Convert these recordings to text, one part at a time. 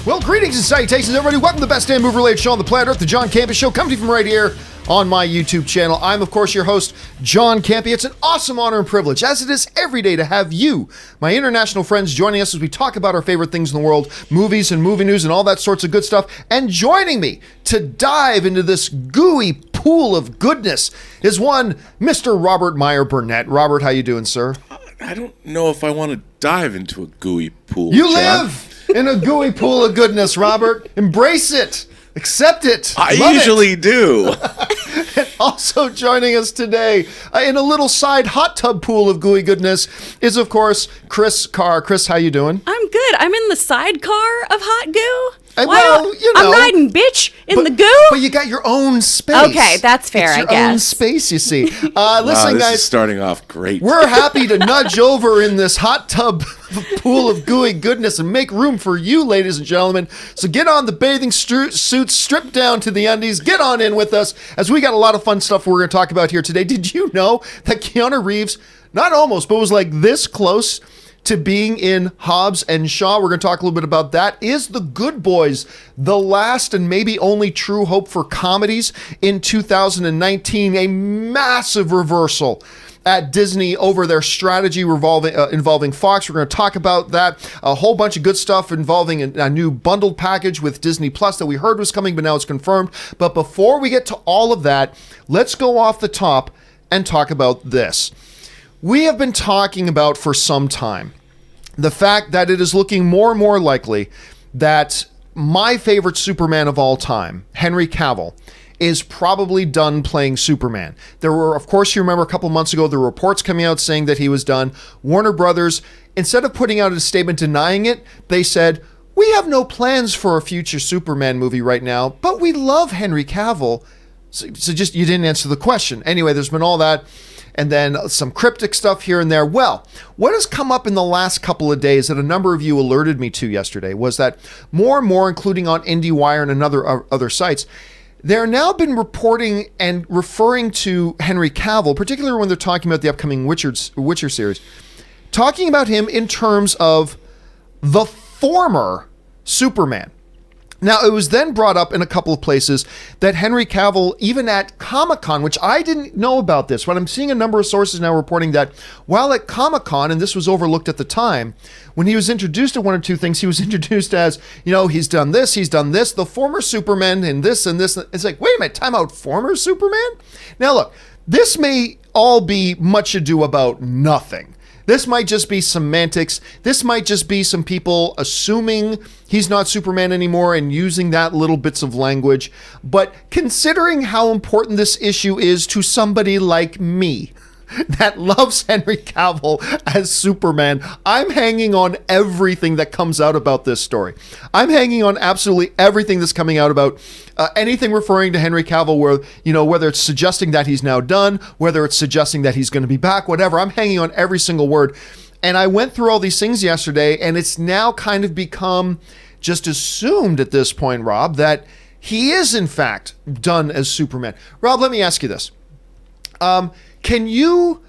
Well, greetings and salutations, everybody. Welcome to the best damn movie-related show on the planet Earth, the John Campea Show, coming to you from right here on my YouTube channel. I'm, of course, your host, John Campea. It's an awesome honor and privilege, as it is every day, to have you, my international friends, joining us as we talk about our favorite things in the world, movies and movie news and all that sorts of good stuff. And joining me to dive into this gooey pool of goodness is one Mr. Robert Meyer Burnett. Robert, how you doing, sir? I don't know if I want to dive into a gooey pool. You John. live in a gooey pool of goodness, Robert. Embrace it. Accept it. I Love usually do. And also joining us today in a little side hot tub pool of gooey goodness is, of course, Chris Carr. Chris, how you doing? I'm good. I'm in the sidecar of hot goo. Well, you know, I'm riding bitch in the goo. But you got your own space. Okay, that's fair, it's I your guess. own space, you see. Listen, This guys, is starting off great. we're happy to nudge over in this hot tub pool of gooey goodness and make room for you, ladies and gentlemen. So get on the bathing suits, strip down to the undies, get on in with us, as we got a lot of fun stuff we're going to talk about here today. Did you know that Keanu Reeves, not almost, but was like this close to being in Hobbs and Shaw? We're going to talk a little bit about that. Is The Good Boys the last and maybe only true hope for comedies in 2019? A massive reversal at Disney over their strategy involving Fox. We're going to talk about that. A whole bunch of good stuff involving a new bundled package with Disney Plus that we heard was coming, but now it's confirmed. But before we get to all of that, let's go off the top and talk about this. We have been talking about for some time the fact that it is looking more and more likely that my favorite Superman of all time, Henry Cavill, is probably done playing Superman. There were, of course, you remember a couple months ago, there were reports coming out saying that he was done. Warner Brothers, instead of putting out a statement denying it, they said, "We have no plans for a future Superman movie right now, but we love Henry Cavill." So just, you didn't answer the question. Anyway, there's been all that, and then some cryptic stuff here and there. Well, what has come up in the last couple of days that a number of you alerted me to yesterday was that more and more, including on IndieWire and other sites, they're now been reporting and referring to Henry Cavill, particularly when they're talking about the upcoming Witcher series, talking about him in terms of the former Superman. Now, it was then brought up in a couple of places that Henry Cavill, even at Comic-Con, which I didn't know about this, but I'm seeing a number of sources now reporting that while at Comic-Con, and this was overlooked at the time, when he was introduced to one or two things, he was introduced as, you know, he's done this, the former Superman, and this and this. It's like, wait a minute, time out, former Superman? Now, look, this may all be much ado about nothing. This might just be semantics. This might just be some people assuming he's not Superman anymore and using that little bits of language. But considering how important this issue is to somebody like me that loves Henry Cavill as Superman, I'm hanging on everything that comes out about this story. I'm hanging on absolutely everything that's coming out about anything referring to Henry Cavill, where, you know, whether it's suggesting that he's now done, whether it's suggesting that he's going to be back, whatever. I'm hanging on every single word. And I went through all these things yesterday, and it's now kind of become just assumed at this point, Rob, that he is in fact done as Superman. Rob, let me ask you this. Can you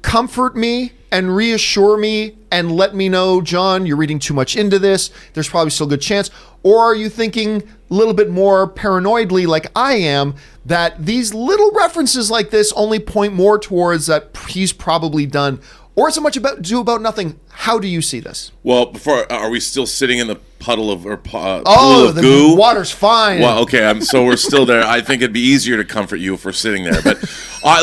comfort me and reassure me and let me know, John, you're reading too much into this, there's probably still a good chance? Or are you thinking a little bit more paranoidly, like I am, that these little references like this only point more towards that he's probably done? Or is it much about nothing? How do you see this? Well, are we still sitting in the puddle of pool of the goo? Water's fine. Well, okay, so we're still there. I think it'd be easier to comfort you if we're sitting there. But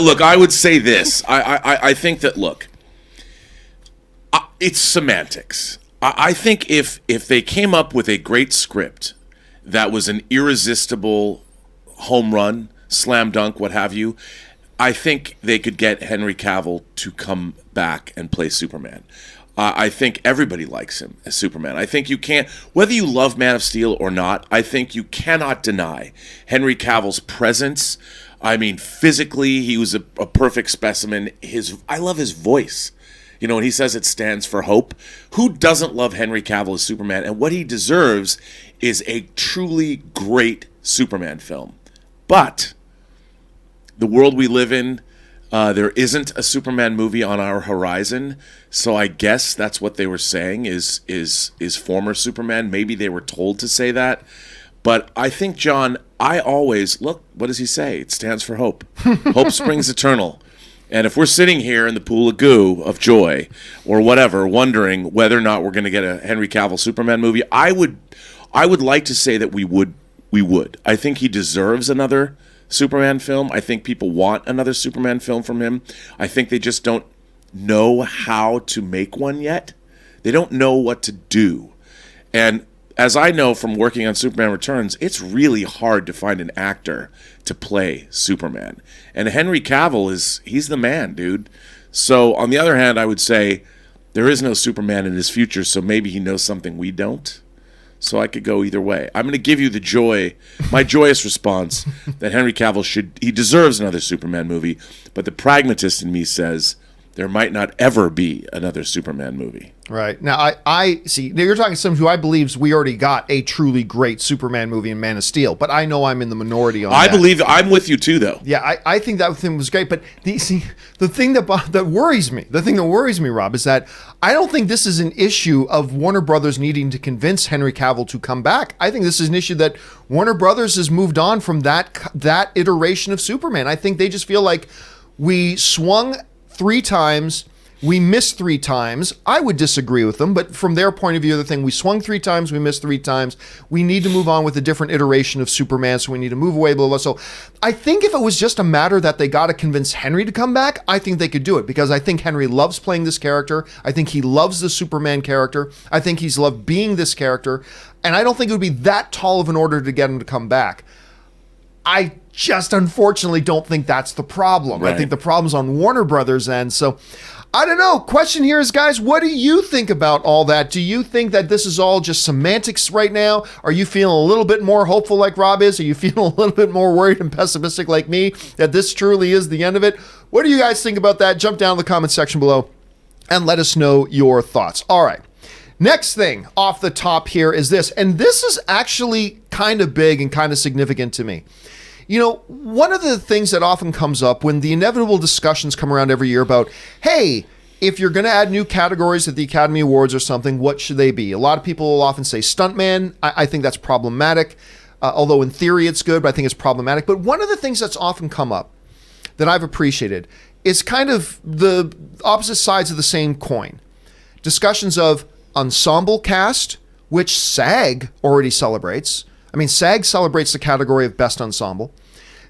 look, I would say this. I think that, look, it's semantics. I think if they came up with a great script that was an irresistible home run, slam dunk, what have you, I think they could get Henry Cavill to come back and play Superman. I think everybody likes him as Superman. I think you can't, whether you love Man of Steel or not, I think you cannot deny Henry Cavill's presence. I mean, physically, he was a perfect specimen. I love his voice. You know, when he says it stands for hope. Who doesn't love Henry Cavill as Superman? And what he deserves is a truly great Superman film. But the world we live in, There isn't a Superman movie on our horizon, so I guess that's what they were saying is former Superman. Maybe they were told to say that. But I think, John, I always, look, what does he say? It stands for hope. Hope springs eternal. And if we're sitting here in the pool of goo of joy or whatever, wondering whether or not we're going to get a Henry Cavill Superman movie, I would like to say that we would. I think he deserves another Superman film. I think people want another Superman film from him. I think they just don't know how to make one yet. They don't know what to do. And as I know from working on Superman Returns, it's really hard to find an actor to play Superman. And Henry Cavill he's the man, dude. So on the other hand, I would say there is no Superman in his future, so maybe he knows something we don't. So I could go either way. I'm going to give you my joyous response that Henry Cavill he deserves another Superman movie, but the pragmatist in me says there might not ever be another Superman movie. Right. Now, I see, now you're talking to someone who I believes we already got a truly great Superman movie in Man of Steel, but I know I'm in the minority on that. I believe, I'm with you too, though. Yeah, I think that thing was great, but the thing that worries me, Rob, is that I don't think this is an issue of Warner Brothers needing to convince Henry Cavill to come back. I think this is an issue that Warner Brothers has moved on from that iteration of Superman. I think they just feel like we swung 3 times, we missed 3 times. I would disagree with them, but from their point of view, the thing, we swung 3 times, we missed 3 times. We need to move on with a different iteration of Superman, so we need to move away, blah, blah. So I think if it was just a matter that they got to convince Henry to come back, I think they could do it, because I think Henry loves playing this character. I think he loves the Superman character. I think he's loved being this character, and I don't think it would be that tall of an order to get him to come back. I just unfortunately don't think that's the problem. Right. I think the problem's on Warner Brothers' end. So I don't know. Question here is, guys, what do you think about all that? Do you think that this is all just semantics right now? Are you feeling a little bit more hopeful like Rob is? Are you feeling a little bit more worried and pessimistic like me that this truly is the end of it? What do you guys think about that? Jump down in the comment section below and let us know your thoughts. All right. Next thing off the top here is this, and this is actually kind of big and kind of significant to me. You know, one of the things that often comes up when the inevitable discussions come around every year about, hey, if you're going to add new categories at the Academy Awards or something, what should they be? A lot of people will often say stuntman. I think that's problematic, although in theory it's good, but I think it's problematic. But one of the things that's often come up that I've appreciated is kind of the opposite sides of the same coin. Discussions of ensemble cast, which SAG already celebrates. I mean, SAG celebrates the category of best ensemble.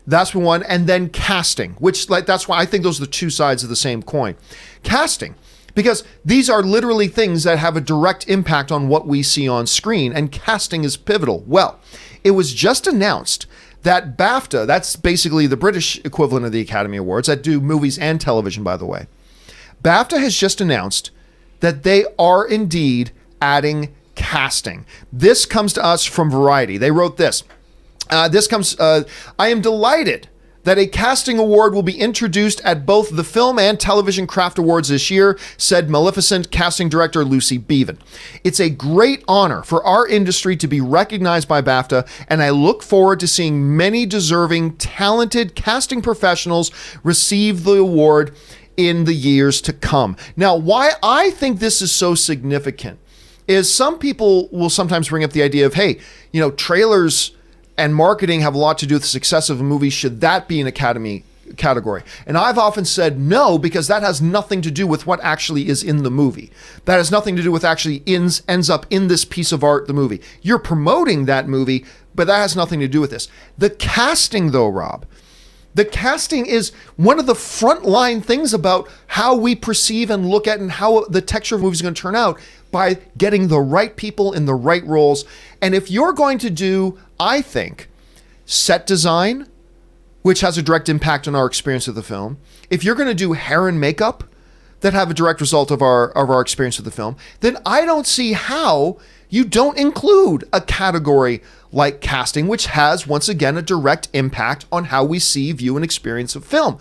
That's one. And then casting, which that's why I think those are the two sides of the same coin. Casting, because these are literally things that have a direct impact on what we see on screen, and casting is pivotal. Well, it was just announced that BAFTA, that's basically the British equivalent of the Academy Awards that do movies and television, by the way. BAFTA has just announced that they are indeed adding casting. This comes to us from Variety. They wrote this. I am delighted that a casting award will be introduced at both the Film and Television Craft Awards this year, said Maleficent casting director Lucy Beavan. It's a great honor for our industry to be recognized by BAFTA, and I look forward to seeing many deserving, talented casting professionals receive the award in the years to come. Now, why I think this is so significant is some people will sometimes bring up the idea of, hey, you know, trailers and marketing have a lot to do with the success of a movie. Should that be an Academy category? And I've often said no, because that has nothing to do with what actually is in the movie. That has nothing to do with actually ends up in this piece of art, the movie. You're promoting that movie, but that has nothing to do with this. The casting, though, Rob, the casting is one of the frontline things about how we perceive and look at and how the texture of movies is going to turn out, by getting the right people in the right roles. And if you're going to do, I think, set design, which has a direct impact on our experience of the film, if you're going to do hair and makeup that have a direct result of our experience of the film, then I don't see how you don't include a category like casting, which has, once again, a direct impact on how we see, view, and experience of film.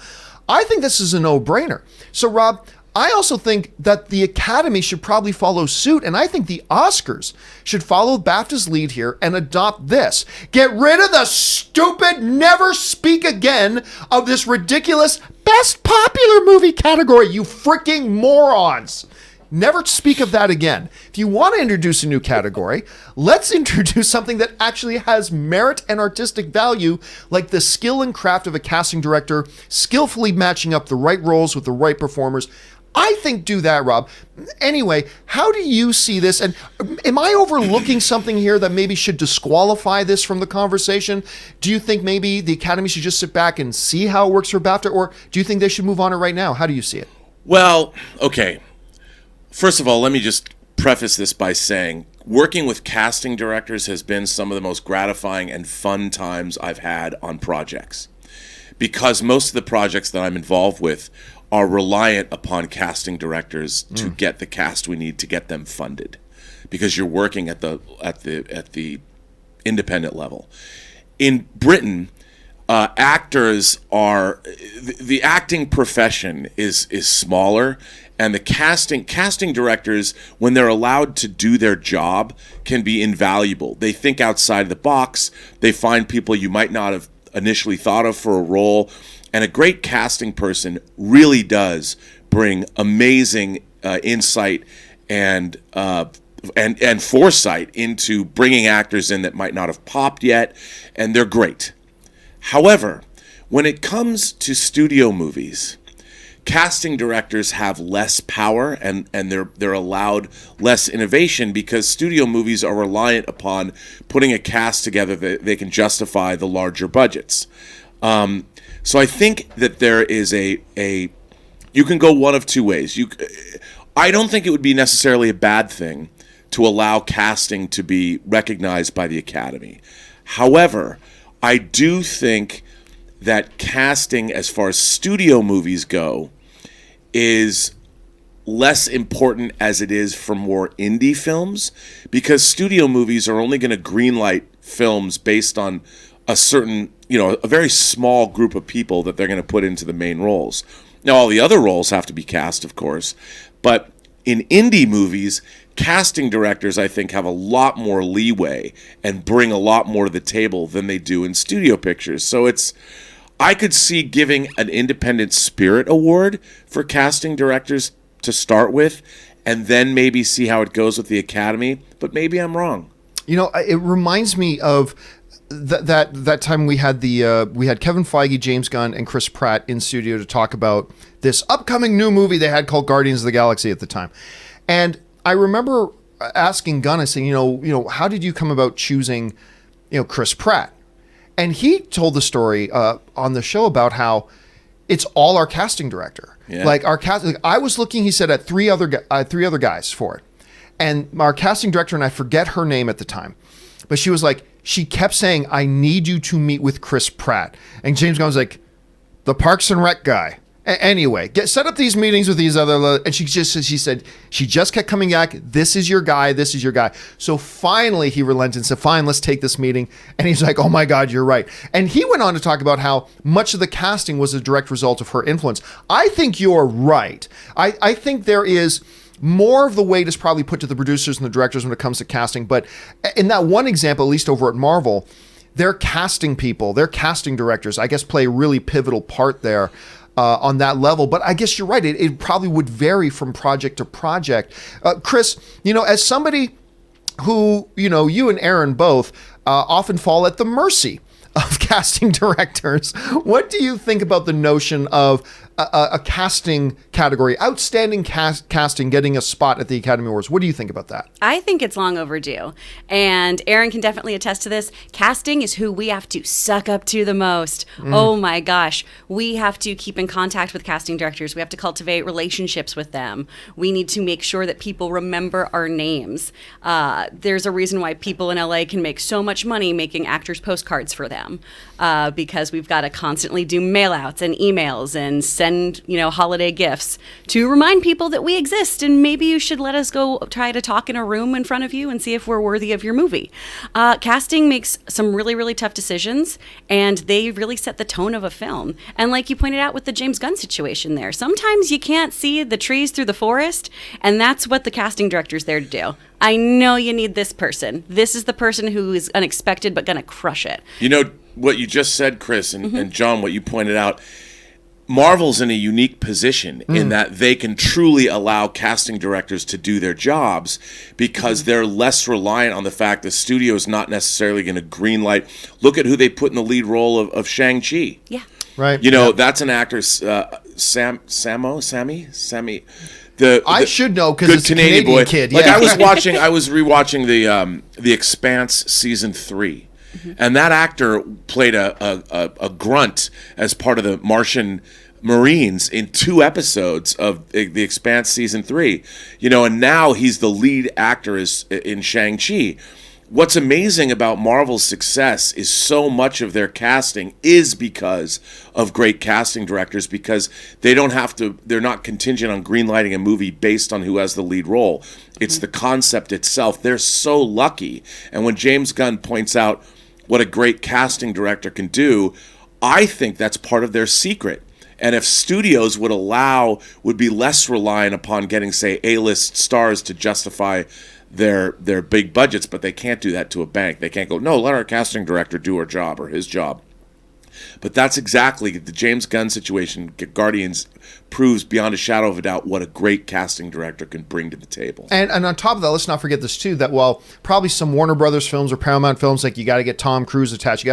I think this is a no-brainer. So, Rob, I also think that the Academy should probably follow suit, and I think the Oscars should follow BAFTA's lead here and adopt this. Get rid of the stupid never speak again of this ridiculous BAFTA best popular movie category, you freaking morons. Never speak of that again. If you want to introduce a new category, let's introduce something that actually has merit and artistic value, like the skill and craft of a casting director, skillfully matching up the right roles with the right performers. I think do that, Rob. Anyway, how do you see this? And am I overlooking something here that maybe should disqualify this from the conversation? Do you think maybe the Academy should just sit back and see how it works for BAFTA? Or do you think they should move on it right now? How do you see it? Well, okay. First of all, let me just preface this by saying working with casting directors has been some of the most gratifying and fun times I've had on projects, because most of the projects that I'm involved with are reliant upon casting directors to get the cast we need to get them funded, because you're working at the independent level. In Britain, actors are the acting profession is smaller, and the casting directors, when they're allowed to do their job, can be invaluable. They think outside the box. They find people you might not have initially thought of for a role, and a great casting person really does bring amazing insight and foresight into bringing actors in that might not have popped yet, and they're great. However, when it comes to studio movies, casting directors have less power and they're allowed less innovation, because studio movies are reliant upon putting a cast together that they can justify the larger budgets. So I think that there is you can go one of two ways. I don't think it would be necessarily a bad thing to allow casting to be recognized by the Academy. However, I do think that casting, as far as studio movies go, is less important as it is for more indie films, because studio movies are only going to greenlight films based on a certain, a very small group of people that they're going to put into the main roles. Now, all the other roles have to be cast, of course, but in indie movies, casting directors, I think, have a lot more leeway and bring a lot more to the table than they do in studio pictures. So I could see giving an Independent Spirit Award for casting directors to start with, and then maybe see how it goes with the Academy, but maybe I'm wrong. It reminds me of that time we had Kevin Feige, James Gunn, and Chris Pratt in studio to talk about this upcoming new movie they had called Guardians of the Galaxy at the time. And I remember asking Gunn, I saying, how did you come about choosing, Chris Pratt? And he told the story on the show about how it's all our casting director. Yeah. Like our cast, I was looking, he said, at three other guys for it, and our casting director, and I forget her name at the time, but she was like, she kept saying, "I need you to meet with Chris Pratt." And James Gunn was like, "The Parks and Rec guy." Anyway, set up these meetings with these other, and she said she just kept coming back. This is your guy. This is your guy. So finally he relented and said, "Fine, let's take this meeting." And he's like, "Oh my God, you're right." And he went on to talk about how much of the casting was a direct result of her influence. I think you're right. I think there is more of the weight is probably put to the producers and the directors when it comes to casting. But in that one example, at least over at Marvel, their casting people, their casting directors, I guess, play a really pivotal part there. On that level. But I guess you're right. It probably would vary from project to project. Chris, as somebody who, you and Aaron both often fall at the mercy of casting directors, what do you think about the notion of a casting category, outstanding casting, getting a spot at the Academy Awards? What do you think about that? I think it's long overdue. And Aaron can definitely attest to this. Casting is who we have to suck up to the most. Oh my gosh. We have to keep in contact with casting directors. We have to cultivate relationships with them. We need to make sure that people remember our names. There's a reason why people in LA can make so much money making actors postcards for them, because we've got to constantly do mail outs and emails and send holiday gifts to remind people that we exist, and maybe you should let us go try to talk in a room in front of you and see if we're worthy of your movie. Casting makes some really, really tough decisions, and they really set the tone of a film. And like you pointed out with the James Gunn situation there, sometimes you can't see the trees through the forest, and that's what the casting director's there to do. I know you need this person. This is the person who is unexpected but going to crush it. What you just said, Chris, and John, what you pointed out, Marvel's in a unique position in that they can truly allow casting directors to do their jobs because they're less reliant on the fact the studio is not necessarily going to greenlight. Look at who they put in the lead role of Shang-Chi. Yeah. Right. You know, that's an actor, Sammy. I should know because it's Canadian a Canadian boy. kid. Like Yeah. I was rewatching the Expanse season 3, and that actor played a grunt as part of the Martian Marines in 2 episodes of the Expanse season 3. You know, and now he's the lead actor in Shang-Chi. What's amazing about Marvel's success is so much of their casting is because of great casting directors, because they're not contingent on greenlighting a movie based on who has the lead role. It's the concept itself. They're so lucky. And when James Gunn points out what a great casting director can do, I think that's part of their secret. And if studios would be less reliant upon getting, say, A-list stars to justify their big budgets, but they can't do that to a bank. They can't go, no, let our casting director do her job or his job. But that's exactly the James Gunn situation. Guardians proves beyond a shadow of a doubt what a great casting director can bring to the table. And on top of that, let's not forget this too, that while probably some Warner Brothers films or Paramount films, like you got to get Tom Cruise attached,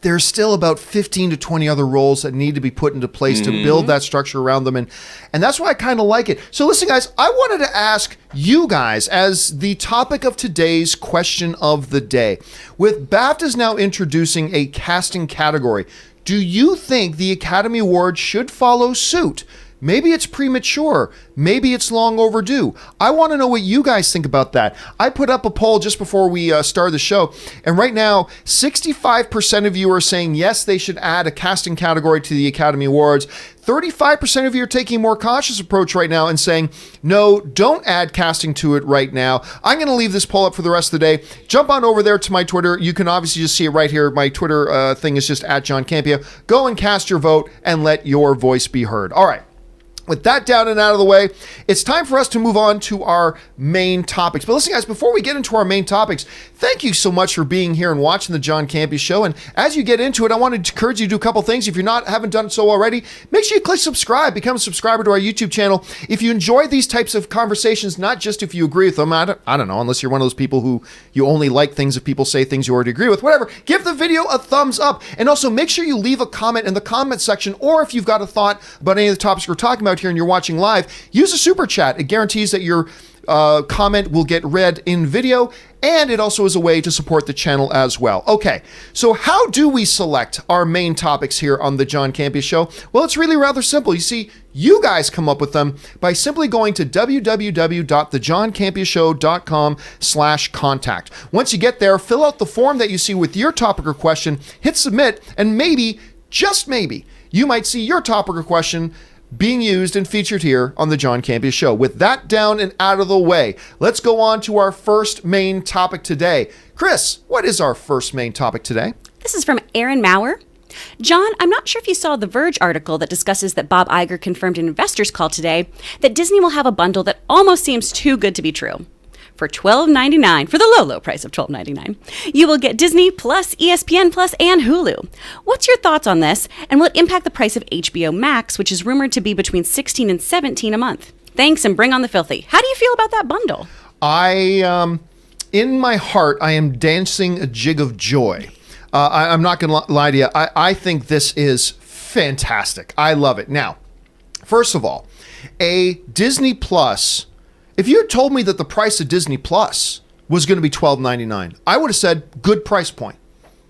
there's still about 15 to 20 other roles that need to be put into place to build that structure around them. And that's why I kind of like it. So listen, guys, I wanted to ask you guys as the topic of today's question of the day. With BAFTAs now introducing a casting category, do you think the Academy Awards should follow suit? Maybe it's premature. Maybe it's long overdue. I want to know what you guys think about that. I put up a poll just before we started the show, and right now, 65% of you are saying yes, they should add a casting category to the Academy Awards. 35% of you are taking a more cautious approach right now and saying, no, don't add casting to it right now. I'm going to leave this poll up for the rest of the day. Jump on over there to my Twitter. You can obviously just see it right here. My Twitter thing is just at John Campea. Go and cast your vote and let your voice be heard. All right. With that down and out of the way, it's time for us to move on to our main topics. But listen, guys, before we get into our main topics, thank you so much for being here and watching the John Campea Show. And as you get into it, I want to encourage you to do a couple things. If you're haven't done so already, make sure you click subscribe, become a subscriber to our YouTube channel. If you enjoy these types of conversations, not just if you agree with them, I don't know, unless you're one of those people who you only like things if people say things you already agree with, whatever, give the video a thumbs up. And also make sure you leave a comment in the comment section, or if you've got a thought about any of the topics we're talking about here and you're watching live, use a super chat. It guarantees that your comment will get read in video, and it also is a way to support the channel as well. Okay, so how do we select our main topics here on the John Campea Show? Well, it's really rather simple. You see, you guys come up with them by simply going to www.thejohncampeashow.com/contact. Once you get there, fill out the form that you see with your topic or question, hit submit, and maybe, just maybe, you might see your topic or question being used and featured here on the John Campea Show. With that down and out of the way, let's go on to our first main topic today. Chris, what is our first main topic today? This is from Aaron Maurer. John, I'm not sure if you saw the Verge article that discusses that Bob Iger confirmed in investors call today that Disney will have a bundle that almost seems too good to be true. For $12.99, for the low price of $12.99, you will get Disney Plus, ESPN Plus, and Hulu. What's your thoughts on this, and will it impact the price of HBO Max, which is rumored to be between $16 and $17 a month? Thanks, and bring on the filthy. How do you feel about that bundle? In my heart, I am dancing a jig of joy. I'm not going to lie to you. I think this is fantastic. I love it. Now, first of all, a Disney Plus. If you had told me that the price of Disney Plus was going to be $12.99, I would have said, good price point.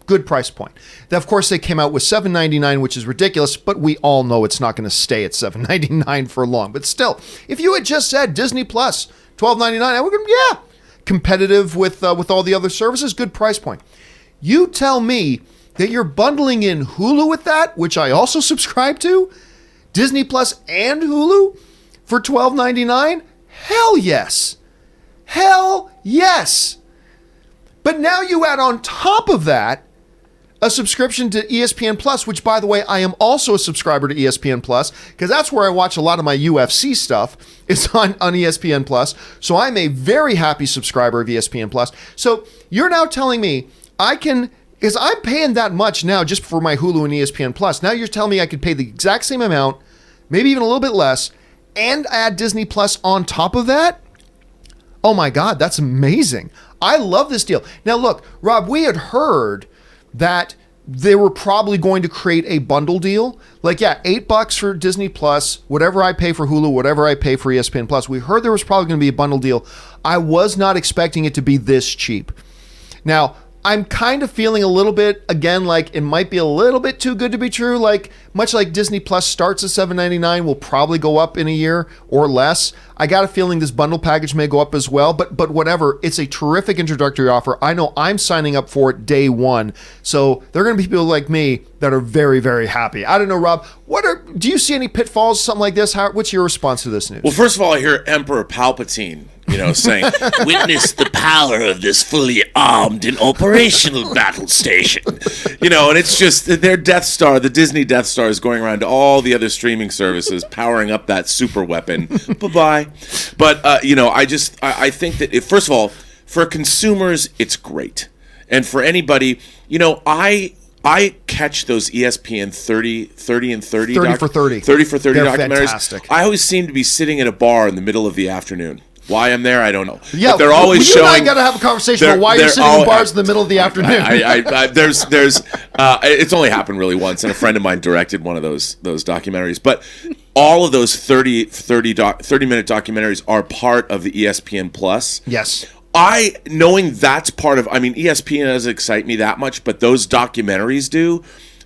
Good price point. Then, of course, they came out with $7.99, which is ridiculous, but we all know it's not going to stay at $7.99 for long. But still, if you had just said Disney Plus, $12.99, I would have, yeah, competitive with all the other services, good price point. You tell me that you're bundling in Hulu with that, which I also subscribe to, Disney Plus and Hulu for $12.99? Hell yes. Hell yes. But now you add on top of that a subscription to ESPN Plus, which, by the way, I am also a subscriber to ESPN Plus because that's where I watch a lot of my UFC stuff. It's on ESPN Plus. So I'm a very happy subscriber of ESPN Plus. So you're now telling me I can Because I'm paying that much now just for my Hulu and ESPN Plus. Now you're telling me I could pay the exact same amount, maybe even a little bit less, and add Disney Plus on top of that? Oh my God, that's amazing. I love this deal. Now look, Rob, we had heard that they were probably going to create a bundle deal. Like, yeah, $8 for Disney Plus, whatever I pay for Hulu, whatever I pay for ESPN Plus. We heard there was probably going to be a bundle deal. I was not expecting it to be this cheap. Now, I'm kind of feeling a little bit, again, like it might be a little bit too good to be true. Like, much like Disney Plus starts at $7.99, will probably go up in a year or less. I got a feeling this bundle package may go up as well, but whatever. It's a terrific introductory offer. I know I'm signing up for it day one. So there are going to be people like me that are very, very happy. I don't know, Rob, do you see any pitfalls, something like this? What's your response to this news? Well, first of all, I hear Emperor Palpatine, saying, "Witness the power of this fully armed and operational battle station." And it's just their Death Star, the Disney Death Star, is going around to all the other streaming services, powering up that super weapon. Bye-bye. But, I think that, first of all, for consumers, it's great. And for anybody, I catch those ESPN 30 and 30. 30 for 30. 30 for 30 They're documentaries. Fantastic. I always seem to be sitting at a bar in the middle of the afternoon. Why I'm there, I don't know. Yeah, but they're always you and I showing. got to have a conversation about why you're sitting in bars in the middle of the afternoon. It's only happened really once, and a friend of mine directed one of those documentaries. But all of those 30-minute documentaries are part of the ESPN Plus. Yes. Knowing that's part of, ESPN doesn't excite me that much, but those documentaries do.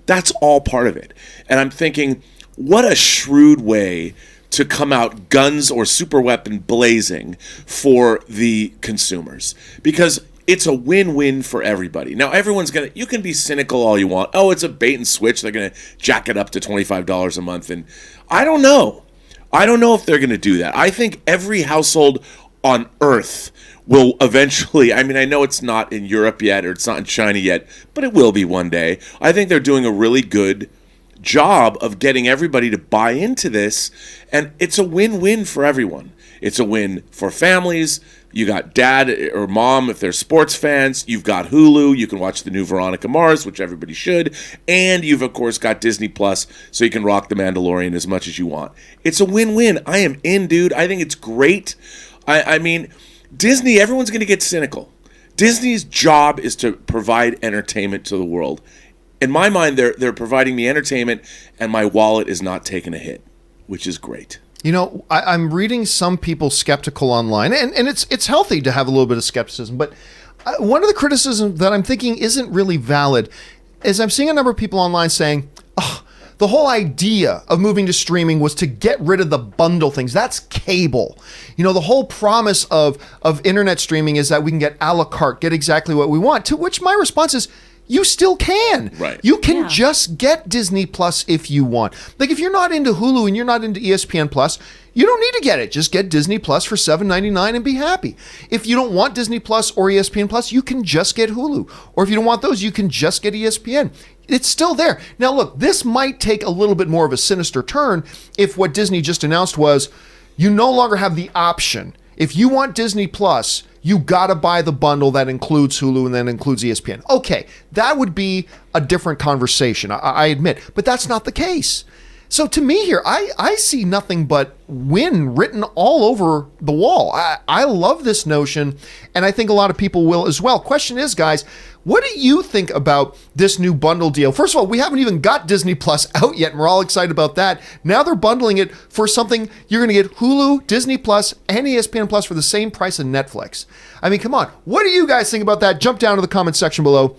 That's all part of it. And I'm thinking, what a shrewd way to come out guns or super weapon blazing for the consumers, because it's a win-win for everybody. Now, you can be cynical all you want. Oh, it's a bait and switch. They're going to jack it up to $25 a month. And I don't know. I don't know if they're going to do that. I think every household on Earth will eventually, I know it's not in Europe yet, or it's not in China yet, but it will be one day. I think they're doing a really good job of getting everybody to buy into this, and it's a win-win for everyone. It's a win for families. You got dad or mom if they're sports fans. You've got Hulu. You can watch the new Veronica Mars, which everybody should. And you've, of course, got Disney Plus, so you can rock The Mandalorian as much as you want. It's a win-win. I am in, dude. I think it's great. Disney, everyone's going to get cynical. Disney's job is to provide entertainment to the world. In my mind, they're providing me entertainment, and my wallet is not taking a hit, which is great. I'm reading some people skeptical online, and it's healthy to have a little bit of skepticism, but one of the criticisms that I'm thinking isn't really valid is I'm seeing a number of people online saying, the whole idea of moving to streaming was to get rid of the bundle things. That's cable. The whole promise of internet streaming is that we can get a la carte, get exactly what we want, to which my response is, you still can. Right. You can just get Disney Plus if you want. Like, if you're not into Hulu and you're not into ESPN Plus, you don't need to get it. Just get Disney Plus for $7.99 and be happy. If you don't want Disney Plus or ESPN Plus, you can just get Hulu. Or if you don't want those, you can just get ESPN. It's still there. Now, look, this might take a little bit more of a sinister turn if what Disney just announced was you no longer have the option. If you want Disney Plus, you gotta buy the bundle that includes Hulu and then includes ESPN. Okay, that would be a different conversation, I admit, but that's not the case. So to me here, I see nothing but win written all over the wall. I love this notion, and I think a lot of people will as well. Question is, guys, what do you think about this new bundle deal? First of all, we haven't even got Disney Plus out yet, and we're all excited about that. Now they're bundling it for something. You're going to get Hulu, Disney Plus, and ESPN Plus for the same price as Netflix. Come on. What do you guys think about that? Jump down to the comment section below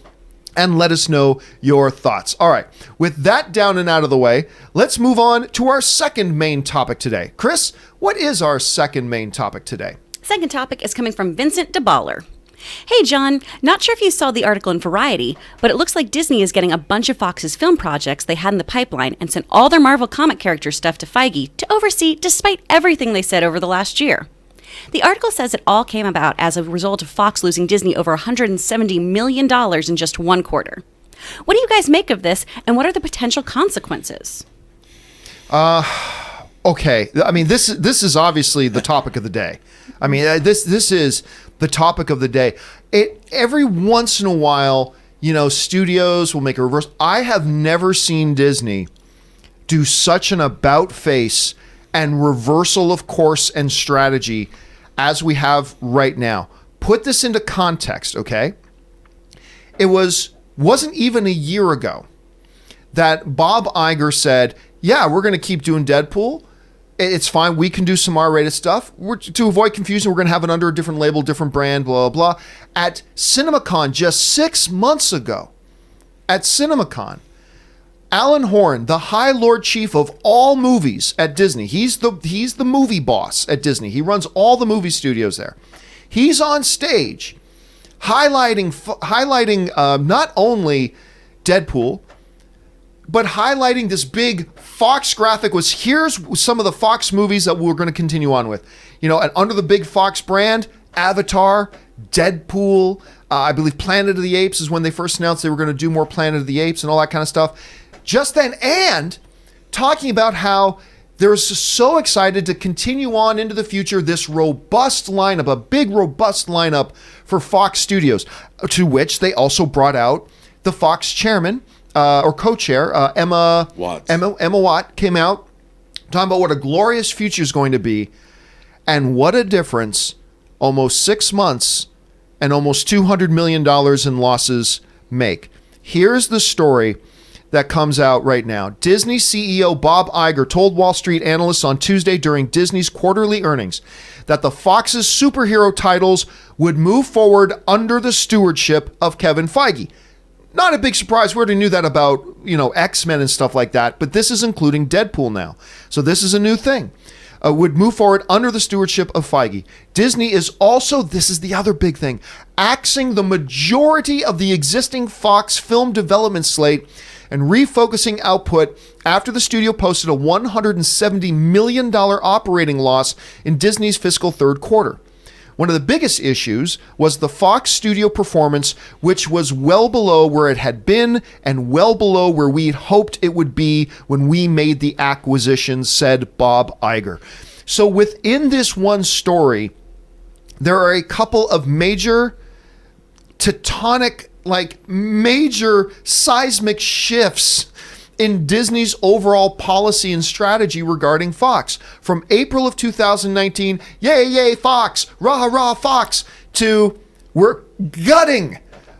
and let us know your thoughts. All right, with that down and out of the way, let's move on to our second main topic today. Chris, what is our second main topic today? Second topic is coming from Vincent DeBaller. Hey, John, not sure if you saw the article in Variety, but it looks like Disney is getting a bunch of Fox's film projects they had in the pipeline and sent all their Marvel comic character stuff to Feige to oversee despite everything they said over the last year. The article says it all came about as a result of Fox losing Disney over $170 million in just one quarter. What do you guys make of this, and what are the potential consequences? Okay. This is obviously the topic of the day. This is the topic of the day. Every once in a while, studios will make a reverse. I have never seen Disney do such an about face and reversal of course and strategy as we have right now. Put this into context, okay? It wasn't even a year ago that Bob Iger said, yeah, we're going to keep doing Deadpool. It's fine. We can do some R-rated stuff. To avoid confusion, we're going to have it under a different label, different brand, blah, blah, blah. At CinemaCon just 6 months ago, Alan Horn, the High Lord Chief of all movies at Disney, he's the movie boss at Disney. He runs all the movie studios there. He's on stage highlighting not only Deadpool, but highlighting this big Fox graphic was, here's some of the Fox movies that we're going to continue on with. And under the big Fox brand, Avatar, Deadpool, I believe Planet of the Apes is when they first announced they were going to do more Planet of the Apes and all that kind of stuff. Just then, and talking about how they're so excited to continue on into the future, this robust lineup, a big robust lineup for Fox Studios, to which they also brought out the Fox chairman, or co-chair, Emma Watt came out talking about what a glorious future is going to be and what a difference almost 6 months and almost $200 million in losses make. Here's the story that comes out right now. Disney CEO Bob Iger told Wall Street analysts on Tuesday during Disney's quarterly earnings that the Fox's superhero titles would move forward under the stewardship of Kevin Feige. Not a big surprise. We already knew that about, X-Men and stuff like that, but this is including Deadpool now. So this is a new thing. Would move forward under the stewardship of Feige. Disney is also, this is the other big thing, axing the majority of the existing Fox film development slate and refocusing output after the studio posted a $170 million operating loss in Disney's fiscal third quarter. One of the biggest issues was the Fox studio performance, which was well below where it had been and well below where we hoped it would be when we made the acquisition, said Bob Iger. So within this one story, there are a couple of major major seismic shifts in Disney's overall policy and strategy regarding Fox. From April of 2019, yay, yay, Fox, rah, rah, Fox, to we're gutting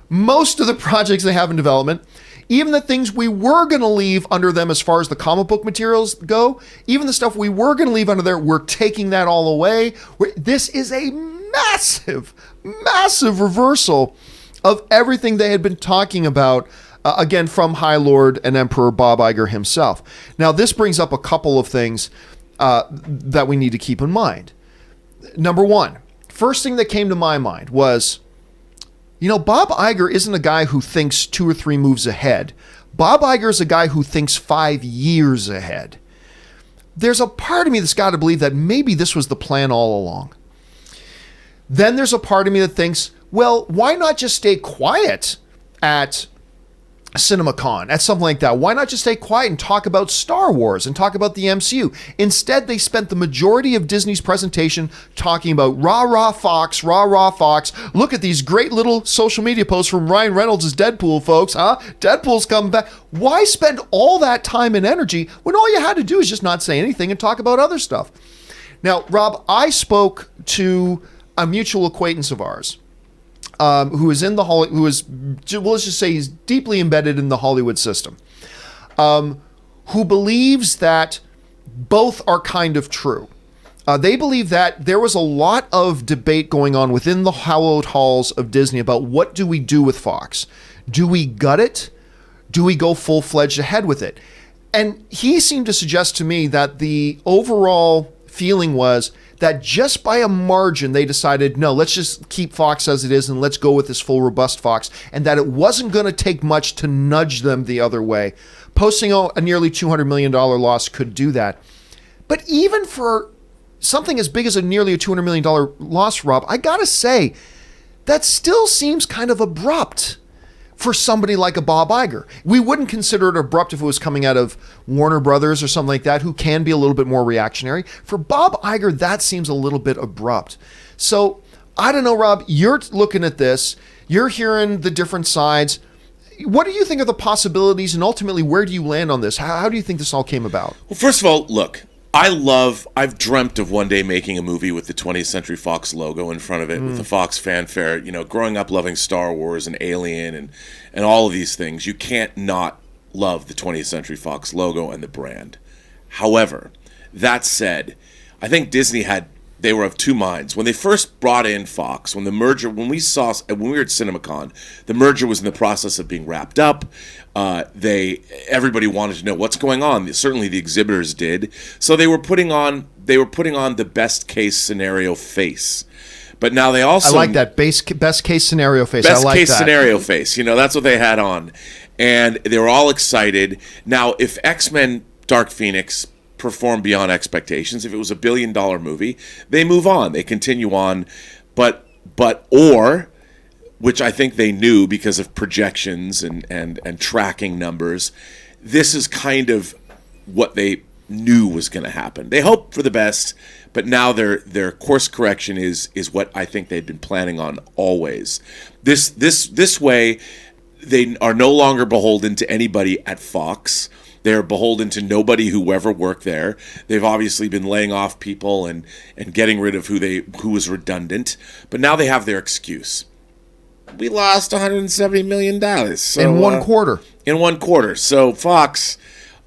most of the projects they have in development. Even the things we were going to leave under them as far as the comic book materials go, even the stuff we were going to leave under there, we're taking that all away. This is a massive, massive reversal of everything they had been talking about, again, from High Lord and Emperor Bob Iger himself. Now, this brings up a couple of things that we need to keep in mind. Number one, first thing that came to my mind was, Bob Iger isn't a guy who thinks 2 or 3 moves ahead. Bob Iger is a guy who thinks 5 years ahead. There's a part of me that's got to believe that maybe this was the plan all along. Then there's a part of me that thinks, well, why not just stay quiet at CinemaCon, at something like that? Why not just stay quiet and talk about Star Wars and talk about the MCU? Instead, they spent the majority of Disney's presentation talking about rah, rah, Fox, rah, rah, Fox. Look at these great little social media posts from Ryan Reynolds as Deadpool, folks, huh? Deadpool's coming back. Why spend all that time and energy when all you had to do is just not say anything and talk about other stuff? Now, Rob, I spoke to a mutual acquaintance of ours, who is let's just say he's deeply embedded in the Hollywood system, who believes that both are kind of true. They believe that there was a lot of debate going on within the hallowed halls of Disney about what do we do with Fox? Do we gut it? Do we go full-fledged ahead with it? And he seemed to suggest to me that the overall feeling was that just by a margin, they decided, no, let's just keep Fox as it is and let's go with this full robust Fox, and that it wasn't going to take much to nudge them the other way. Posting a nearly $200 million loss could do that. But even for something as big as a nearly $200 million loss, Rob, I got to say, that still seems kind of abrupt for somebody like a Bob Iger. We wouldn't consider it abrupt if it was coming out of Warner Brothers or something like that, who can be a little bit more reactionary. For Bob Iger, that seems a little bit abrupt. So I don't know, Rob, you're looking at this, you're hearing the different sides. what do you think are the possibilities, and ultimately, where do you land on this? How do you think this all came about? Well, first of all, look, I've dreamt of one day making a movie with the 20th Century Fox logo in front of it, with the Fox fanfare. You know, growing up loving Star Wars and Alien and all of these things, you can't not love the 20th Century Fox logo and the brand. However, that said, I think Disney they were of two minds. When they first brought in Fox, when we were at CinemaCon, the merger was in the process of being wrapped up. Everybody wanted to know what's going on. Certainly the exhibitors did. So they were putting on the best case scenario face. But now they also, I like that best case scenario face. Best I like case that. scenario face. You know, that's what they had on. And they were all excited. Now, if X-Men Dark Phoenix performed beyond expectations, if it was $1 billion movie, they move on. They continue on. Or, which I think they knew because of projections and tracking numbers, this is kind of what they knew was going to happen. They hoped for the best, but now their course correction is what I think they've been planning on always. This way, they are no longer beholden to anybody at Fox. They're beholden to nobody who ever worked there. They've obviously been laying off people and getting rid of who was redundant. But now they have their excuse. We lost $170 million. So, in one quarter. In 1 quarter. So Fox,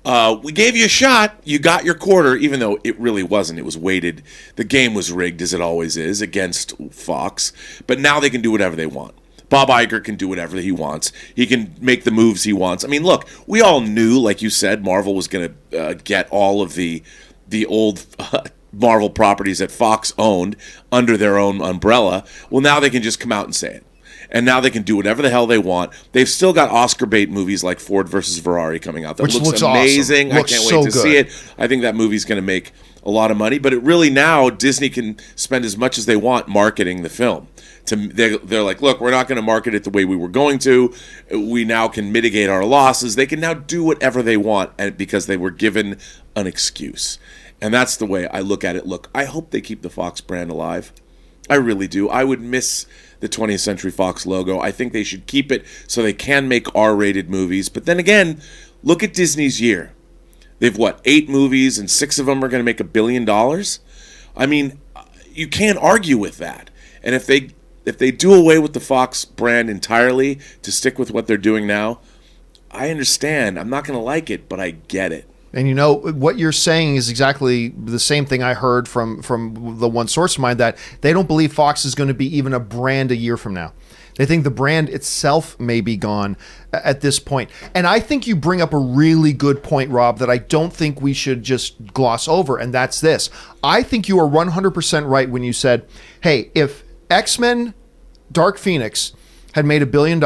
we gave you a shot. You got your quarter, even though it really wasn't. It was weighted. The game was rigged, as it always is, against Fox. But now they can do whatever they want. Bob Iger can do whatever he wants. He can make the moves he wants. I mean, look, we all knew, like you said, Marvel was going to get all of the old Marvel properties that Fox owned under their own umbrella. Well, now they can just come out and say it. And now they can do whatever the hell they want. They've still got Oscar bait movies like Ford versus Ferrari coming out. That looks amazing. Awesome. I can't wait to see it. I think that movie's going to make a lot of money. But it really now, Disney can spend as much as they want marketing the film. They're like, look, we're not going to market it the way we were going to. We now can mitigate our losses. They can now do whatever they want because they were given an excuse. And that's the way I look at it. Look, I hope they keep the Fox brand alive. I really do. I would miss the 20th Century Fox logo. I think they should keep it so they can make R-rated movies. But then again, look at Disney's year. They've, 8 movies, and 6 of them are going to make $1 billion? I mean, you can't argue with that. And if they do away with the Fox brand entirely to stick with what they're doing now, I understand. I'm not going to like it, but I get it. And you know, what you're saying is exactly the same thing I heard from the one source of mine, that they don't believe Fox is going to be even a brand a year from now. They think the brand itself may be gone at this point. And I think you bring up a really good point, Rob, that I don't think we should just gloss over, and that's this. I think you are 100% right when you said, hey, if X-Men Dark Phoenix had made $1 billion,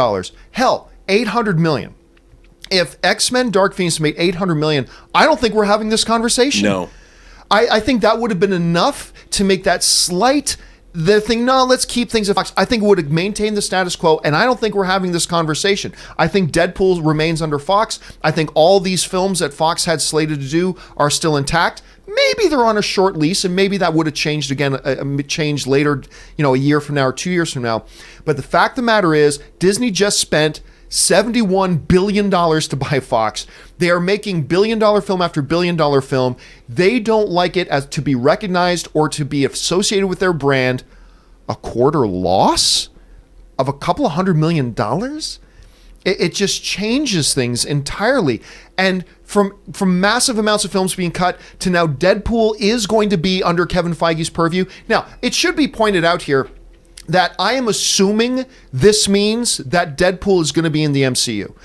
hell, $800 million. If X-Men Dark Phoenix made $800 million, I don't think we're having this conversation. No. I think that would have been enough to make that no, let's keep things at Fox. I think it would have maintained the status quo, and I don't think we're having this conversation. I think Deadpool remains under Fox. I think all these films that Fox had slated to do are still intact. Maybe they're on a short lease, and maybe that would have changed again, changed later, a year from now or 2 years from now. But the fact of the matter is, Disney just spent $71 billion to buy Fox. They are making billion-dollar film after billion-dollar film. They don't like it as to be recognized or to be associated with their brand. A quarter loss of a couple of $100 million? It just changes things entirely. And from massive amounts of films being cut to now Deadpool is going to be under Kevin Feige's purview. Now, it should be pointed out here that I am assuming this means that Deadpool is going to be in the MCU.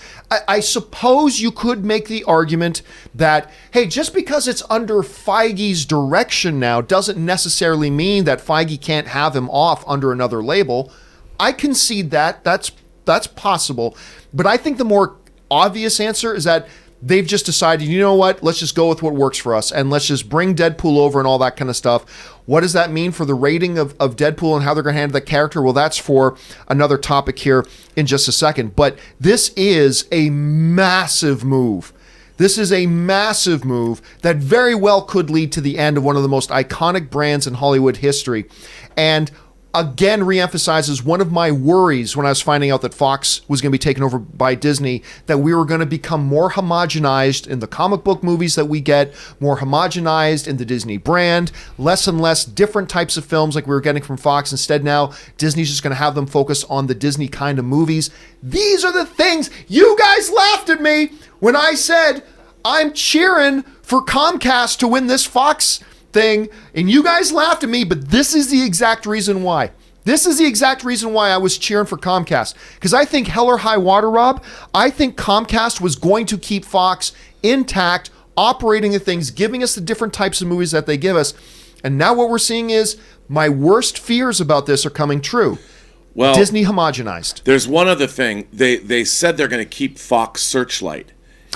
I suppose you could make the argument that, hey, just because it's under Feige's direction now doesn't necessarily mean that Feige can't have him off under another label. I concede that. That's possible. But I think the more obvious answer is that they've just decided, you know what, let's just go with what works for us, and let's just bring Deadpool over and all that kind of stuff. What does that mean for the rating of Deadpool and how they're going to handle the character? Well, that's for another topic here in just a second. But this is a massive move. This is a massive move that very well could lead to the end of one of the most iconic brands in Hollywood history. And again reemphasizes one of my worries when I was finding out that Fox was going to be taken over by Disney, that we were going to become more homogenized in the comic book movies that we get, more homogenized in the Disney brand, less and less different types of films like we were getting from Fox. Instead, now Disney's just going to have them focus on the Disney kind of movies. These are the things you guys laughed at me when I said I'm cheering for Comcast to win this Fox thing, and you guys laughed at me, but this is the exact reason why. This is the exact reason why I was cheering for Comcast. Because I think hell or high water, Rob, I think Comcast was going to keep Fox intact, operating the things, giving us the different types of movies that they give us. And now what we're seeing is my worst fears about this are coming true. Well, Disney homogenized. There's one other thing. They said they're going to keep Fox Searchlight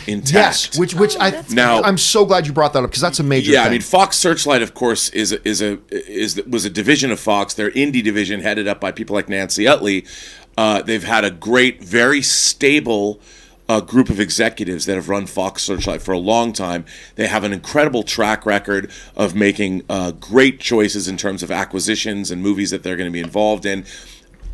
intact. Yes, which I'm so glad you brought that up, because that's a major thing. I mean, Fox Searchlight, of course, was a division of Fox, their indie division, headed up by people like Nancy Utley. They've had a great, very stable group of executives that have run Fox Searchlight for a long time. They have an incredible track record of making great choices in terms of acquisitions and movies that they're going to be involved in.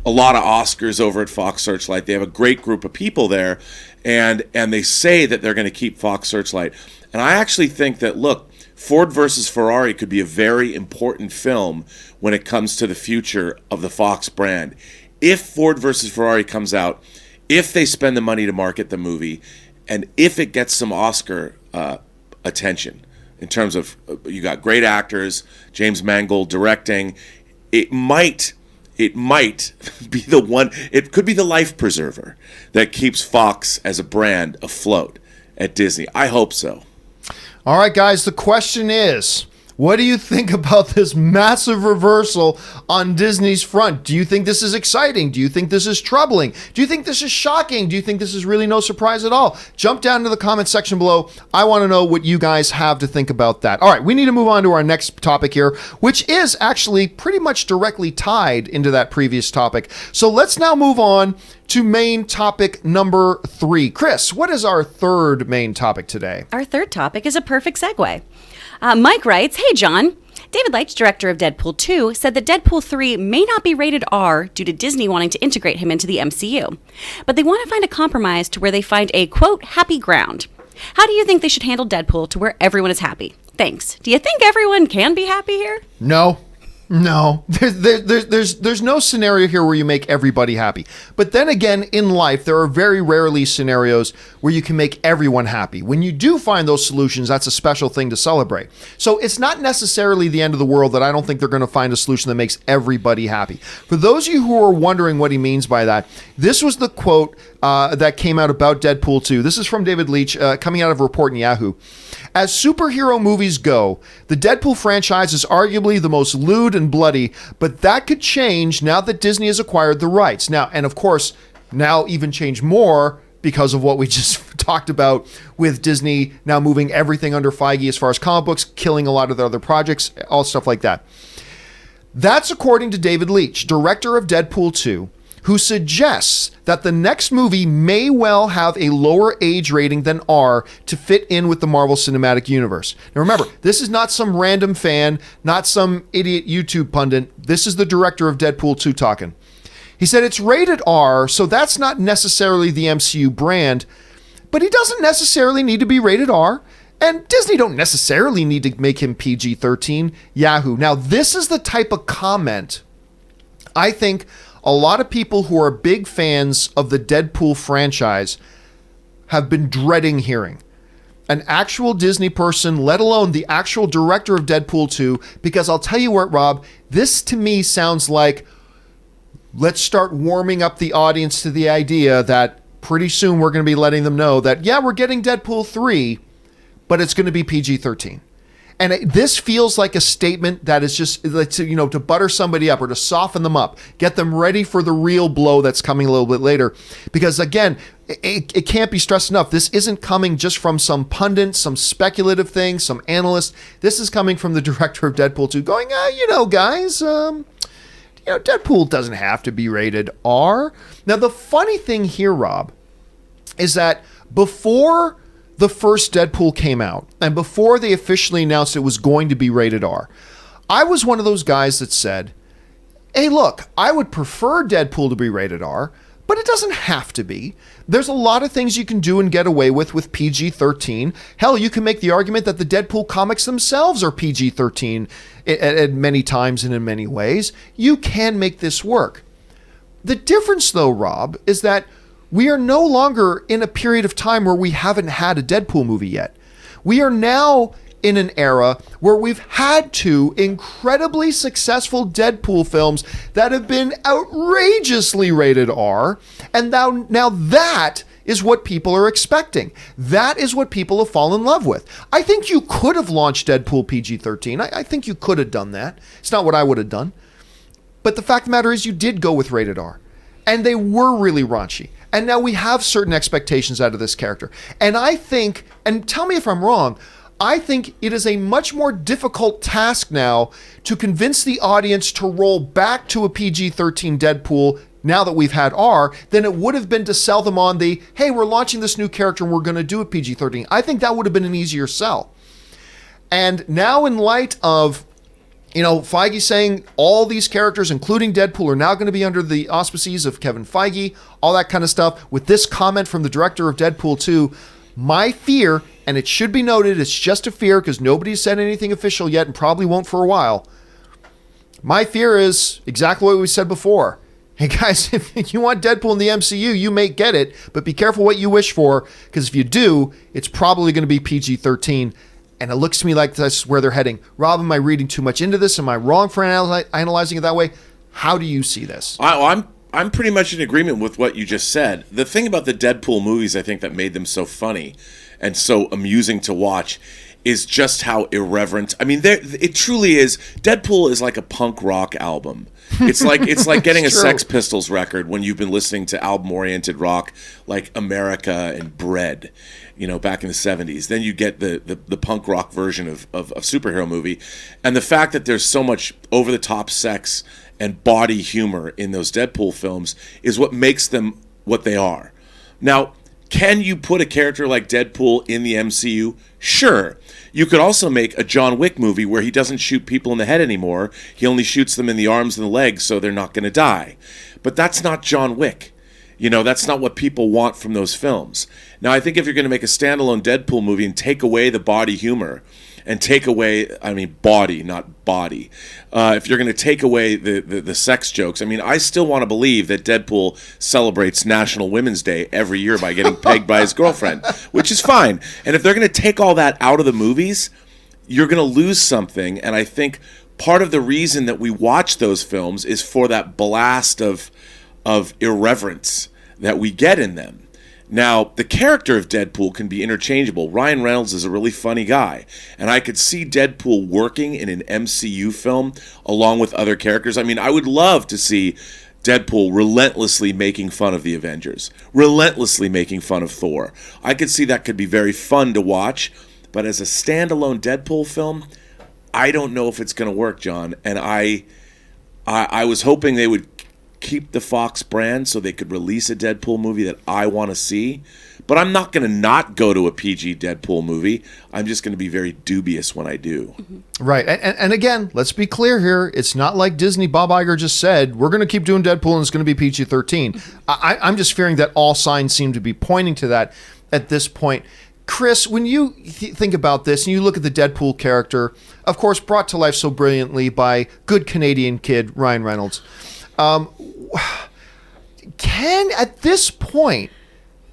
A lot of Oscars over at Fox Searchlight. They have a great group of people there, and they say that they're going to keep Fox Searchlight. And I actually think that, look, Ford versus Ferrari could be a very important film when it comes to the future of the Fox brand. If Ford versus Ferrari comes out, if they spend the money to market the movie, and if it gets some Oscar attention in terms of, you got great actors, James Mangold directing, it might be the one, it could be the life preserver that keeps Fox as a brand afloat at Disney. I hope so. All right, guys, the question is, what do you think about this massive reversal on Disney's front? Do you think this is exciting? Do you think this is troubling? Do you think this is shocking? Do you think this is really no surprise at all? Jump down to the comment section below. I want to know what you guys have to think about that. All right, we need to move on to our next topic here, which is actually pretty much directly tied into that previous topic. So let's now move on to main topic number 3. Chris, what is our third main topic today? Our third topic is a perfect segue. Mike writes, "Hey, John. David Leitch, director of Deadpool 2, said that Deadpool 3 may not be rated R due to Disney wanting to integrate him into the MCU. But they want to find a compromise to where they find a, quote, happy ground. How do you think they should handle Deadpool to where everyone is happy? Thanks. Do you think everyone can be happy here?" No, there's no scenario here where you make everybody happy. But then again, in life, there are very rarely scenarios where you can make everyone happy. When you do find those solutions, that's a special thing to celebrate. So it's not necessarily the end of the world that I don't think they're going to find a solution that makes everybody happy. For those of you who are wondering what he means by that, this was the quote that came out about Deadpool 2. This is from David Leitch, coming out of a report in Yahoo. "As superhero movies go, the Deadpool franchise is arguably the most lewd and bloody, but that could change now that Disney has acquired the rights." Now, and of course, now even change more because of what we just talked about with Disney now moving everything under Feige as far as comic books, killing a lot of the other projects, all stuff like that. That's according to David Leitch, director of Deadpool 2, who suggests that the next movie may well have a lower age rating than R to fit in with the Marvel Cinematic Universe. Now remember, this is not some random fan, not some idiot YouTube pundit. This is the director of Deadpool 2 talking. He said it's rated R, so that's not necessarily the MCU brand, but he doesn't necessarily need to be rated R, and Disney don't necessarily need to make him PG-13. Yahoo. Now this is the type of comment I think a lot of people who are big fans of the Deadpool franchise have been dreading hearing. An actual Disney person, let alone the actual director of Deadpool 2, because I'll tell you what, Rob, this to me sounds like, let's start warming up the audience to the idea that pretty soon we're going to be letting them know that, yeah, we're getting Deadpool 3, but it's going to be PG-13. And this feels like a statement that is just, to butter somebody up or to soften them up, get them ready for the real blow that's coming a little bit later. Because again, it can't be stressed enough. This isn't coming just from some pundit, some speculative thing, some analyst. This is coming from the director of Deadpool 2 going, guys, Deadpool doesn't have to be rated R. Now, the funny thing here, Rob, is that before the first Deadpool came out, and before they officially announced it was going to be rated R, I was one of those guys that said, hey, look, I would prefer Deadpool to be rated R, but it doesn't have to be. There's a lot of things you can do and get away with PG-13. Hell, you can make the argument that the Deadpool comics themselves are PG-13 at many times and in many ways. You can make this work. The difference, though, Rob, is that we are no longer in a period of time where we haven't had a Deadpool movie yet. We are now in an era where we've had two incredibly successful Deadpool films that have been outrageously rated R, and now that is what people are expecting. That is what people have fallen in love with. I think you could have launched Deadpool PG-13. I think you could have done that. It's not what I would have done. But the fact of the matter is you did go with rated R. And they were really raunchy. And now we have certain expectations out of this character. And I think, and tell me if I'm wrong, I think it is a much more difficult task now to convince the audience to roll back to a PG-13 Deadpool now that we've had R than it would have been to sell them on the, hey, we're launching this new character and we're going to do a PG-13. I think that would have been an easier sell. And now in light of, Feige saying all these characters, including Deadpool, are now going to be under the auspices of Kevin Feige, all that kind of stuff, with this comment from the director of Deadpool 2, my fear, and it should be noted, it's just a fear because nobody's said anything official yet and probably won't for a while. My fear is exactly what we said before. Hey guys, if you want Deadpool in the MCU, you may get it, but be careful what you wish for, because if you do, it's probably going to be PG-13. And it looks to me like that's where they're heading. Rob, am I reading too much into this? Am I wrong for analyzing it that way? How do you see this? I'm pretty much in agreement with what you just said. The thing about the Deadpool movies, I think, that made them so funny and so amusing to watch is just how irreverent. I mean, it truly is. Deadpool is like a punk rock album. It's like getting a true. Sex Pistols record when you've been listening to album-oriented rock like America and Bread, back in the 70s. Then you get the punk rock version of a superhero movie. And the fact that there's so much over-the-top sex and body humor in those Deadpool films is what makes them what they are. Now, can you put a character like Deadpool in the MCU? Sure. You could also make a John Wick movie where he doesn't shoot people in the head anymore. He only shoots them in the arms and the legs so they're not going to die. But that's not John Wick. That's not what people want from those films. Now, I think if you're going to make a standalone Deadpool movie and take away the body humor and take away, body, not body. If you're going to take away the sex jokes, I still want to believe that Deadpool celebrates National Women's Day every year by getting pegged by his girlfriend, which is fine. And if they're going to take all that out of the movies, you're going to lose something. And I think part of the reason that we watch those films is for that blast of irreverence that we get in them. Now, the character of Deadpool can be interchangeable. Ryan Reynolds is a really funny guy, and I could see Deadpool working in an MCU film along with other characters. I would love to see Deadpool relentlessly making fun of the Avengers, relentlessly making fun of Thor. I could see that could be very fun to watch, but as a standalone Deadpool film, I don't know if it's going to work, John. And I was hoping they would keep the Fox brand so they could release a Deadpool movie that I want to see. But I'm not going to not go to a PG Deadpool movie. I'm just going to be very dubious when I do. Mm-hmm. Right. And again, let's be clear here. It's not like Disney, Bob Iger just said, we're going to keep doing Deadpool and it's going to be PG-13. I'm just fearing that all signs seem to be pointing to that at this point. Chris, when you think about this and you look at the Deadpool character, of course, brought to life so brilliantly by good Canadian kid Ryan Reynolds, at this point,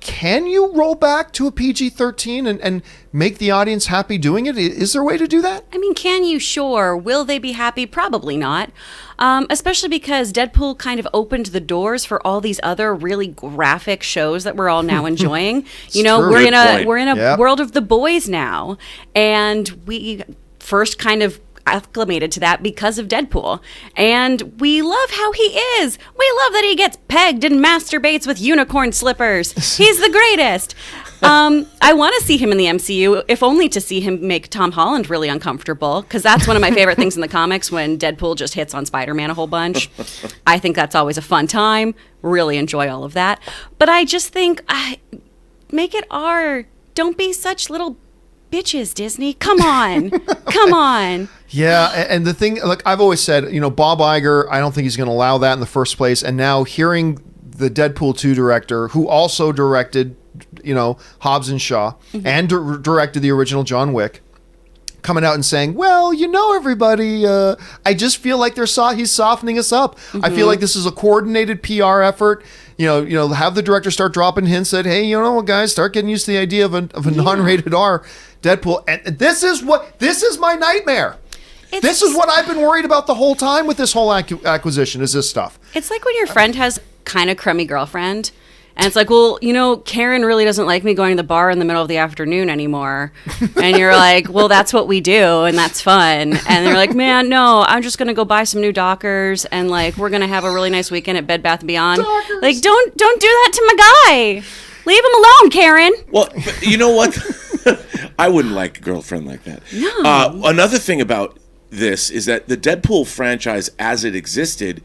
can you roll back to a PG-13 and make the audience happy doing it? Is there a way to do that? Can you? Sure. Will they be happy? Probably not. Especially because Deadpool kind of opened the doors for all these other really graphic shows that we're all now enjoying. We're in a world of The Boys now, and we first kind of acclimated to that because of Deadpool, and we love how he is. We love that he gets pegged and masturbates with unicorn slippers. He's the greatest. I want to see him in the MCU, if only to see him make Tom Holland really uncomfortable, because that's one of my favorite things in the comics, when Deadpool just hits on Spider-Man a whole bunch. I think that's always a fun time. Really enjoy all of that. But I just think, make it R. Don't be such little bitches, Disney. Come on. Come on. Yeah, and the thing, like I've always said, Bob Iger, I don't think he's going to allow that in the first place. And now hearing the Deadpool 2 director, who also directed, Hobbs and Shaw, and directed the original John Wick, coming out and saying, well, everybody, I just feel like he's softening us up. I feel like this is a coordinated PR effort. Have the director start dropping hints that, hey, guys, start getting used to the idea of a non-rated R Deadpool. And this is my nightmare. This is what I've been worried about the whole time with this whole acquisition, is this stuff. It's like when your friend has kind of crummy girlfriend, and it's like, well, Karen really doesn't like me going to the bar in the middle of the afternoon anymore. And you're like, well, that's what we do, and that's fun. And they're like, man, no, I'm just going to go buy some new Dockers, and like, we're going to have a really nice weekend at Bed Bath & Beyond. Dockers. Like, don't do that to my guy. Leave him alone, Karen. Well, but you know what? I wouldn't like a girlfriend like that. No. Another thing about this is that the Deadpool franchise, as it existed,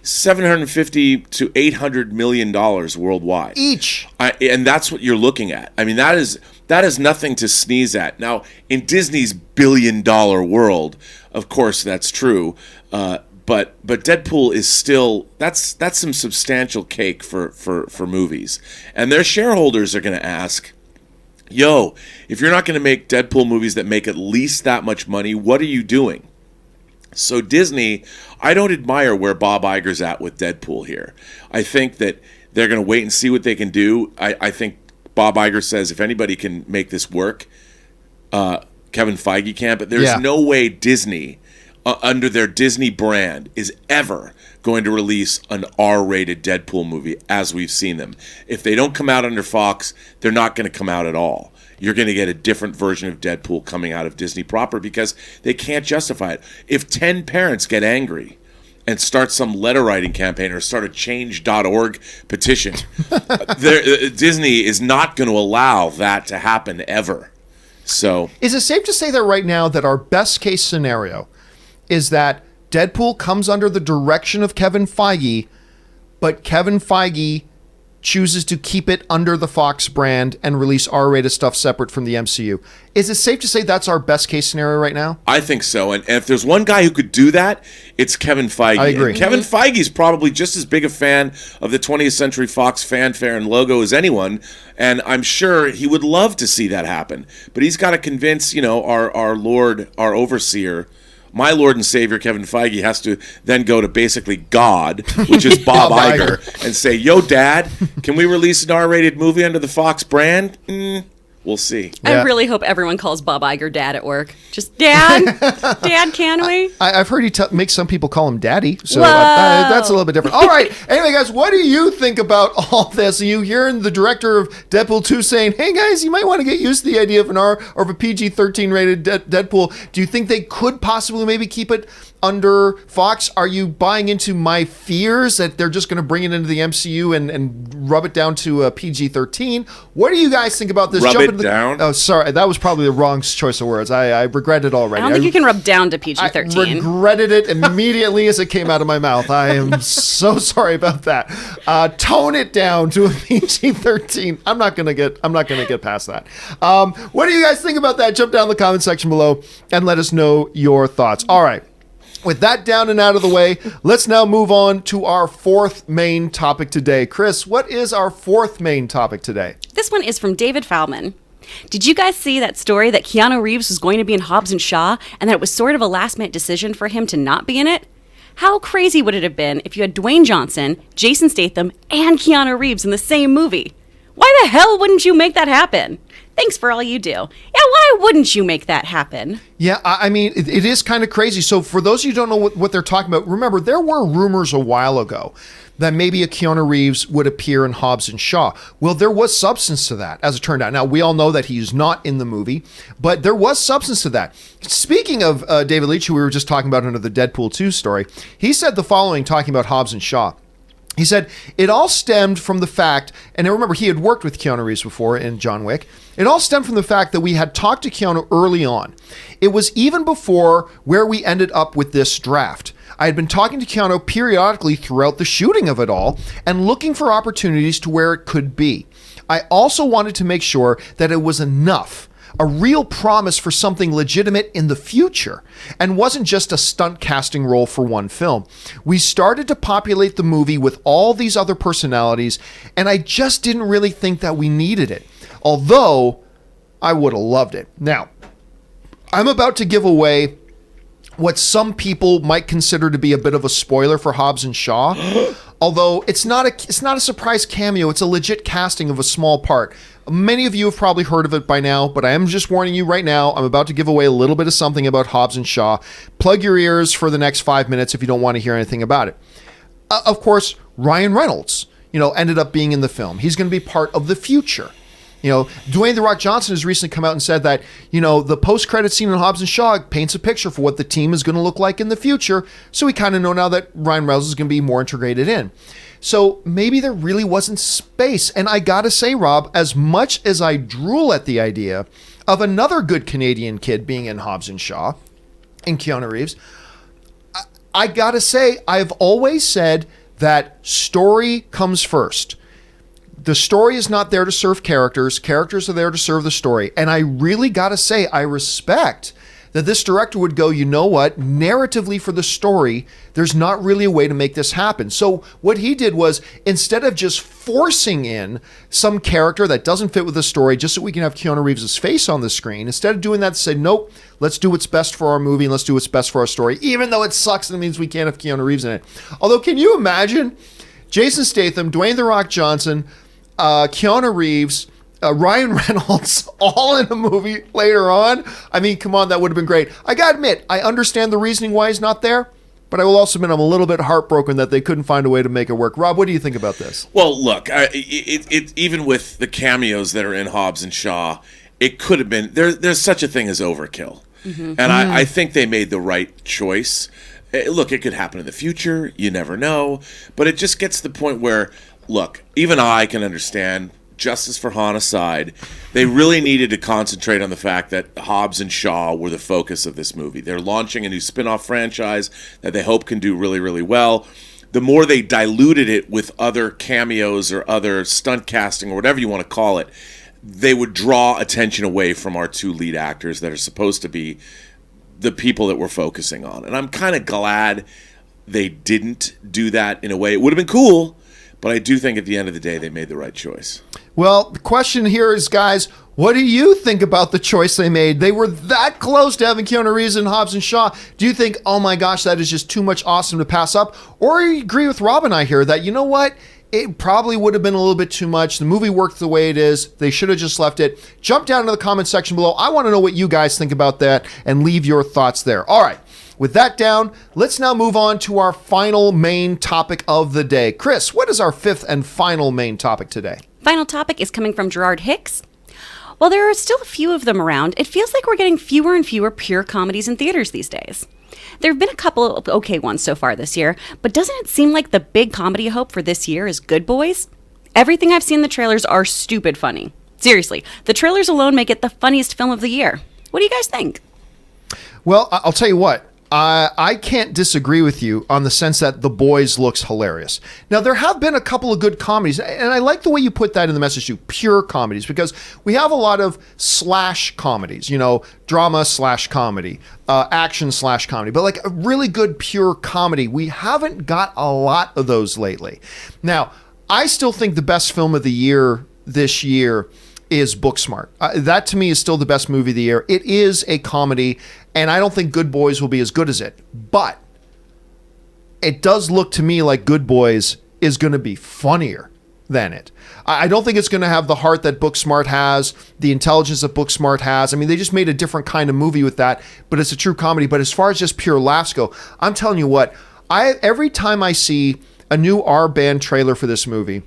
$750 to $800 million worldwide Each. And that's what you're looking at. I mean, that is nothing to sneeze at. Now, in Disney's billion-dollar world, of course, that's true. But Deadpool is still that's some substantial cake for movies, and their shareholders are going to ask, yo, if you're not going to make Deadpool movies that make at least that much money, what are you doing? So Disney, I don't admire where Bob Iger's at with Deadpool here. I think that they're going to wait and see what they can do. I think Bob Iger says if anybody can make this work, Kevin Feige can. But there's no way Disney, under their Disney brand, is ever going to release an R-rated Deadpool movie as we've seen them. If they don't come out under Fox, they're not going to come out at all. You're going to get a different version of Deadpool coming out of Disney proper because they can't justify it. If 10 parents get angry and start some letter writing campaign or start a change.org petition, Disney is not going to allow that to happen ever. So, is it safe to say that right now that our best case scenario is that Deadpool comes under the direction of Kevin Feige, but Kevin Feige chooses to keep it under the Fox brand and release R-rated stuff separate from the MCU? Is it safe to say that's our best case scenario right now? I think so. And if there's one guy who could do that, it's Kevin Feige. I agree. And Kevin Feige's probably just as big a fan of the 20th Century Fox fanfare and logo as anyone, and I'm sure he would love to see that happen. But he's got to convince, our Lord, our overseer, my Lord and Savior, Kevin Feige, has to then go to basically God, which is Bob Iger, and say, yo, Dad, can we release an R-rated movie under the Fox brand? We'll see. I really hope everyone calls Bob Iger Dad at work. Just, Dad? Dad, can we? I've heard he makes some people call him Daddy, so that's a little bit different. All right. Anyway, guys, what do you think about all this? Are you hearing the director of Deadpool 2 saying, hey, guys, you might want to get used to the idea of an R or of a PG-13 rated Deadpool? Do you think they could possibly maybe keep it under Fox? Are you buying into my fears that they're just going to bring it into the MCU and rub it down to a PG-13? What do you guys think about this? Rub it down? Oh, sorry. That was probably the wrong choice of words. I regret it already. I don't think you can rub down to PG-13. I regretted it immediately as it came out of my mouth. I am so sorry about that. Tone it down to a PG-13. I'm not gonna get past that. What do you guys think about that? Jump down in the comment section below and let us know your thoughts. All right. With that down and out of the way, let's now move on to our fourth main topic today. Chris, what is our fourth main topic today? This one is from David Fallman. Did you guys see that story that Keanu Reeves was going to be in Hobbs and Shaw and that it was sort of a last-minute decision for him to not be in it? How crazy would it have been if you had Dwayne Johnson, Jason Statham, and Keanu Reeves in the same movie? Why the hell wouldn't you make that happen? Thanks for all you do. Yeah, why wouldn't you make that happen? Yeah, I mean, it is kind of crazy. So for those of you who don't know what they're talking about, remember, there were rumors a while ago that maybe a Keanu Reeves would appear in Hobbs and Shaw. Well, there was substance to that, as it turned out. Now, we all know that he's not in the movie, but there was substance to that. Speaking of David Leitch, who we were just talking about under the Deadpool 2 story, he said the following, talking about Hobbs and Shaw. He said, it all stemmed from the fact, and remember, he had worked with Keanu Reeves before in John Wick. It all stemmed from the fact that we had talked to Keanu early on. It was even before where we ended up with this draft. I had been talking to Keanu periodically throughout the shooting of it all and looking for opportunities to where it could be. I also wanted to make sure that it was enough. a real promise for something legitimate in the future, and wasn't just a stunt casting role for one film. We started to populate the movie with all these other personalities, and I just didn't really think that we needed it. Although, I would have loved it. Now, I'm about to give away what some people might consider to be a bit of a spoiler for Hobbs and Shaw. Although it's not a surprise cameo, it's a legit casting of a small part. Many of you have probably heard of it by now, but I am just warning you right now, I'm about to give away a little bit of something about Hobbs and Shaw. Plug your ears for the next 5 minutes if you don't want to hear anything about it. Of course, Ryan Reynolds, ended up being in the film. He's going to be part of the future. Dwayne "The Rock" Johnson has recently come out and said that, the post-credit scene in Hobbs and Shaw paints a picture for what the team is going to look like in the future. So we kind of know now that Ryan Reynolds is going to be more integrated in. So maybe there really wasn't space. And I got to say, Rob, as much as I drool at the idea of another good Canadian kid being in Hobbs and Shaw, in Keanu Reeves, I got to say, I've always said that story comes first. The story is not there to serve characters. Characters are there to serve the story. And I really got to say, I respect that this director would go, you know what? Narratively for the story, there's not really a way to make this happen. So what he did was, instead of just forcing in some character that doesn't fit with the story just so we can have Keanu Reeves' face on the screen, instead of doing that, say, nope, let's do what's best for our movie and let's do what's best for our story, even though it sucks and it means we can't have Keanu Reeves in it. Although, can you imagine Jason Statham, Dwayne "The Rock" Johnson, Keanu Reeves, Ryan Reynolds, all in a movie later on? I mean, come on, that would have been great. I gotta admit, I understand the reasoning why he's not there, but I will also admit I'm a little bit heartbroken that they couldn't find a way to make it work. Rob, what do you think about this? Well, look, even with the cameos that are in Hobbs and Shaw, it could have been, there's such a thing as overkill. Mm-hmm. And I think they made the right choice. Look, it could happen in the future. You never know. But it just gets to the point where, look, even I can understand, justice for Han aside, they really needed to concentrate on the fact that Hobbs and Shaw were the focus of this movie. They're launching a new spin-off franchise that they hope can do really, really well. The more they diluted it with other cameos or other stunt casting or whatever you want to call it, they would draw attention away from our two lead actors that are supposed to be the people that we're focusing on. And I'm kind of glad they didn't do that in a way. It would have been cool, but I do think at the end of the day, they made the right choice. Well, the question here is, guys, what do you think about the choice they made? They were that close to having Keanu Reeves and Hobbs and Shaw. Do you think, oh my gosh, that is just too much awesome to pass up? Or you agree with Rob and I here that, you know what? It probably would have been a little bit too much. The movie worked the way it is. They should have just left it. Jump down into the comment section below. I want to know what you guys think about that and leave your thoughts there. All right. With that down, let's now move on to our final main topic of the day. Chris, what is our fifth and final main topic today? Final topic is coming from Gerard Hicks. While there are still a few of them around, it feels like we're getting fewer and fewer pure comedies in theaters these days. There have been a couple of okay ones so far this year, but doesn't it seem like the big comedy hope for this year is Good Boys? Everything I've seen, the trailers are stupid funny. Seriously, the trailers alone make it the funniest film of the year. What do you guys think? Well, I'll tell you what. I can't disagree with you on the sense that The Boys looks hilarious. Now, there have been a couple of good comedies, and I like the way you put that in the message too, pure comedies, because we have a lot of slash comedies, drama slash comedy, action slash comedy, but like a really good pure comedy. We haven't got a lot of those lately. Now, I still think the best film of the year this year is Booksmart. That to me is still the best movie of the year. It is a comedy, and I don't think Good Boys will be as good as it. But it does look to me like Good Boys is going to be funnier than it. I don't think it's going to have the heart that Booksmart has, the intelligence that Booksmart has. I mean, they just made a different kind of movie with that, but it's a true comedy. But as far as just pure laughs go, I'm telling you what, every time I see a new R-Band trailer for this movie,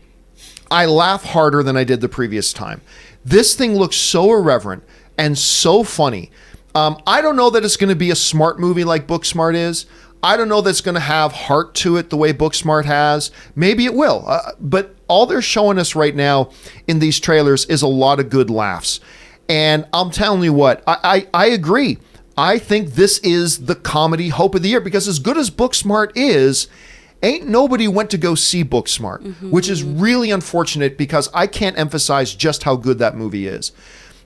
I laugh harder than I did the previous time. This thing looks so irreverent and so funny. I don't know that it's going to be a smart movie like Booksmart is. I don't know that it's going to have heart to it the way Booksmart has. Maybe it will. But all they're showing us right now in these trailers is a lot of good laughs. And I'm telling you what, I agree. I think this is the comedy hope of the year, because as good as Booksmart is, ain't nobody went to go see Booksmart, which is really unfortunate because I can't emphasize just how good that movie is.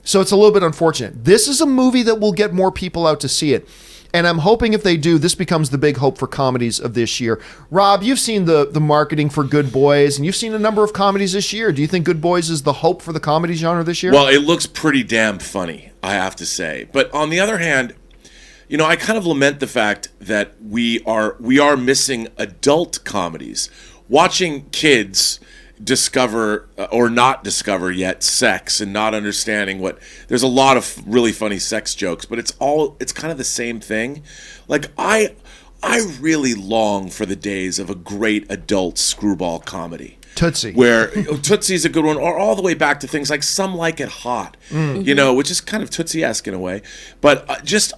So it's a little bit unfortunate. This is a movie that will get more people out to see it. And I'm hoping if they do, this becomes the big hope for comedies of this year. Rob, you've seen the marketing for Good Boys, and you've seen a number of comedies this year. Do you think Good Boys is the hope for the comedy genre this year? Well, it looks pretty damn funny, I have to say. But on the other hand, I kind of lament the fact that we are missing adult comedies. Watching kids discover or not discover yet sex and not understanding there's a lot of really funny sex jokes, but it's kind of the same thing. Like I really long for the days of a great adult screwball comedy. Tootsie. Where Tootsie's a good one, or all the way back to things like Some Like It Hot, which is kind of Tootsie-esque in a way. But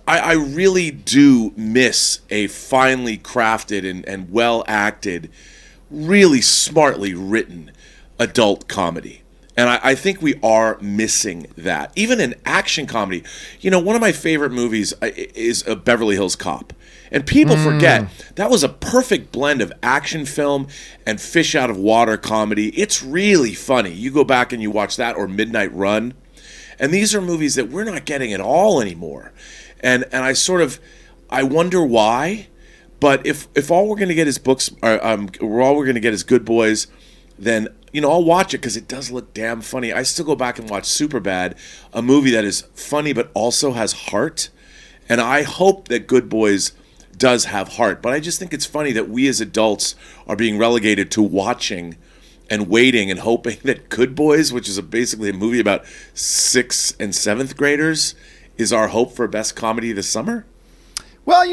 I really do miss a finely crafted and well-acted, really smartly written adult comedy. And I think we are missing that. Even in action comedy. One of my favorite movies is a Beverly Hills Cop. And people forget that was a perfect blend of action film and fish out of water comedy. It's really funny. You go back and you watch that, or Midnight Run. And these are movies that we're not getting at all anymore. And I wonder why. But if all we're going to get is books, all we're going to get is Good Boys, then I'll watch it because it does look damn funny. I still go back and watch Superbad, a movie that is funny but also has heart. And I hope that Good Boys does have heart. But I just think it's funny that we as adults are being relegated to watching and waiting and hoping that Good Boys, which is basically a movie about 6th and 7th graders, is our hope for best comedy this summer. Well,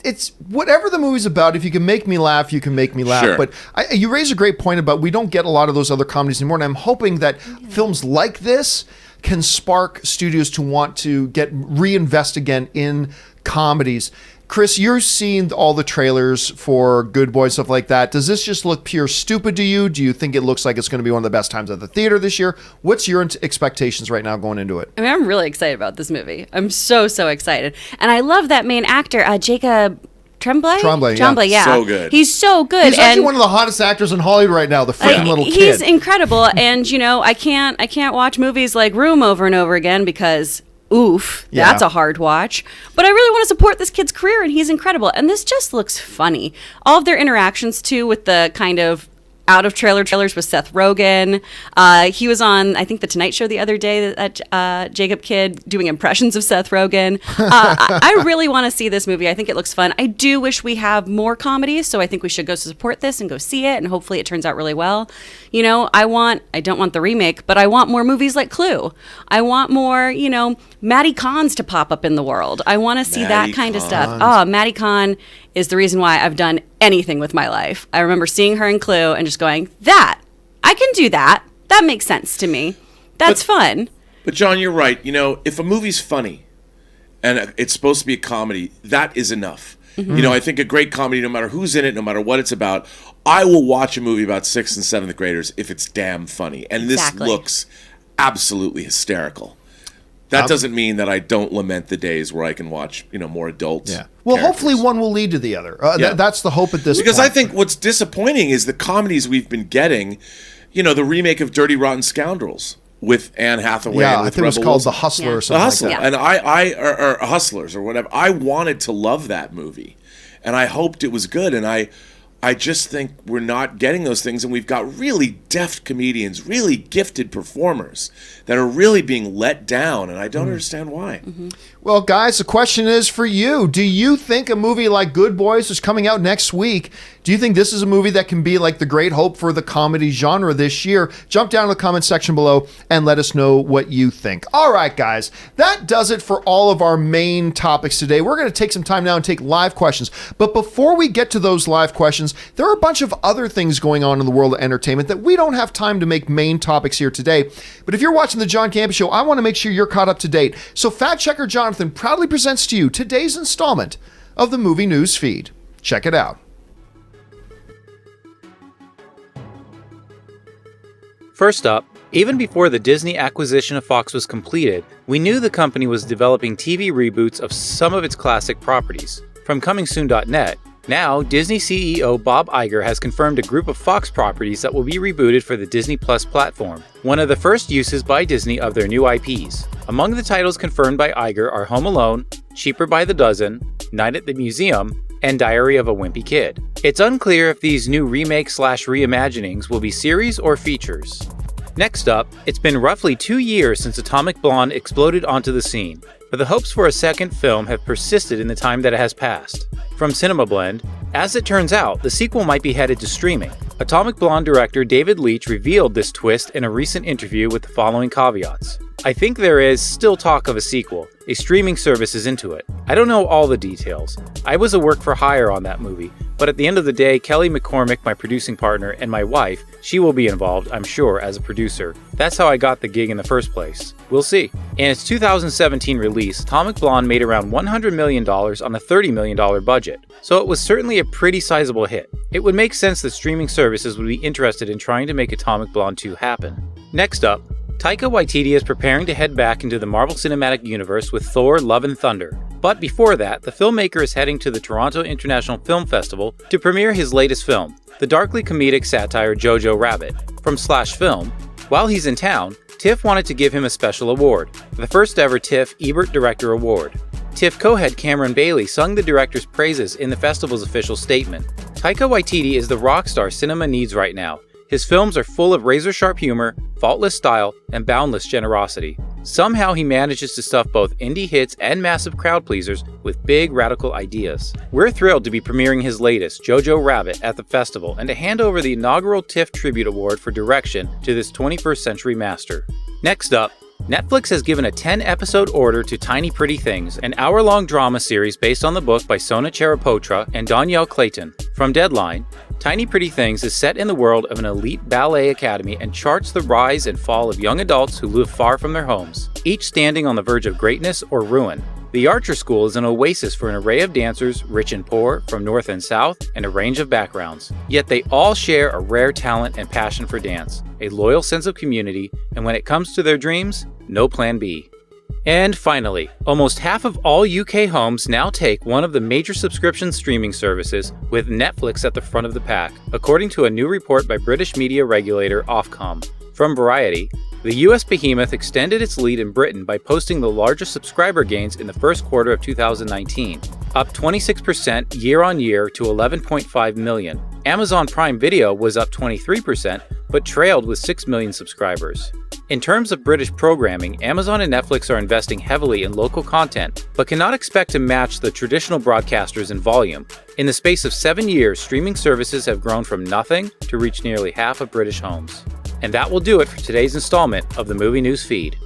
it's whatever the movie's about. If you can make me laugh, you can make me laugh. Sure. But you raise a great point about we don't get a lot of those other comedies anymore. And I'm hoping that films like this can spark studios to want to reinvest again in comedies. Chris, you're seeing all the trailers for Good Boys, stuff like that. Does this just look pure stupid to you? Do you think it looks like it's going to be one of the best times at the theater this year? What's your expectations right now going into it? I mean, I'm really excited about this movie. I'm so excited. And I love that main actor, Jacob Tremblay? Tremblay, yeah. So good. He's so good. He's actually one of the hottest actors in Hollywood right now, the freaking little kid. He's incredible. And, I can't watch movies like Room over and over again because... oof, that's a hard watch. But I really want to support this kid's career, and he's incredible. And this just looks funny. All of their interactions, too, with the kind of out-of-trailer trailers with Seth Rogen. He was on, I think, The Tonight Show the other day, that Jacob kid doing impressions of Seth Rogen. I really want to see this movie. I think it looks fun. I do wish we have more comedies, so I think we should go support this and go see it, and hopefully it turns out really well. I don't want the remake, but I want more movies like Clue. I want more, Maddie Cons to pop up in the world. I want to see that kind of stuff. Oh, Maddie Con is the reason why I've done anything with my life. I remember seeing her in Clue and just going, I can do that. That makes sense to me. That's fun. But John, you're right. If a movie's funny and it's supposed to be a comedy, that is enough. Mm-hmm. I think a great comedy, no matter who's in it, no matter what it's about, I will watch a movie about 6th and 7th graders if it's damn funny. And this looks absolutely hysterical. That doesn't mean that I don't lament the days where I can watch, more adults. Yeah. Well, hopefully one will lead to the other. That's the hope at this point. Because I think what's disappointing is the comedies we've been getting, the remake of Dirty Rotten Scoundrels with Anne Hathaway. Yeah, and with I think it was Rebel called Wilson. The Hustler or something Hustler. like that. And or Hustlers or whatever. I wanted to love that movie. And I hoped it was good. And I just think we're not getting those things, and we've got really deft comedians, really gifted performers that are really being let down, and I don't understand why. Mm-hmm. Well, guys, the question is for you. Do you think a movie like Good Boys is coming out next week? Do you think this is a movie that can be like the great hope for the comedy genre this year? Jump down to the comment section below and let us know what you think. All right, guys, that does it for all of our main topics today. We're going to take some time now and take live questions. But before we get to those live questions, there are a bunch of other things going on in the world of entertainment that we don't have time to make main topics here today. But if you're watching the John Campea Show, I want to make sure you're caught up to date. So Fact Checker Jonathan proudly presents to you today's installment of the Movie News Feed. Check it out. First up, even before the Disney acquisition of Fox was completed, we knew the company was developing TV reboots of some of its classic properties. From ComingSoon.net, Now, Disney CEO Bob Iger has confirmed a group of Fox properties that will be rebooted for the Disney Plus platform, one of the first uses by Disney of their new IPs. Among the titles confirmed by Iger are Home Alone, Cheaper by the Dozen, Night at the Museum, and Diary of a Wimpy Kid. It's unclear if these new remakes/reimaginings will be series or features. Next up, it's been roughly 2 years since Atomic Blonde exploded onto the scene, but the hopes for a second film have persisted in the time that it has passed. From Cinema Blend, as it turns out, the sequel might be headed to streaming. Atomic Blonde director David Leitch revealed this twist in a recent interview with the following caveats. I think there is still talk of a sequel. A streaming service is into it. I don't know all the details. I was a work for hire on that movie, but at the end of the day, Kelly McCormick, my producing partner, and my wife, she will be involved, I'm sure, as a producer. That's how I got the gig in the first place. We'll see. In its 2017 release, Atomic Blonde made around $100 million on a $30 million budget, so it was certainly a pretty sizable hit. It would make sense that streaming services would be interested in trying to make Atomic Blonde 2 happen. Next up, Taika Waititi is preparing to head back into the Marvel Cinematic Universe with Thor: Love and Thunder. But before that, the filmmaker is heading to the Toronto International Film Festival to premiere his latest film, the darkly comedic satire Jojo Rabbit. From Slash Film, while he's in town, TIFF wanted to give him a special award, the first ever TIFF Ebert Director Award. TIFF co-head Cameron Bailey sung the director's praises in the festival's official statement. Taika Waititi is the rock star cinema needs right now. His films are full of razor-sharp humor, faultless style, and boundless generosity. Somehow he manages to stuff both indie hits and massive crowd pleasers with big radical ideas. We're thrilled to be premiering his latest, Jojo Rabbit, at the festival and to hand over the inaugural TIFF Tribute Award for direction to this 21st century master. Next up, Netflix has given a 10-episode order to Tiny Pretty Things, an hour-long drama series based on the book by Sona Charapotra and Danielle Clayton. From Deadline, Tiny Pretty Things is set in the world of an elite ballet academy and charts the rise and fall of young adults who live far from their homes, each standing on the verge of greatness or ruin. The Archer School is an oasis for an array of dancers, rich and poor, from north and south, and a range of backgrounds. Yet they all share a rare talent and passion for dance, a loyal sense of community, and when it comes to their dreams, no plan B. And finally, almost half of all UK homes now take one of the major subscription streaming services, with Netflix at the front of the pack, according to a new report by British media regulator Ofcom. From Variety, the US behemoth extended its lead in Britain by posting the largest subscriber gains in the first quarter of 2019, up 26% year-on-year to 11.5 million. Amazon Prime Video was up 23%, but trailed with 6 million subscribers. In terms of British programming, Amazon and Netflix are investing heavily in local content, but cannot expect to match the traditional broadcasters in volume. In the space of 7 years, streaming services have grown from nothing to reach nearly half of British homes. And that will do it for today's installment of the Movie News Feed.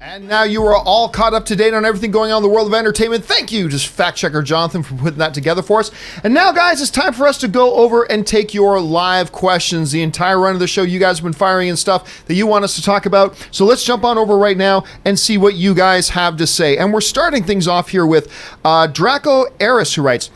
And now you are all caught up to date on everything going on in the world of entertainment. Thank you, just fact checker Jonathan, for putting that together for us. And now, guys, it's time for us to go over and take your live questions. The entire run of the show, you guys have been firing in stuff that you want us to talk about. So let's jump on over right now and see what you guys have to say. And we're starting things off here with Draco Eris, who writes,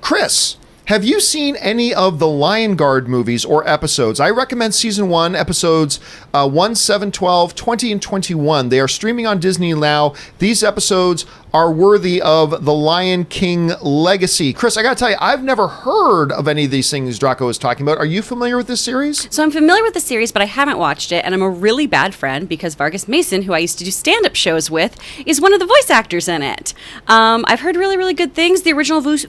Chris, have you seen any of the Lion Guard movies or episodes? I recommend season 1, episodes 1, 7, 12, 20, and 21. They are streaming on Disney now. These episodes are worthy of the Lion King legacy. Chris, I gotta tell you, I've never heard of any of these things Draco is talking about. Are you familiar with this series? So I'm familiar with the series, but I haven't watched it, and I'm a really bad friend because Vargas Mason, who I used to do stand-up shows with, is one of the voice actors in it. I've heard really, really good things. The original voice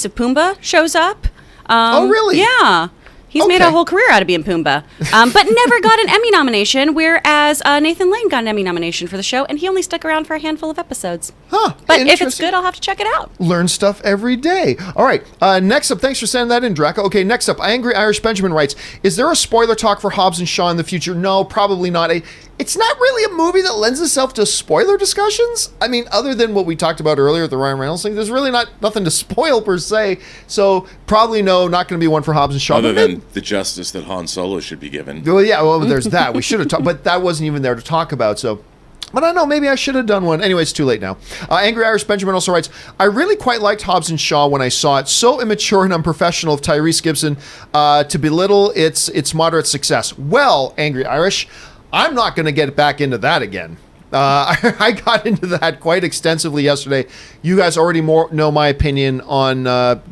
of Pumbaa shows up. Oh, really? Yeah. He's made a whole career out of being Pumbaa, but never got an Emmy nomination, whereas Nathan Lane got an Emmy nomination for the show, and he only stuck around for a handful of episodes. Huh. But if it's good, I'll have to check it out. Learn stuff every day. All right. Next up, thanks for sending that in, Draco. Okay, next up, Angry Irish Benjamin writes, is there a spoiler talk for Hobbs and Shaw in the future? No, probably not. It's not really a movie that lends itself to spoiler discussions. I mean, other than what we talked about earlier, the Ryan Reynolds thing, there's really nothing to spoil per se. So probably no, not going to be one for Hobbs and Shaw. Other than the justice that Han Solo should be given. Well, yeah, well, there's that. We should have talked, but that wasn't even there to talk about. So, but I don't know, maybe I should have done one. Anyway, it's too late now. Angry Irish Benjamin also writes, I really quite liked Hobbs and Shaw when I saw it. So immature and unprofessional of Tyrese Gibson to belittle its moderate success. Well, Angry Irish, I'm not going to get back into that again. I got into that quite extensively yesterday. You guys already know my opinion on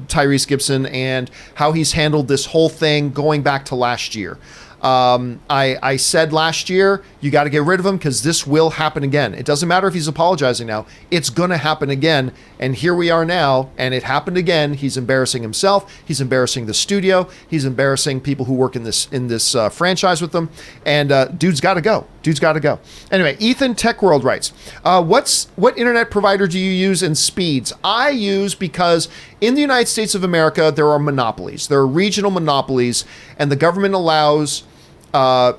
Tyrese Gibson and how he's handled this whole thing going back to last year. I said last year, you got to get rid of him because this will happen again. It doesn't matter if he's apologizing now. It's going to happen again. And here we are now, and it happened again. He's embarrassing himself. He's embarrassing the studio. He's embarrassing people who work in this franchise with them. And dude's got to go. Dude's got to go. Anyway, Ethan Tech World writes, what internet provider do you use and speeds? I use, because in the United States of America, there are monopolies. There are regional monopolies, and the government allows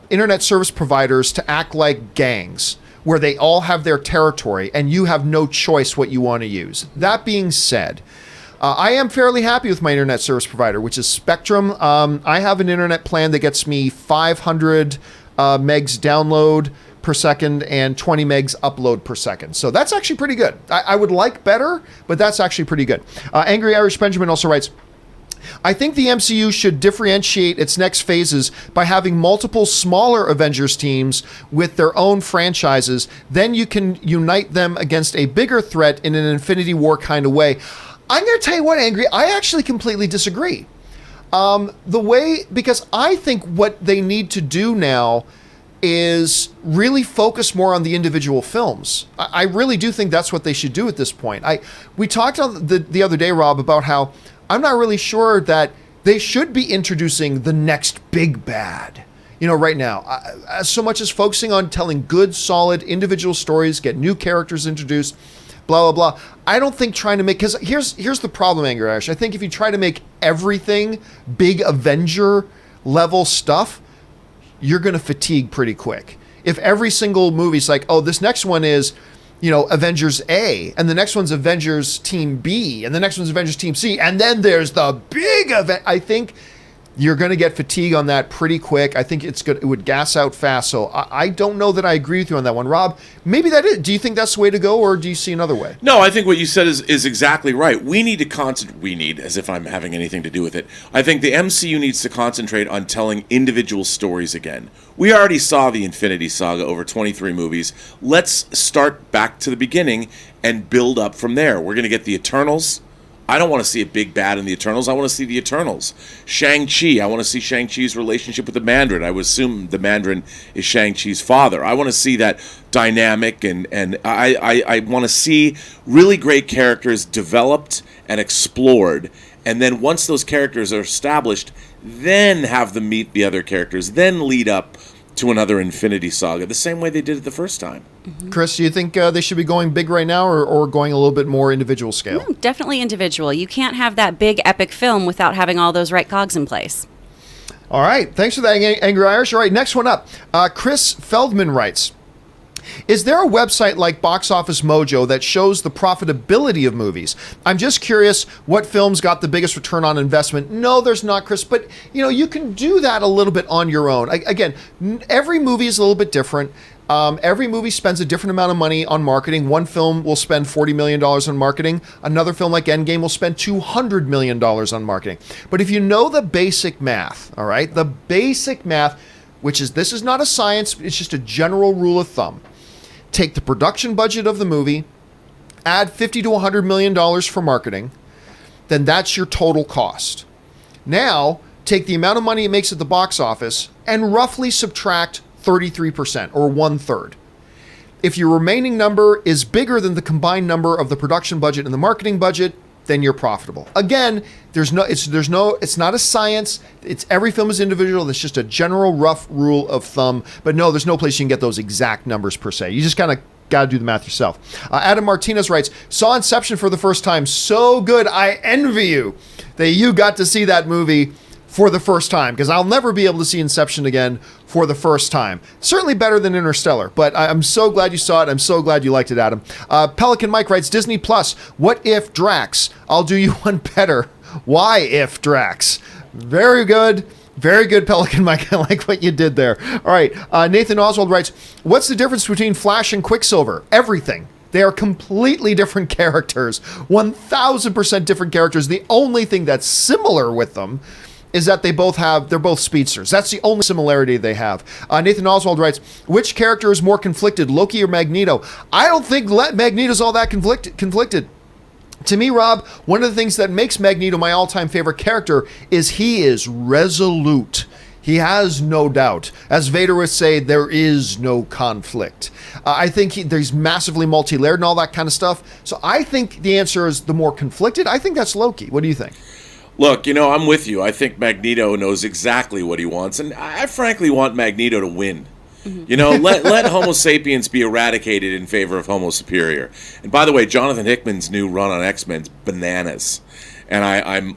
internet service providers to act like gangs where they all have their territory and you have no choice what you want to use. That being said, I am fairly happy with my internet service provider, which is Spectrum. I have an internet plan that gets me 500 megs download per second and 20 megs upload per second. So that's actually pretty good. I would like better, but that's actually pretty good. Angry Irish Benjamin also writes, I think the MCU should differentiate its next phases by having multiple smaller Avengers teams with their own franchises. Then you can unite them against a bigger threat in an Infinity War kind of way. I'm going to tell you what, Angry, I actually completely disagree. Because I think what they need to do now is really focus more on the individual films. I really do think that's what they should do at this point. We talked on the other day, Rob, about how I'm not really sure that they should be introducing the next big bad, right now. So much as focusing on telling good, solid individual stories, get new characters introduced, blah, blah, blah. I don't think trying to make, because here's the problem, Angry Irish. I think if you try to make everything big Avenger level stuff, you're going to fatigue pretty quick. If every single movie's like, oh, this next one is, Avengers A, and the next one's Avengers Team B, and the next one's Avengers Team C, and then there's the big event. I think you're going to get fatigue on that pretty quick. I think it would gas out fast. So I don't know that I agree with you on that one. Rob, maybe that is. Do you think that's the way to go, or do you see another way? No, I think what you said is exactly right. We need to as if I'm having anything to do with it. I think the MCU needs to concentrate on telling individual stories again. We already saw the Infinity Saga over 23 movies. Let's start back to the beginning and build up from there. We're going to get the Eternals. I don't want to see a big bad in the Eternals. I want to see the Eternals. Shang-Chi. I want to see Shang-Chi's relationship with the Mandarin. I would assume the Mandarin is Shang-Chi's father. I want to see that dynamic, and I want to see really great characters developed and explored. And then once those characters are established, then have them meet the other characters, then lead up to another Infinity Saga, the same way they did it the first time. Mm-hmm. Chris, do you think they should be going big right now or going a little bit more individual scale? No, definitely individual. You can't have that big epic film without having all those right cogs in place. All right. Thanks for that, Angry Irish. All right, next one up. Chris Feldman writes, is there a website like Box Office Mojo that shows the profitability of movies? I'm just curious what films got the biggest return on investment. No, there's not, Chris, but you can do that a little bit on your own. Again, every movie is a little bit different. Every movie spends a different amount of money on marketing. One film will spend $40 million on marketing. Another film like Endgame will spend $200 million on marketing. But if you know the basic math, all right, the basic math, this is not a science, it's just a general rule of thumb. Take the production budget of the movie, add $50 to $100 million for marketing, then that's your total cost. Now, take the amount of money it makes at the box office and roughly subtract 33%, or 1/3. If your remaining number is bigger than the combined number of the production budget and the marketing budget, then you're profitable. Again, it's not a science. It's every film is individual. It's just a general rough rule of thumb. But no, there's no place you can get those exact numbers per se. You just kind of got to do the math yourself. Adam Martinez writes, saw Inception for the first time. So good. I envy you that you got to see that movie for the first time, because I'll never be able to see Inception again for the first time. Certainly better than Interstellar, but I'm so glad you saw it. I'm so glad you liked it, Adam. Pelican Mike writes, Disney Plus, what if Drax? I'll do you one better. Why if Drax? Very good. Very good, Pelican Mike. I like what you did there. All right. Nathan Oswald writes, what's the difference between Flash and Quicksilver? Everything. They are completely different characters. 1,000% different characters. The only thing that's similar with them is that they're both speedsters. That's the only similarity they have. Nathan Oswald writes, which character is more conflicted, Loki or Magneto? I don't think Magneto's all that conflicted. To me, Rob, one of the things that makes Magneto my all-time favorite character is he is resolute. He has no doubt. As Vader would say, there is no conflict. I think he's massively multi-layered and all that kind of stuff. So I think the answer is the more conflicted. I think that's Loki. What do you think? Look, I'm with you. I think Magneto knows exactly what he wants, and I frankly want Magneto to win. Let Homo sapiens be eradicated in favor of Homo superior. And by the way, Jonathan Hickman's new run on X-Men's bananas. And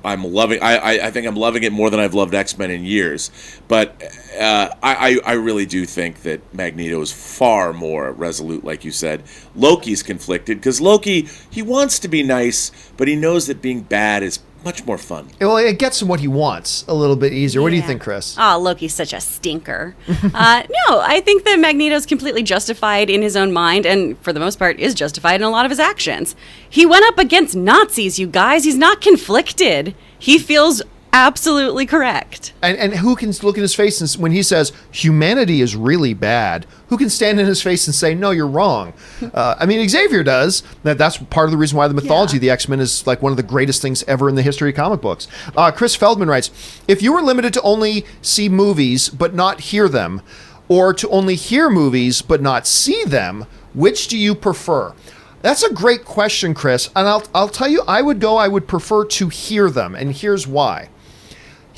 I'm loving. I think I'm loving it more than I've loved X-Men in years. But I really do think that Magneto is far more resolute, like you said. Loki's conflicted because Loki, he wants to be nice, but he knows that being bad is much more fun. Well, it gets him what he wants a little bit easier. What do you think, Chris? Oh, Loki's such a stinker. No, I think that Magneto's completely justified in his own mind, and for the most part is justified in a lot of his actions. He went up against Nazis, you guys. He's not conflicted. He feels absolutely correct. And who can look in his face and when he says humanity is really bad, who can stand in his face and say, no, you're wrong? Xavier does. That's part of the reason why the mythology of the X-Men is like one of the greatest things ever in the history of comic books. Chris Feldman writes, if you were limited to only see movies but not hear them, or to only hear movies but not see them, which do you prefer? That's a great question, Chris. And I'll tell you, I would prefer to hear them. And here's why.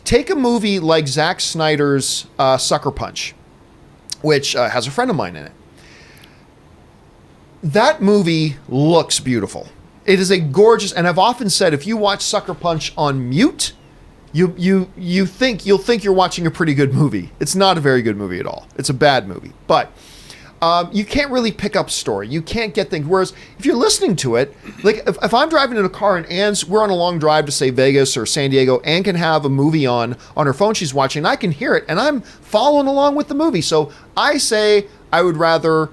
Take a movie like Zack Snyder's Sucker Punch, which has a friend of mine in it. That movie looks beautiful. It is a gorgeous, and I've often said, if you watch Sucker Punch on mute, you'll think you're watching a pretty good movie. It's not a very good movie at all. It's a bad movie, but you can't really pick up story. You can't get things. Whereas if you're listening to it, like if I'm driving in a car and we're on a long drive to say Vegas or San Diego, Anne can have a movie on her phone she's watching, and I can hear it, and I'm following along with the movie. So I say I would rather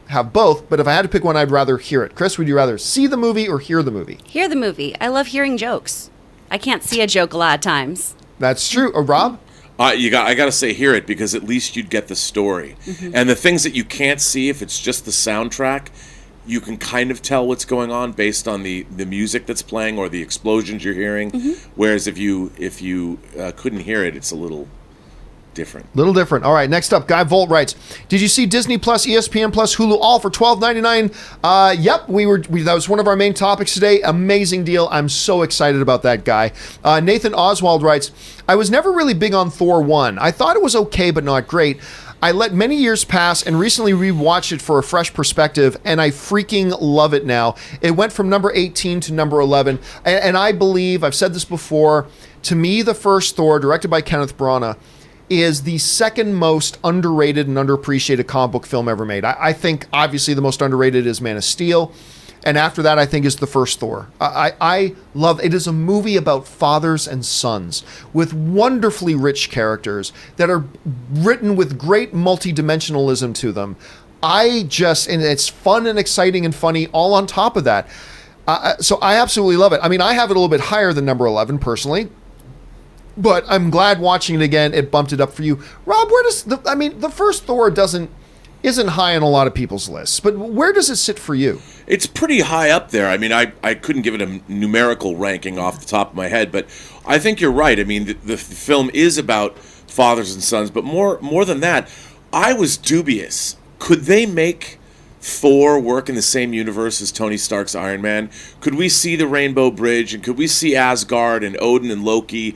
have both, but if I had to pick one, I'd rather hear it. Chris, would you rather see the movie or hear the movie? Hear the movie. I love hearing jokes. I can't see a joke a lot of times. That's true. Rob? I got to say hear it, because at least you'd get the story. Mm-hmm. And the things that you can't see, if it's just the soundtrack, you can kind of tell what's going on based on the music that's playing or the explosions you're hearing. Mm-hmm. Whereas if you couldn't hear it, it's a little different. All right, next up, Guy Volt writes, did you see Disney Plus, ESPN Plus, Hulu all for $12.99? Yep, that was one of our main topics today. Amazing deal. I'm so excited about that, Guy. Nathan Oswald writes, I was never really big on Thor 1. I thought it was okay, but not great. I let many years pass and recently rewatched it for a fresh perspective, and I freaking love it now. It went from number 18 to number 11, and I believe, I've said this before, to me, the first Thor, directed by Kenneth Branagh, is the second most underrated and underappreciated comic book film ever made. I think, obviously, the most underrated is Man of Steel. And after that, I think, is the first Thor. I love it. It is a movie about fathers and sons with wonderfully rich characters that are written with great multidimensionalism to them. And it's fun and exciting and funny all on top of that. So I absolutely love it. I mean, I have it a little bit higher than number 11 personally. But I'm glad watching it again, it bumped it up for you. Rob, where does the first Thor isn't high on a lot of people's lists, but where does it sit for you? It's pretty high up there. I mean, I couldn't give it a numerical ranking off the top of my head, but I think you're right. I mean, the film is about fathers and sons, but more than that, I was dubious. Could they make Thor work in the same universe as Tony Stark's Iron Man? Could we see the Rainbow Bridge, and could we see Asgard and Odin and Loki?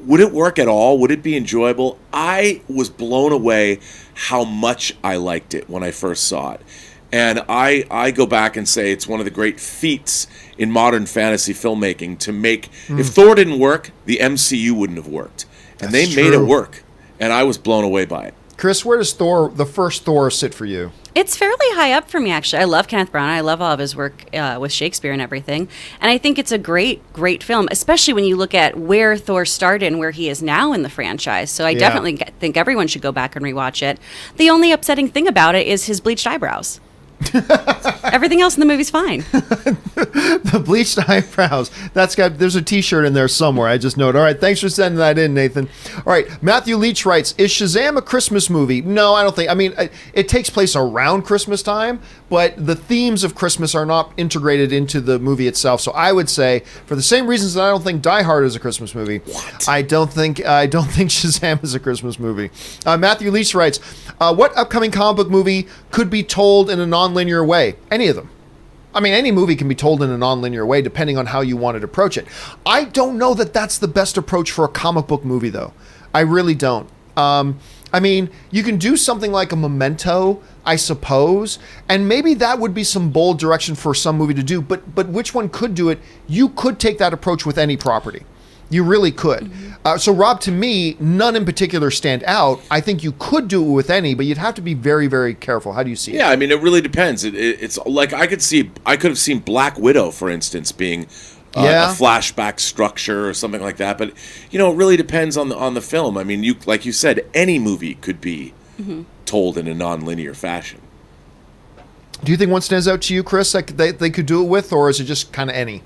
Would it work at all? Would it be enjoyable? I was blown away how much I liked it when I first saw it. And I go back and say it's one of the great feats in modern fantasy filmmaking to make... If Thor didn't work, the MCU wouldn't have worked. And they made it work. And I was blown away by it. Chris, where does the first Thor sit for you? It's fairly high up for me, actually. I love Kenneth Branagh. I love all of his work with Shakespeare and everything. And I think it's a great, great film, especially when you look at where Thor started and where he is now in the franchise. So I definitely think everyone should go back and rewatch it. The only upsetting thing about it is his bleached eyebrows. Everything else in the movie's fine. The bleached eyebrows. There's a t-shirt in there somewhere. I just know it. All right. Thanks for sending that in, Nathan. All right. Matthew Leach writes, is Shazam a Christmas movie? No, I don't think. I mean, it takes place around Christmas time, but the themes of Christmas are not integrated into the movie itself. So I would say, for the same reasons that I don't think Die Hard is a Christmas movie, I don't think Shazam is a Christmas movie. Matthew Leach writes, what upcoming comic book movie could be told in a non-linear way? Any of them. I mean, any movie can be told in a non-linear way depending on how you want to approach it. I don't know that that's the best approach for a comic book movie, though. I really don't. I mean, you can do something like a Memento, I suppose, and maybe that would be some bold direction for some movie to do, but which one could do it? You could take that approach with any property. You really could. Mm-hmm. So, Rob, to me, none in particular stand out. I think you could do it with any, but you'd have to be very, very careful. How do you see it? Yeah, I mean, it really depends. It's like I could have seen Black Widow, for instance, being a flashback structure or something like that. But it really depends on the film. I mean, like you said, any movie could be told in a non-linear fashion. Do you think one stands out to you, Chris, that they could do it with, or is it just kind of any?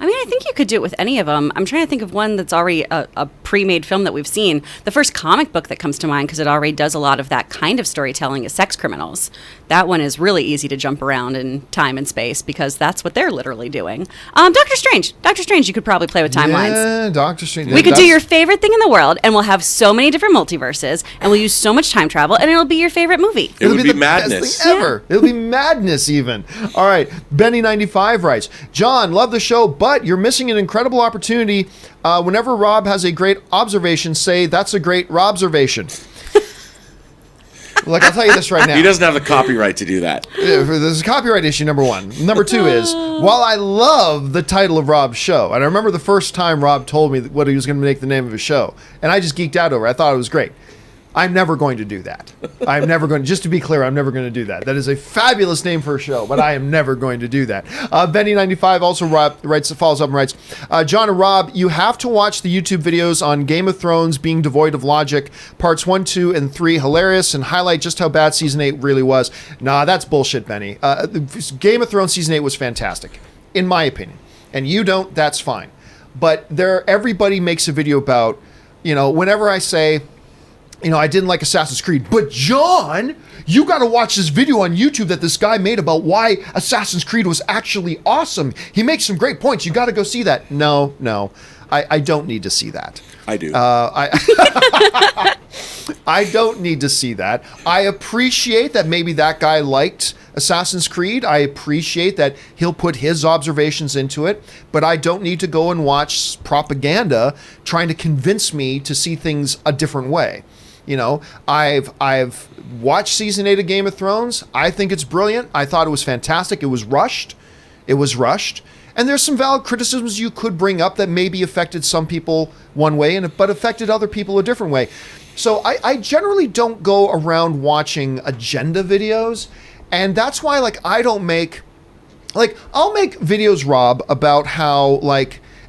I mean, I think you could do it with any of them. I'm trying to think of one that's already a pre-made film that we've seen. The first comic book that comes to mind, because it already does a lot of that kind of storytelling, is Sex Criminals. That one is really easy to jump around in time and space because that's what they're literally doing. Doctor Strange, you could probably play with timelines. Yeah, Doctor Strange. We could do your favorite thing in the world, and we'll have so many different multiverses, and we'll use so much time travel, and it'll be your favorite movie. It would be the madness. Best thing ever. It'll be madness even. All right. Benny95 writes, John, love the show, but you're missing an incredible opportunity. Whenever Rob has a great observation, say that's a great Robservation. Look, I'll tell you this right now. He doesn't have the copyright to do that. There's a copyright issue, number one. Number two is, while I love the title of Rob's show, and I remember the first time Rob told me what he was going to make the name of his show, and I just geeked out over it. I thought it was great. I'm never going to do that. Just to be clear, I'm never going to do that. That is a fabulous name for a show, but I am never going to do that. Benny95 also follows up and writes, John and Rob, you have to watch the YouTube videos on Game of Thrones being devoid of logic. Parts 1, 2, and 3 hilarious and highlight just how bad Season 8 really was. Nah, that's bullshit, Benny. Game of Thrones Season 8 was fantastic, in my opinion. And you don't, that's fine. But everybody makes a video about, whenever I say, I didn't like Assassin's Creed, but John, you got to watch this video on YouTube that this guy made about why Assassin's Creed was actually awesome. He makes some great points. You got to go see that. No, I don't need to see that. I do. I don't need to see that. I appreciate that maybe that guy liked Assassin's Creed. I appreciate that he'll put his observations into it, but I don't need to go and watch propaganda trying to convince me to see things a different way. I've watched season 8 of Game of Thrones. I think it's brilliant. I thought it was fantastic. It was rushed. And there's some valid criticisms you could bring up that maybe affected some people one way, but affected other people a different way. So I generally don't go around watching agenda videos. And that's why, I don't make, I'll make videos, Rob, about how,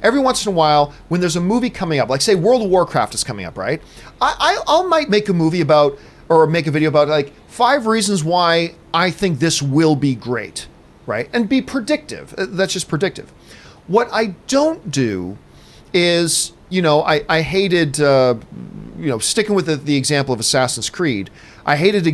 every once in a while, when there's a movie coming up, say World of Warcraft is coming up, right? I might make a movie about, or make a video about, 5 reasons why I think this will be great, right? And be predictive. That's just predictive. What I don't do is, I hated, sticking with the example of Assassin's Creed, I hated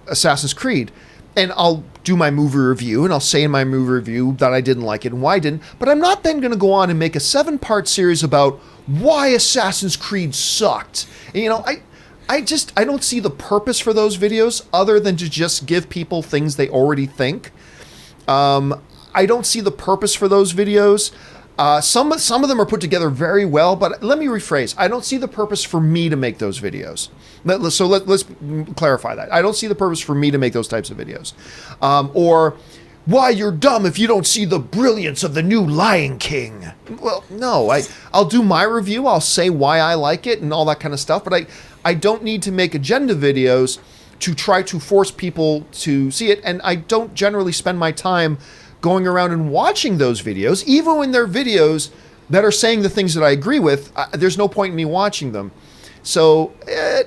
Assassin's Creed, and I'll do my movie review, and I'll say in my movie review that I didn't like it and why I didn't, but I'm not then going to go on and make a 7-part series about why Assassin's Creed sucked. And, I don't see the purpose for those videos other than to just give people things they already think. I don't see the purpose for those videos. Some of them are put together very well, but let me rephrase. I don't see the purpose for me to make those videos. So let's clarify that. I don't see the purpose for me to make those types of videos. Or why you're dumb if you don't see the brilliance of the new Lion King. Well, no, I'll do my review. I'll say why I like it and all that kind of stuff. But I don't need to make agenda videos to try to force people to see it. And I don't generally spend my time going around and watching those videos, even when they're videos that are saying the things that I agree with. There's no point in me watching them. So,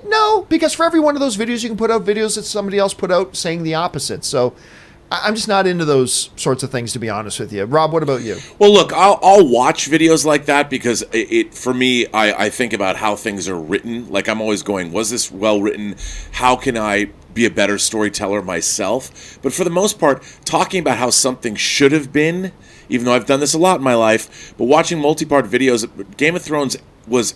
no, because for every one of those videos, you can put out videos that somebody else put out saying the opposite. So I'm just not into those sorts of things, to be honest with you. Rob, what about you? Well, look, I'll watch videos like that because it for me, I think about how things are written. Like, I'm always going, was this well written? How can I be a better storyteller myself? But for the most part, talking about how something should have been, even though I've done this a lot in my life, but watching multi-part videos, Game of Thrones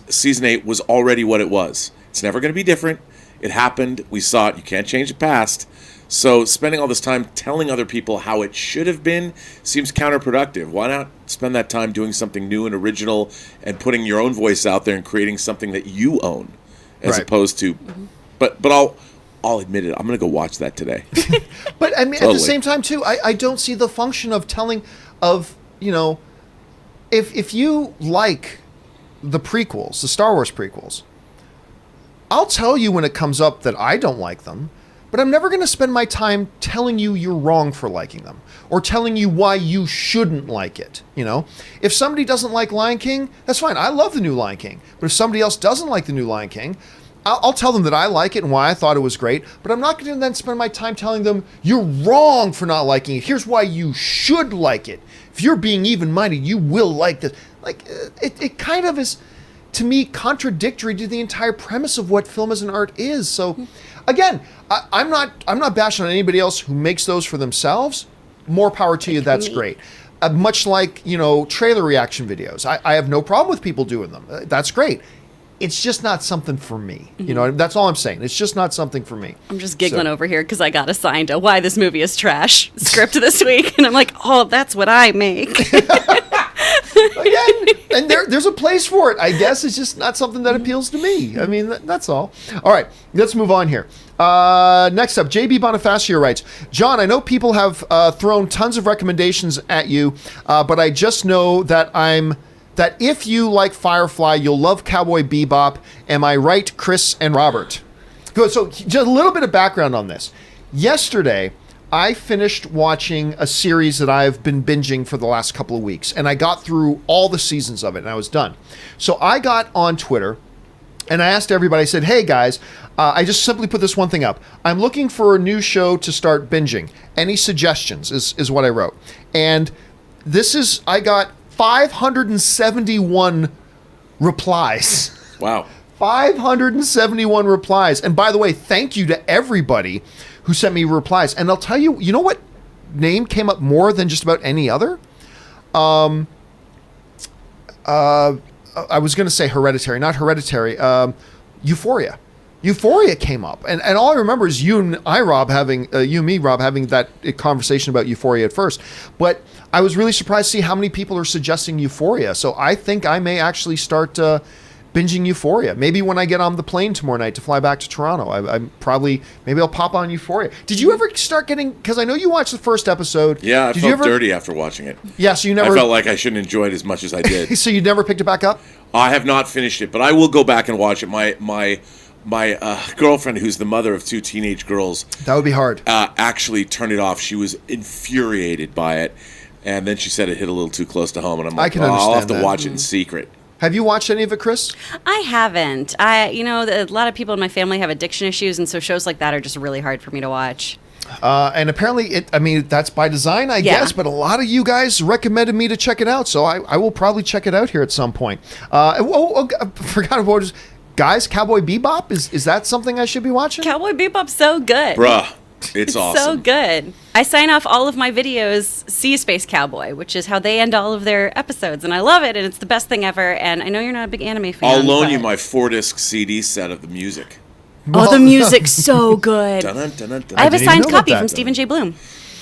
season 8 was already what it was. It's never going to be different. It happened. We saw it. You can't change the past. So spending all this time telling other people how it should have been seems counterproductive. Why not spend that time doing something new and original and putting your own voice out there and creating something that you own, as opposed to. But I'll admit it. I'm going to go watch that today. But I mean, at the same time, too, I don't see the function of telling if you like the prequels, the Star Wars prequels, I'll tell you when it comes up that I don't like them, but I'm never going to spend my time telling you you're wrong for liking them or telling you why you shouldn't like it. If somebody doesn't like Lion King, that's fine. I love the new Lion King. But if somebody else doesn't like the new Lion King, I'll tell them that I like it and why I thought it was great, but I'm not going to then spend my time telling them you're wrong for not liking it. Here's why you should like it. If you're being even-minded, you will like this. Like, it kind of is, to me, contradictory to the entire premise of what film as an art is. So, again, I'm not bashing on anybody else who makes those for themselves. More power to you. That's great. Much like, trailer reaction videos. I have no problem with people doing them. That's great. It's just not something for me. That's all I'm saying. It's just not something for me. I'm just giggling over here because I got assigned a Why This Movie is Trash script this week. And I'm like, oh, that's what I make. Again, and there's a place for it. I guess it's just not something that appeals to me. I mean, that's all. All right, let's move on here. Next up, JB Bonifacio writes, John, I know people have thrown tons of recommendations at you, but I just know that if you like Firefly, you'll love Cowboy Bebop. Am I right, Chris and Robert? Good. So just a little bit of background on this. Yesterday, I finished watching a series that I've been binging for the last couple of weeks, and I got through all the seasons of it, and I was done. So I got on Twitter, and I asked everybody, I said, hey guys, I just simply put this one thing up. I'm looking for a new show to start binging. Any suggestions is what I wrote. And I got 571 replies. Wow. 571 replies. And by the way, thank you to everybody who sent me replies. And I'll tell you, you know what name came up more than just about any other? I was going to say Hereditary, not Hereditary. Euphoria. Euphoria came up, and all I remember is you and Rob having that conversation about Euphoria at first. But I was really surprised to see how many people are suggesting Euphoria. So I think I may actually start binging Euphoria. Maybe when I get on the plane tomorrow night to fly back to Toronto, maybe I'll pop on Euphoria. Did you ever start getting? Because I know you watched the first episode. Yeah, I felt dirty after watching it. Yeah, so you never. I felt like I shouldn't enjoy it as much as I did. So you never picked it back up? I have not finished it, but I will go back and watch it. My girlfriend, who's the mother of 2 teenage girls, that would be hard. Actually turned it off. She was infuriated by it, and then she said it hit a little too close to home. And I'm like, I'll have to watch it in secret. Have you watched any of it, Chris? I haven't. A lot of people in my family have addiction issues, and so shows like that are just really hard for me to watch. And apparently, that's by design, I guess, but a lot of you guys recommended me to check it out, so I will probably check it out here at some point. I forgot about it. Guys, Cowboy Bebop, is that something I should be watching? Cowboy Bebop's so good. Bruh, it's awesome. So good. I sign off all of my videos Sea Space Cowboy, which is how they end all of their episodes, and I love it, and it's the best thing ever, and I know you're not a big anime fan. I'll loan you my 4-disc CD set of the music. Oh, the music's so good. Dun, dun, dun, dun. I have a signed copy from Stephen J. Bloom.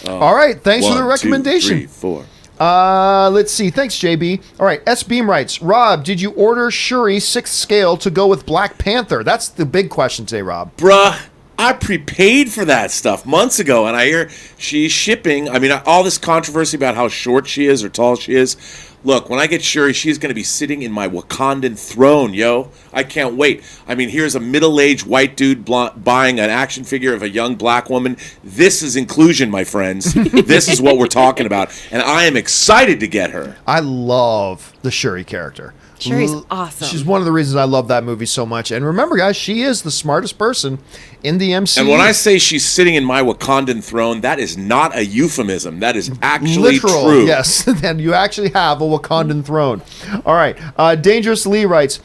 All right, thanks for the recommendation. 1, 2, 3, 4. Let's see. Thanks, JB. All right, S. Beam writes, Rob, did you order Shuri 6th scale to go with Black Panther? That's the big question today, Rob. Bruh, I prepaid for that stuff months ago, and I hear she's shipping. I mean, all this controversy about how short she is or tall she is. Look, when I get Shuri, she's going to be sitting in my Wakandan throne, yo. I can't wait. I mean, here's a middle-aged white dude buying an action figure of a young black woman. This is inclusion, my friends. This is what we're talking about. And I am excited to get her. I love the Shuri character. Shuri's awesome. She's one of the reasons I love that movie so much. And remember, guys, she is the smartest person in the MCU. And when I say she's sitting in my Wakandan throne, that is not a euphemism. That is actually literal, true. Yes, then you actually have a Wakandan throne. All right. Dangerous Lee writes,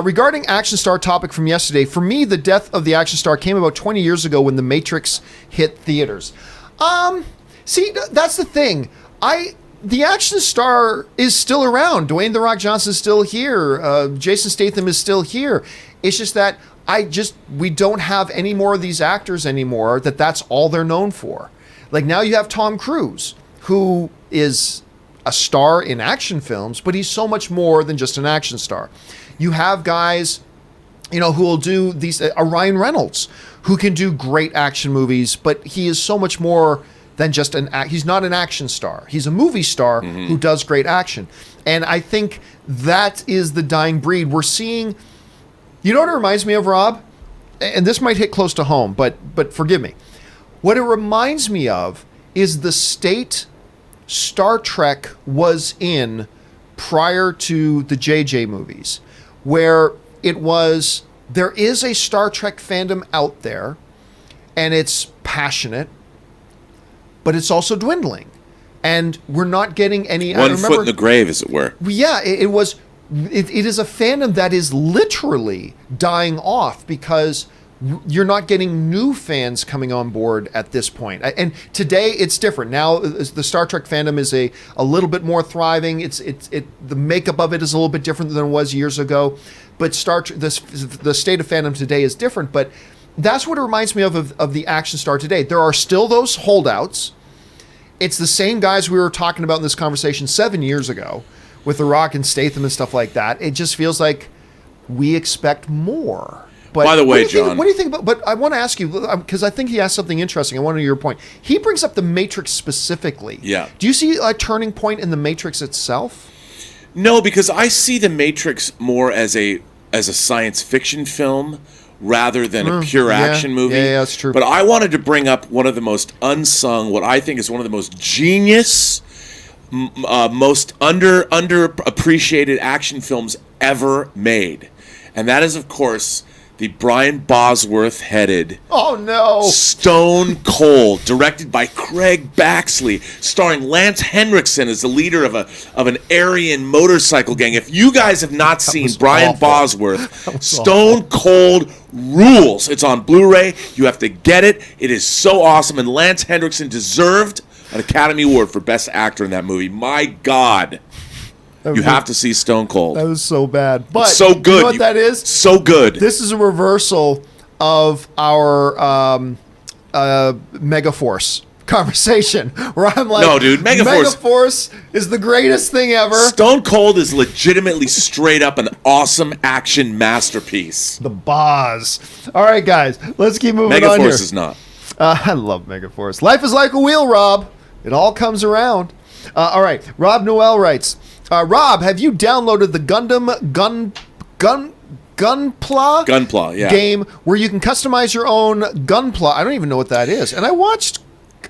regarding action star topic from yesterday, for me, the death of the action star came about 20 years ago when The Matrix hit theaters. See, that's the thing. The action star is still around. Dwayne "The Rock" Johnson is still here. Jason Statham is still here. It's just that we don't have any more of these actors anymore that's all they're known for. Like now you have Tom Cruise, who is a star in action films, but he's so much more than just an action star. You have guys, who will do these, Ryan Reynolds, who can do great action movies, but he is so much more than just he's not an action star. He's a movie star who does great action. And I think that is the dying breed. We're seeing, you know what it reminds me of, Rob? And this might hit close to home, but forgive me. What it reminds me of is the state Star Trek was in prior to the JJ movies, where there is a Star Trek fandom out there, and it's passionate, but it's also dwindling, and we're not getting any. One foot in the grave, as it were. Yeah, it is a fandom that is literally dying off because you're not getting new fans coming on board at this point. And today it's different. Now the Star Trek fandom is a little bit more thriving. The makeup of it is a little bit different than it was years ago, but the state of fandom today is different. But that's what it reminds me of the action star today. There are still those holdouts. It's the same guys we were talking about in this conversation 7 years ago with The Rock and Statham and stuff like that. It just feels like we expect more. But by the way, John, what do you think about? But I want to ask you, because I think he has something interesting. I want to hear your point. He brings up the Matrix specifically. Yeah. Do you see a turning point in the Matrix itself? No, because I see the Matrix more as a science fiction film rather than a pure action movie. Yeah, that's true. But I wanted to bring up one of the most unsung, what I think is one of the most genius, most underappreciated action films ever made. And that is, of course, the Brian Bosworth-headed Stone Cold, directed by Craig Baxley, starring Lance Henriksen as the leader of an Aryan motorcycle gang. If you guys have not seen Brian Bosworth, Stone Cold rules. It's on Blu-ray. You have to get it. It is so awesome, and Lance Henriksen deserved an Academy Award for Best Actor in that movie. My God. You have to see Stone Cold. That was so bad. But it's so good. You know what that is? So good. This is a reversal of our Megaforce conversation, where I'm like, no, dude, Megaforce is the greatest thing ever. Stone Cold is legitimately straight up an awesome action masterpiece. The Boz. All right, guys, let's keep moving on here. Megaforce is not. I love Megaforce. Life is like a wheel, Rob. It all comes around. All right, Rob Noel writes, Rob, have you downloaded the Gundam Gunpla yeah. game where you can customize your own Gunpla? I don't even know what that is. And I watched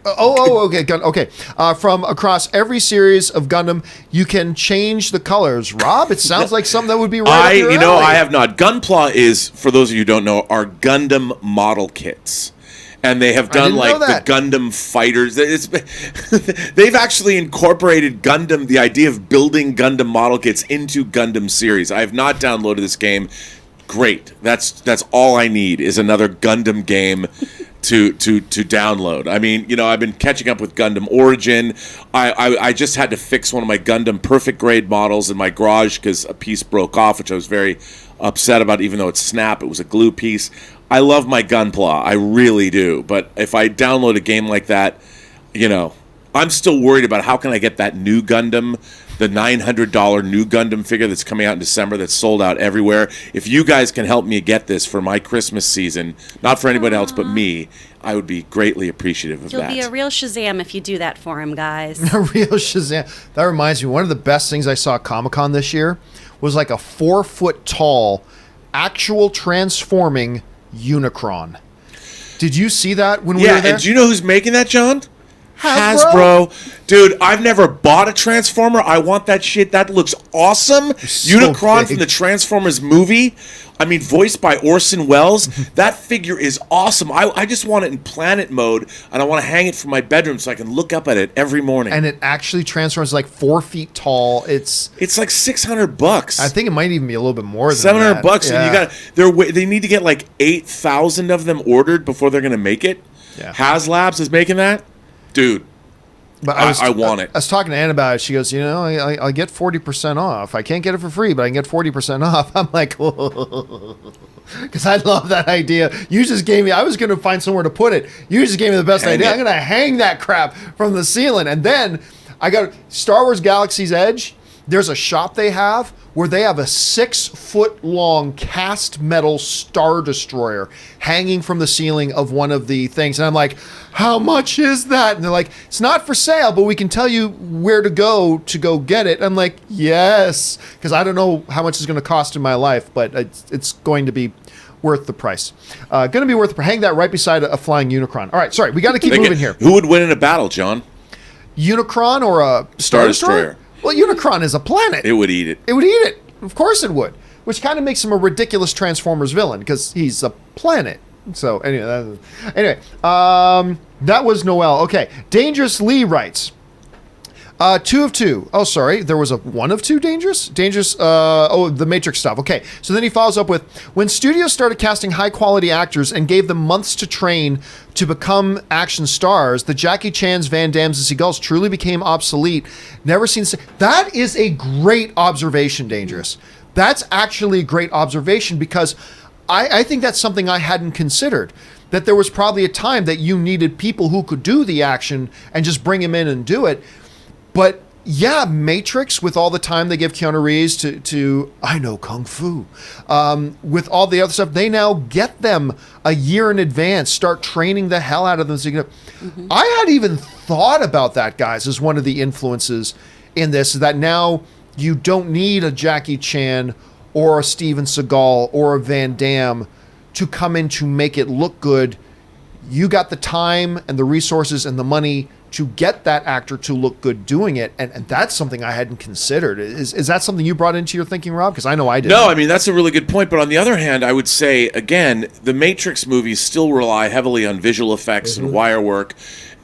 okay. From across every series of Gundam, you can change the colors. Rob, it sounds like something that would be right up your alley. I have not. Gunpla is, for those of you who don't know, are Gundam model kits. And they have done like the Gundam fighters. They've actually incorporated the idea of building Gundam model kits into Gundam series. I have not downloaded this game. Great. That's all I need is another Gundam game to download. I mean, I've been catching up with Gundam Origin. I just had to fix one of my Gundam Perfect Grade models in my garage because a piece broke off, which I was very upset about, even though it's Snap. It was a glue piece. I love my Gunpla. I really do. But if I download a game like that, I'm still worried about how can I get that new Gundam the $900 new Gundam figure that's coming out in December that's sold out everywhere. If you guys can help me get this for my Christmas season, not for anybody else but me, I would be greatly appreciative of You'll that. be a real Shazam if you do that for him, guys. A real Shazam. That reminds me, one of the best things I saw at Comic-Con this year was like a 4-foot tall, actual transforming Unicron. Did you see that when we were there? And do you know who's making that, John? Hasbro. Dude, I've never bought a Transformer. I want that shit. That looks awesome. So Unicron big. from the Transformers movie. I mean, voiced by Orson Welles. That figure is awesome. I just want it in planet mode, and I want to hang it from my bedroom so I can look up at it every morning. And it actually transforms like 4 feet tall. It's like $600. I think it might even be a little bit more than $700 that. and you got they need to get like 8,000 of them ordered before they're going to make it. Yeah. HasLabs is making that. Dude, But I want it. I was talking to Ann about it. She goes, I get 40% off. I can't get it for free, but I can get 40% off. I'm like, because I love that idea. You just gave me, I was going to find somewhere to put it. You just gave me the best idea. I'm going to hang that crap from the ceiling. And then I got Star Wars Galaxy's Edge. There's a shop they have where they have a 6-foot-long cast metal Star Destroyer hanging from the ceiling of one of the things. And I'm like, how much is that? And they're like, it's not for sale, but we can tell you where to go get it. I'm like, yes, because I don't know how much it's going to cost in my life, but it's going to be worth the price. Going to be worth the price. Hang that right beside a flying Unicron. All right, sorry, we got to keep moving here. Who would win in a battle, John? Unicron or a Star Destroyer? Well, Unicron is a planet. It would eat it. It would eat it. Of course it would. Which kind of makes him a ridiculous Transformers villain because he's a planet. So anyway, that was Noel. Okay, Dangerous Lee writes, 2 of 2. Oh, sorry, there was a 1 of 2 Dangerous. The Matrix stuff. Okay, so then he follows up with, when studios started casting high quality actors and gave them months to train to become action stars, the Jackie Chans, Van Dammes, and Seagulls truly became obsolete. Never seen. That is a great observation, Dangerous. That's actually a great observation because I think that's something I hadn't considered. That there was probably a time that you needed people who could do the action and just bring them in and do it. But yeah, Matrix, with all the time they give Keanu Reeves to I know Kung Fu, with all the other stuff, they now get them a year in advance, start training the hell out of them. So I had even thought about that, guys, as one of the influences in this, is that now you don't need a Jackie Chan or a Steven Seagal or a Van Damme to come in to make it look good. You got the time and the resources and the money to get that actor to look good doing it, and that's something I hadn't considered. Is that something you brought into your thinking, Rob? Because I know I did. No, I mean, that's a really good point. But on the other hand, I would say, again, the Matrix movies still rely heavily on visual effects and wire work.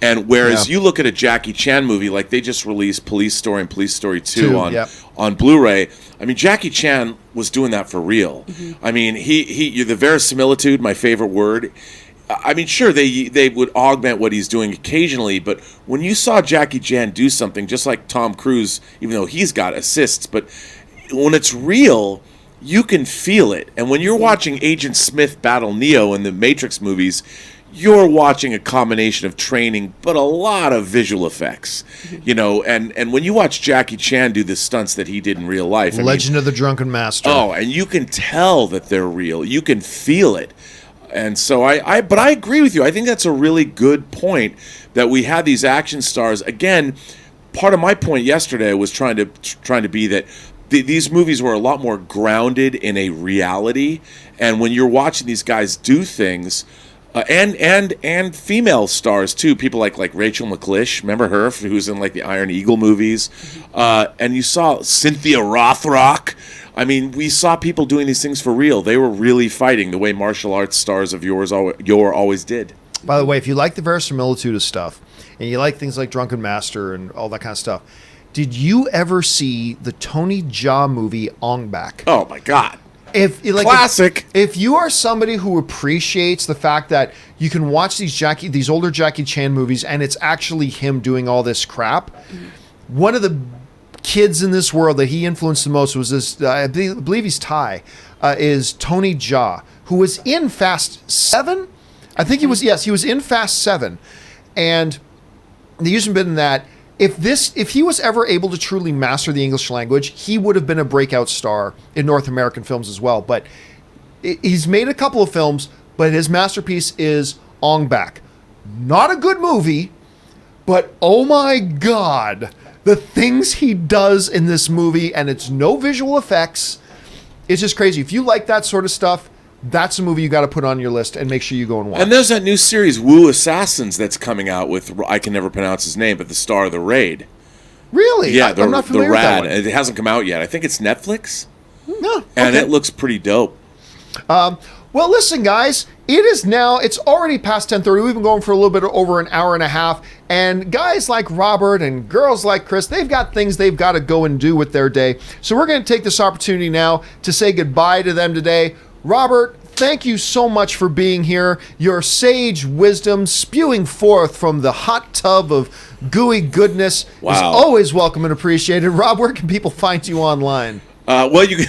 And whereas you look at a Jackie Chan movie, like they just released Police Story and Police Story 2 on Blu-ray. I mean, Jackie Chan was doing that for real. I mean, he the verisimilitude, my favorite word. I mean, sure, they would augment what he's doing occasionally, but when you saw Jackie Chan do something, just like Tom Cruise, even though he's got assists, but when it's real, you can feel it. And when you're watching Agent Smith battle Neo in the Matrix movies, you're watching a combination of training, but a lot of visual effects, and when you watch Jackie Chan do the stunts that he did in real life. Legend of the Drunken Master. Oh, and you can tell that they're real. You can feel it. And so but I agree with you. I think that's a really good point that we had these action stars. Again, part of my point yesterday was trying to be that these movies were a lot more grounded in a reality. And when you're watching these guys do things, and female stars too, people like Rachel McLish, remember her, who's in like the Iron Eagle movies, and you saw Cynthia Rothrock. I mean, we saw people doing these things for real. They were really fighting the way martial arts stars of yore always did. By the way, if you like the verisimilitude of stuff, and you like things like Drunken Master and all that kind of stuff, did you ever see the Tony Jaa movie Ong Bak? Oh my God. Classic. If you are somebody who appreciates the fact that you can watch these older Jackie Chan movies and it's actually him doing all this crap, one of the kids in this world that he influenced the most was this, I believe he's Thai, is Tony Jaa, who was in Fast 7. I think he was in Fast 7. And the reason been that if he was ever able to truly master the English language, he would have been a breakout star in North American films as well. But he's made a couple of films, but his masterpiece is Ong Bak. Not a good movie, but oh my God, the things he does in this movie, and it's no visual effects. It's just crazy. If you like that sort of stuff, that's a movie you got to put on your list and make sure you go and watch. And there's that new series, Wu Assassins, that's coming out with, I can never pronounce his name, but the star of The Raid. Really? Yeah, I'm not familiar the with that Rad. one. It hasn't come out yet. I think it's Netflix. No, And okay. it looks pretty dope. Well, listen, guys, it's already past 10:30. We've been going for a little bit over an hour and a half. And guys like Robert and girls like Chris, they've got things they've got to go and do with their day. So we're going to take this opportunity now to say goodbye to them today. Robert, thank you so much for being here. Your sage wisdom spewing forth from the hot tub of gooey goodness is Wow. always welcome and appreciated. Rob, where can people find you online? Well, you can...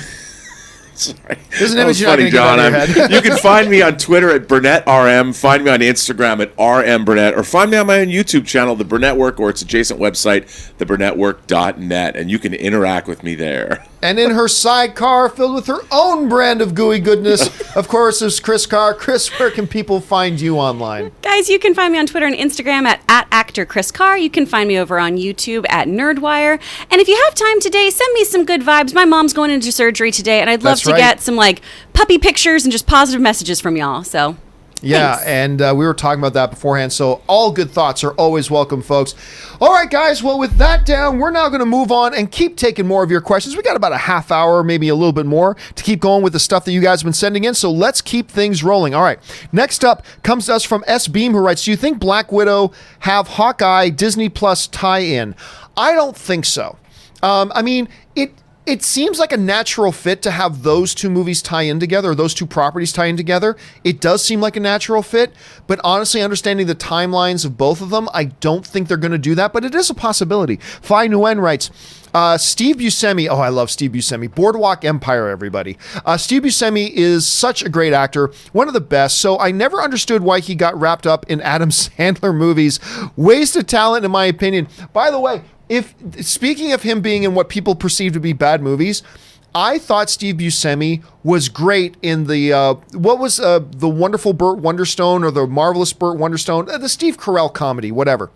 Sorry. There's an That image was you're not funny, gonna get out of your John. head. You can find me on Twitter at BurnettRM, find me on Instagram at RMBurnett, or find me on my own YouTube channel, The Burnett Work, or its adjacent website, theburnettwork.net, and you can interact with me there. And in her sidecar, filled with her own brand of gooey goodness, of course, is Chris Carr. Chris, where can people find you online? Guys, you can find me on Twitter and Instagram at actor Chris Carr. You can find me over on YouTube at Nerdwire. And if you have time today, send me some good vibes. My mom's going into surgery today, and I'd love That's to right. get some like puppy pictures and just positive messages from y'all. So Yeah, thanks. and we were talking about that beforehand, so all good thoughts are always welcome, folks. All right, guys, well, with that down, we're now going to move on and keep taking more of your questions. We got about a half hour, maybe a little bit more, to keep going with the stuff that you guys have been sending in, so let's keep things rolling. All right, next up comes to us from S. Beam, who writes, do you think Black Widow have Hawkeye Disney Plus tie-in? I don't think so. I mean, it seems like a natural fit to have those two movies tie in together, or those two properties tie in together. It does seem like a natural fit, but honestly, understanding the timelines of both of them, I don't think they're going to do that, but it is a possibility. Phi Nguyen writes, Steve Buscemi, oh, I love Steve Buscemi. Boardwalk Empire, everybody. Steve Buscemi is such a great actor, one of the best, so I never understood why he got wrapped up in Adam Sandler movies. Wasted talent, in my opinion. By the way, speaking of him being in what people perceive to be bad movies, I thought Steve Buscemi was great in the the wonderful Burt Wonderstone or the marvelous Burt Wonderstone, the Steve Carell comedy, whatever.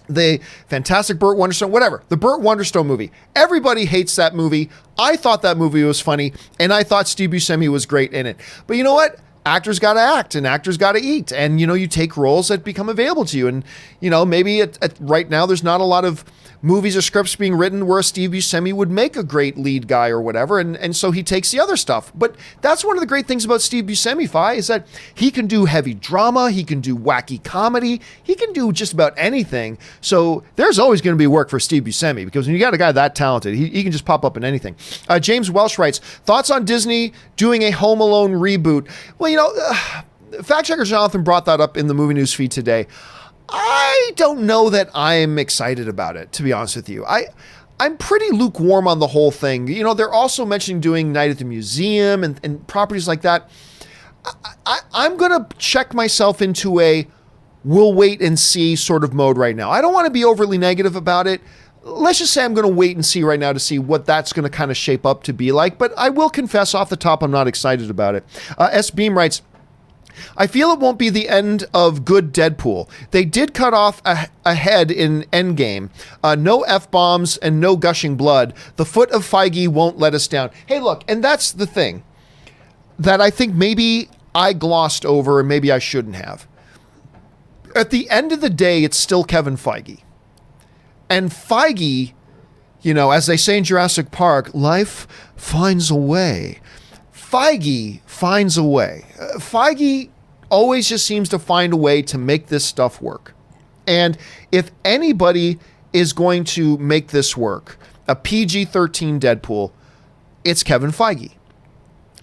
The fantastic Burt Wonderstone, whatever. The Burt Wonderstone movie. Everybody hates that movie. I thought that movie was funny, and I thought Steve Buscemi was great in it. But you know what? Actors got to act and actors got to eat. And, you take roles that become available to you. And, maybe right now there's not a lot of movies or scripts being written where Steve Buscemi would make a great lead guy or whatever. And so he takes the other stuff. But that's one of the great things about Steve Buscemi, Phi, is that he can do heavy drama. He can do wacky comedy. He can do just about anything. So there's always going to be work for Steve Buscemi, because when you got a guy that talented, he can just pop up in anything. James Welsh writes, thoughts on Disney doing a Home Alone reboot? Well, fact checker Jonathan brought that up in the movie news feed today. I don't know that I'm excited about it, to be honest with you. I'm pretty lukewarm on the whole thing. They're also mentioning doing Night at the Museum and properties like that. I'm going to check myself into a we'll wait and see sort of mode right now. I don't want to be overly negative about it. Let's just say I'm going to wait and see right now to see what that's going to kind of shape up to be like. But I will confess off the top, I'm not excited about it. S. Beam writes, I feel it won't be the end of good Deadpool. They did cut off a head in Endgame. No F-bombs and no gushing blood. The foot of Feige won't let us down. Hey, look, and that's the thing that I think maybe I glossed over and maybe I shouldn't have. At the end of the day, it's still Kevin Feige. And Feige, as they say in Jurassic Park, life finds a way. Feige finds a way. Feige always just seems to find a way to make this stuff work. And if anybody is going to make this work, a PG-13 Deadpool, it's Kevin Feige.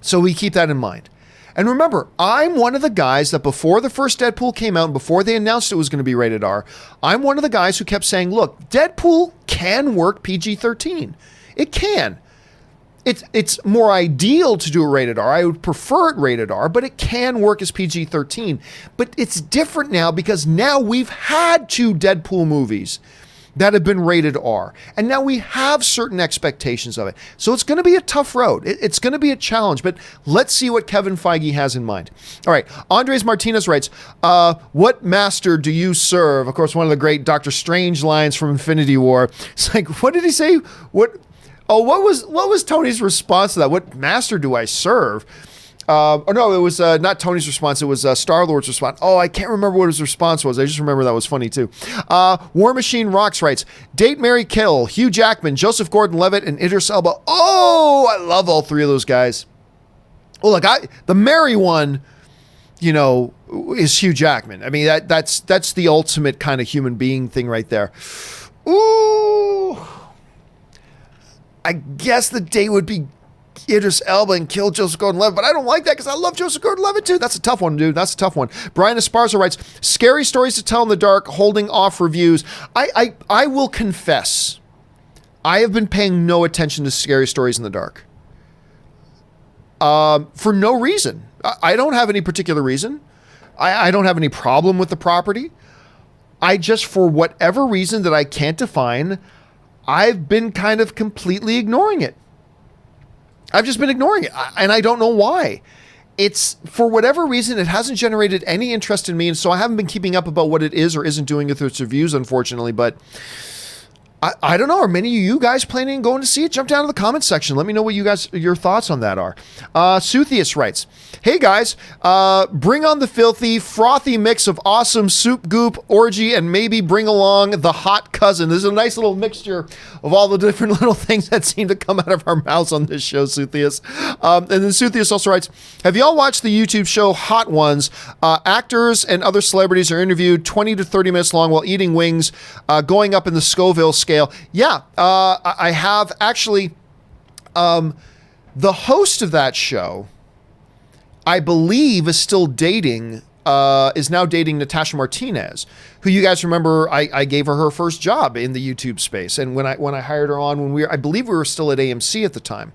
So we keep that in mind. And remember, I'm one of the guys that before the first Deadpool came out and before they announced it was going to be rated R, I'm one of the guys who kept saying, look, Deadpool can work PG-13. It can. It's more ideal to do it rated R. I would prefer it rated R, but it can work as PG-13. But it's different now because now we've had two Deadpool movies. that have been rated R. And now we have certain expectations of it. So it's going to be a tough road. It's going to be a challenge, but let's see what Kevin Feige has in mind. All right. Andres Martinez writes, what master do you serve? Of course, one of the great Doctor Strange lines from Infinity War. It's like, what did he say? What was Tony's response to that? What master do I serve? No, it was not Tony's response. It was Star-Lord's response. Oh, I can't remember what his response was. I just remember that was funny, too. War Machine Rocks writes, Date, Marry, Kill, Hugh Jackman, Joseph Gordon-Levitt, and Idris Elba. Oh, I love all three of those guys. Well, look, the marry one, is Hugh Jackman. I mean, that's the ultimate kind of human being thing right there. Ooh. I guess the date would be Idris Elba and kill Joseph Gordon-Levitt, but I don't like that because I love Joseph Gordon-Levitt too. That's a tough one, dude. That's a tough one. Brian Esparza writes, scary stories to tell in the dark, holding off reviews. I will confess, I have been paying no attention to scary stories in the dark. For no reason. I don't have any particular reason. I don't have any problem with the property. I just, for whatever reason that I can't define, I've been kind of completely ignoring it. I've just been ignoring it, and I don't know why. It's, for whatever reason, it hasn't generated any interest in me, and so I haven't been keeping up about what it is or isn't doing with its reviews, unfortunately, but I don't know. Are many of you guys planning on going to see it? Jump down to the comments section. Let me know what your thoughts on that are. Suthius writes, hey guys, bring on the filthy, frothy mix of awesome soup goop, orgy, and maybe bring along the hot cousin. This is a nice little mixture of all the different little things that seem to come out of our mouths on this show, Suthius. And then Suthius also writes, have y'all watched the YouTube show Hot Ones? Actors and other celebrities are interviewed 20 to 30 minutes long while eating wings, going up in the Scoville scale. Yeah, I have actually. The host of that show, I believe, is still dating. Is now dating Natasha Martinez, who you guys remember. I gave her first job in the YouTube space, and when I hired her on, I believe we were still at AMC at the time.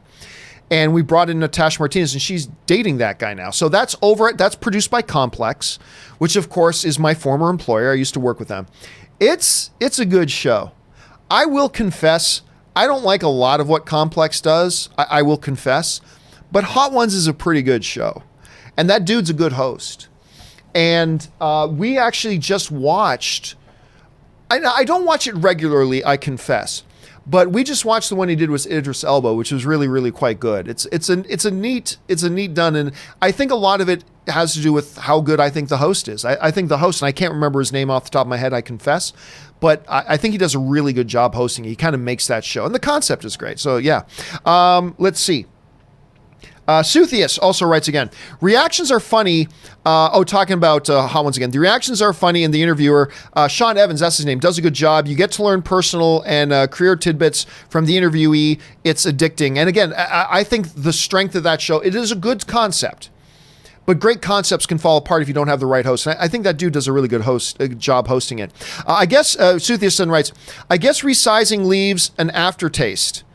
And we brought in Natasha Martinez, and she's dating that guy now. So that's over. That's produced by Complex, which of course is my former employer. I used to work with them. It's a good show. I will confess, I don't like a lot of what Complex does. I will confess, but Hot Ones is a pretty good show, and that dude's a good host. And we actually just watched. I don't watch it regularly, I confess, but we just watched the one he did with Idris Elba, which was really, really quite good. It's a neat done, and I think a lot of it has to do with how good I think the host is. I think the host, and I can't remember his name off the top of my head, I confess, but I think he does a really good job hosting. He kind of makes that show, and the concept is great. So yeah, let's see. Suthius also writes again, reactions are funny. Talking about Hot Ones again. The reactions are funny, and the interviewer, Sean Evans, that's his name, does a good job. You get to learn personal and career tidbits from the interviewee. It's addicting. And again, I think the strength of that show, it is a good concept. But great concepts can fall apart if you don't have the right host. And I think that dude does a really good job hosting it. I guess, Suthius then writes, I guess resizing leaves an aftertaste.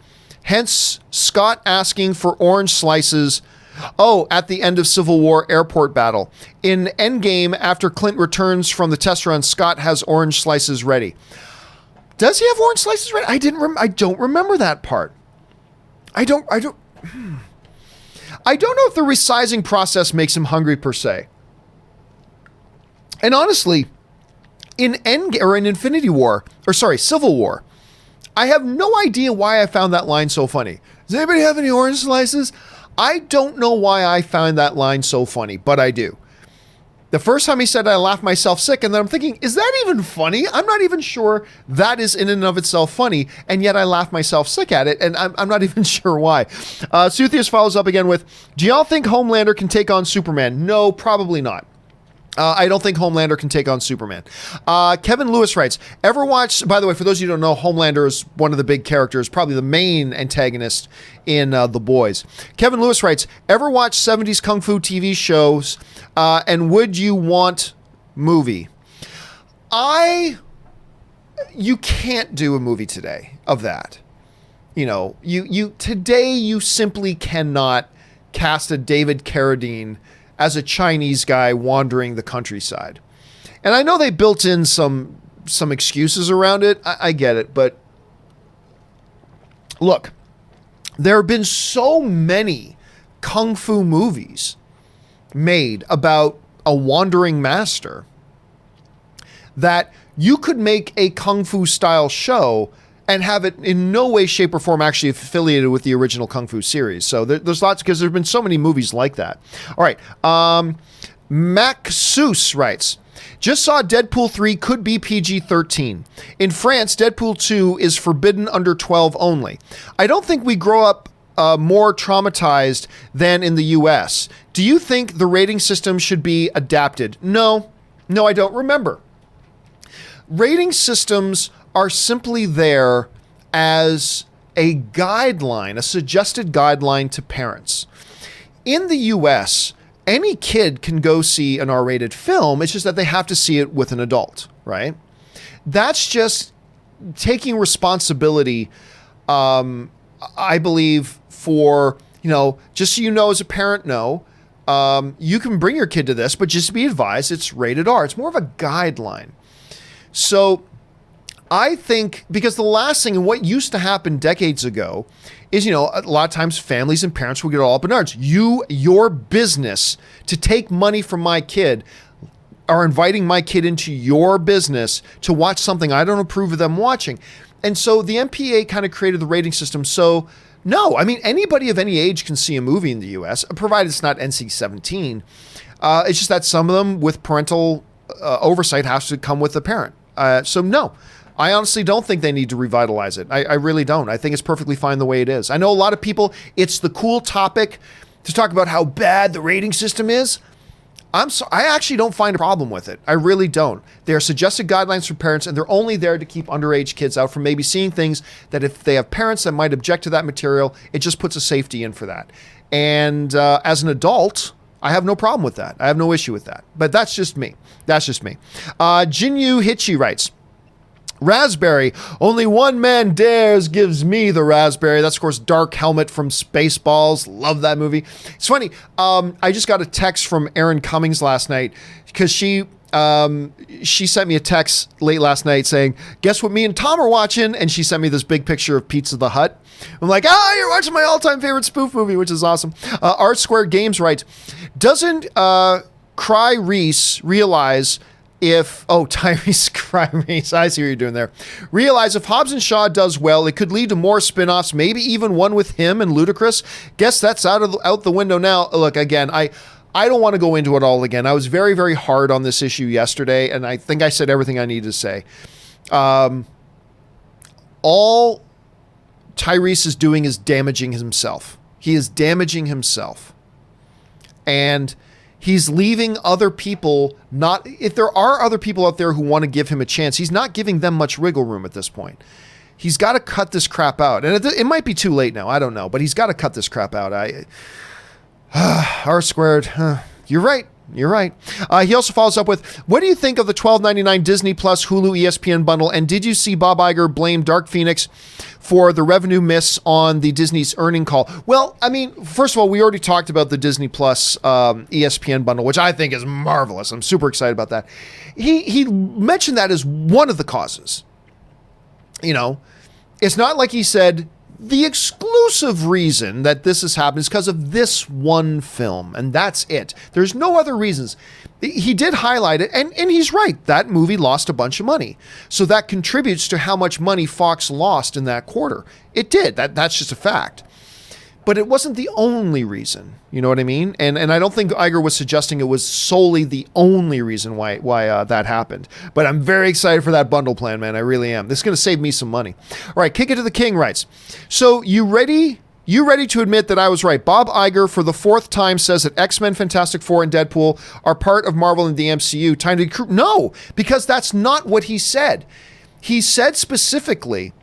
Hence, Scott asking for orange slices, at the end of Civil War airport battle. In Endgame, after Clint returns from the test run, Scott has orange slices ready. Does he have orange slices ready? I don't remember that part. I don't know if the resizing process makes him hungry per se. And honestly, in Civil War, I have no idea why I found that line so funny. Does anybody have any orange slices? I don't know why I found that line so funny, but I do. The first time he said it, I laughed myself sick, and then I'm thinking, is that even funny? I'm not even sure that is in and of itself funny, and yet I laughed myself sick at it, and I'm not even sure why. Suthius follows up again with, do y'all think Homelander can take on Superman? No, probably not. I don't think Homelander can take on Superman. Kevin Lewis writes, ever watch, by the way, for those of you who don't know, Homelander is one of the big characters, probably the main antagonist in The Boys. Kevin Lewis writes, ever watch 70s Kung Fu TV shows, and would you want movie? You can't do a movie today of that. Today you simply cannot cast a David Carradine as a Chinese guy wandering the countryside. And I know they built in some some excuses around it. I get it, but look, there have been so many kung fu movies made about a wandering master that you could make a kung fu style show and have it in no way, shape, or form actually affiliated with the original Kung Fu series. So there's lots, because there's been so many movies like that. All right. Maxus writes, just saw Deadpool 3 could be PG-13. In France, Deadpool 2 is forbidden under 12 only. I don't think we grow up more traumatized than in the US. Do you think the rating system should be adapted? No, I don't. Remember, rating systems are simply there as a guideline, a suggested guideline to parents. In the US, any kid can go see an R-rated film. It's just that they have to see it with an adult, right? That's just taking responsibility, I believe, for, just so you know, as a parent, you can bring your kid to this, but just be advised it's rated R. It's more of a guideline. So I think, because the last thing, and what used to happen decades ago, is, a lot of times families and parents will get all up in arms. Your business to take money from my kid, are inviting my kid into your business to watch something I don't approve of them watching. And so the MPA kind of created the rating system. So no, I mean, anybody of any age can see a movie in the US, provided it's not NC-17. It's just that some of them with parental oversight has to come with the parent. So no, I honestly don't think they need to revitalize it. I really don't. I think it's perfectly fine the way it is. I know a lot of people, it's the cool topic to talk about how bad the rating system is. I actually don't find a problem with it. I really don't. They are suggested guidelines for parents, and they're only there to keep underage kids out from maybe seeing things that, if they have parents that might object to that material, it just puts a safety in for that. And as an adult, I have no problem with that. I have no issue with that. But that's just me. Jinyu Hichi writes, raspberry, only one man dares gives me the raspberry. That's, of course, Dark Helmet from Spaceballs. Love that movie. It's funny. I just got a text from Erin Cummings last night, because she sent me a text late last night saying, guess what me and Tom are watching? And she sent me this big picture of Pizza the Hut. I'm like, you're watching my all-time favorite spoof movie, which is awesome. Art Square Games writes, doesn't Cry Reese realize Tyrese Cry Reese, I see what you're doing there. Realize if Hobbs and Shaw does well, it could lead to more spin-offs, maybe even one with him and Ludacris. Guess that's out the window now. Look, again, I don't want to go into it all again. I was very, very hard on this issue yesterday, and I think I said everything I needed to say. All Tyrese is doing is damaging himself. He is damaging himself. And he's leaving other people if there are other people out there who want to give him a chance, he's not giving them much wiggle room at this point. He's got to cut this crap out. And it might be too late now. I don't know, but he's got to cut this crap out. R squared. You're right. He also follows up with, what do you think of the $12.99 Disney Plus Hulu ESPN bundle? And did you see Bob Iger blame Dark Phoenix for the revenue miss on the Disney's earning call? Well, I mean, first of all, we already talked about the Disney Plus ESPN bundle, which I think is marvelous. I'm super excited about that. He mentioned that as one of the causes. It's not like he said, the exclusive reason that this has happened is because of this one film, and that's it. There's no other reasons. He did highlight it, and he's right. That movie lost a bunch of money. So that contributes to how much money Fox lost in that quarter. It did. That's just a fact. But it wasn't the only reason. You know what I mean? And I don't think Iger was suggesting it was solely the only reason why that happened. But I'm very excited for that bundle plan, man. I really am. This is going to save me some money. All right, Kick It to the King writes, so you ready to admit that I was right? Bob Iger, for the fourth time, says that X-Men, Fantastic Four, and Deadpool are part of Marvel and the MCU. Time to no, because that's not what he said. He said specifically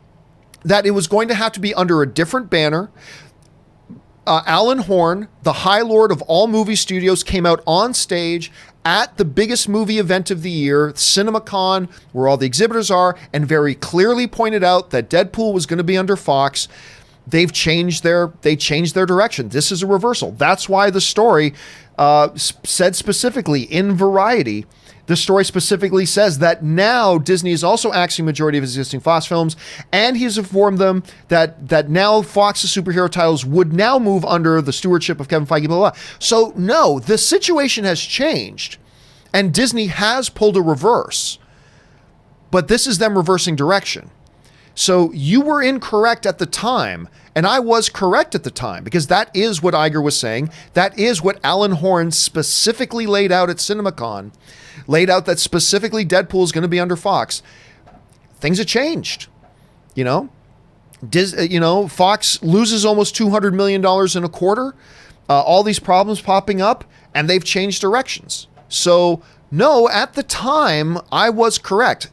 that it was going to have to be under a different banner. Alan Horn, the High Lord of all movie studios, came out on stage at the biggest movie event of the year, CinemaCon, where all the exhibitors are, and very clearly pointed out that Deadpool was going to be under Fox. They've changed their direction. This is a reversal. That's why the story said specifically in Variety, the story specifically says that now Disney is also axing majority of existing Fox films, and he's informed them that now Fox's superhero titles would now move under the stewardship of Kevin Feige, blah, blah, blah. So no, the situation has changed, and Disney has pulled a reverse, but this is them reversing direction. So you were incorrect at the time, and I was correct at the time, because that is what Iger was saying. That is what Alan Horn specifically laid out at CinemaCon, laid out that specifically Deadpool is going to be under Fox. Things have changed, you know. Fox loses almost $200 million in a quarter. All these problems popping up, and they've changed directions. So no, at the time, I was correct.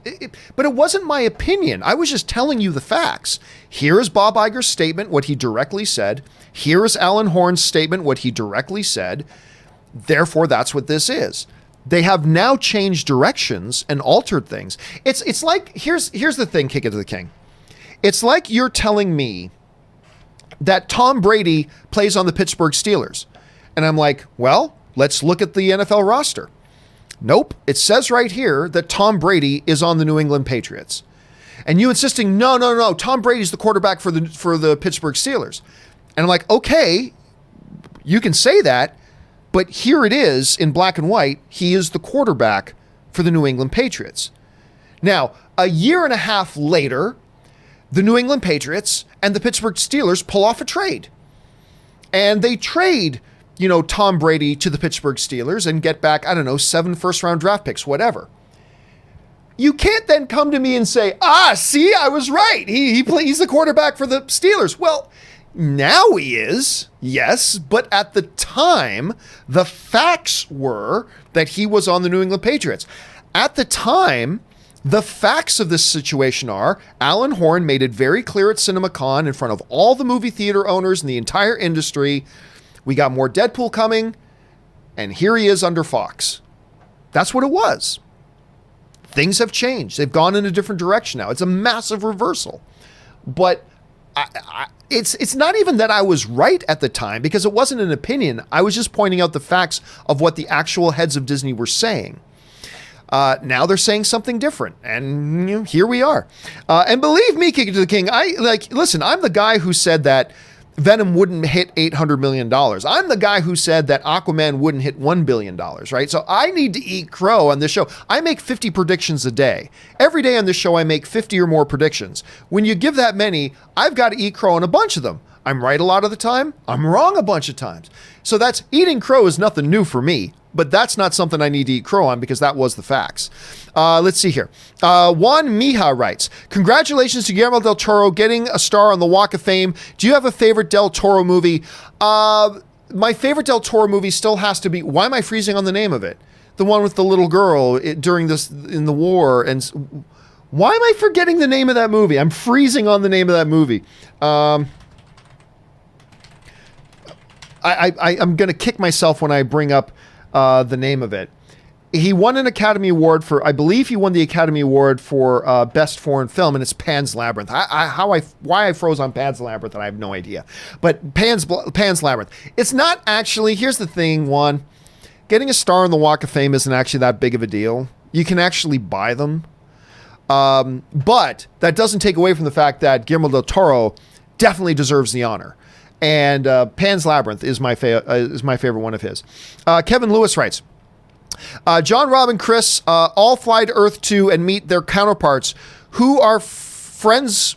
But it wasn't my opinion. I was just telling you the facts. Here is Bob Iger's statement, what he directly said. Here is Alan Horn's statement, what he directly said. Therefore, that's what this is. They have now changed directions and altered things. It's like, here's the thing, Kick It to the King. It's like you're telling me that Tom Brady plays on the Pittsburgh Steelers. And I'm like, well, let's look at the NFL roster. Nope. It says right here that Tom Brady is on the New England Patriots. And you insisting, no, Tom Brady's the quarterback for the Pittsburgh Steelers. And I'm like, okay, you can say that, but here it is in black and white. He is the quarterback for the New England Patriots. Now, a year and a half later, the New England Patriots and the Pittsburgh Steelers pull off a trade. And they trade Tom Brady to the Pittsburgh Steelers and get back, 7 first-round draft picks, whatever. You can't then come to me and say, see, I was right. He's the quarterback for the Steelers. Well, now he is, yes, but at the time, the facts were that he was on the New England Patriots. At the time, the facts of this situation are, Alan Horn made it very clear at CinemaCon in front of all the movie theater owners in the entire industry, we got more Deadpool coming, and here he is under Fox. That's what it was. Things have changed. They've gone in a different direction now. It's a massive reversal. But it's not even that I was right at the time, because it wasn't an opinion. I was just pointing out the facts of what the actual heads of Disney were saying. Now they're saying something different, and here we are. And believe me, Kick It to the King, listen, I'm the guy who said that Venom wouldn't hit $800 million. I'm the guy who said that Aquaman wouldn't hit $1 billion, right? So I need to eat crow on this show. I make 50 predictions a day. Every day on this show, I make 50 or more predictions. When you give that many, I've got to eat crow on a bunch of them. I'm right a lot of the time. I'm wrong a bunch of times. So that's eating crow is nothing new for me, but that's not something I need to eat crow on, because that was the facts. Let's see here. Juan Mija writes, congratulations to Guillermo del Toro getting a star on the Walk of Fame. Do you have a favorite Del Toro movie? My favorite Del Toro movie still has to be, why am I freezing on the name of it? The one with the little girl during in the war. And why am I forgetting the name of that movie? I'm freezing on the name of that movie. I'm going to kick myself when I bring up the name of it. He won an Academy Award for, I believe he won the Academy Award for Best Foreign Film, and it's Pan's Labyrinth. Why I froze on Pan's Labyrinth, I have no idea. But Pan's Labyrinth. It's not actually, here's the thing, Juan. Getting a star on the Walk of Fame isn't actually that big of a deal. You can actually buy them. But that doesn't take away from the fact that Guillermo del Toro definitely deserves the honor. And Pan's Labyrinth is my favorite one of his. Kevin Lewis writes, John, Rob, and Chris all fly to Earth 2 and meet their counterparts who are friends.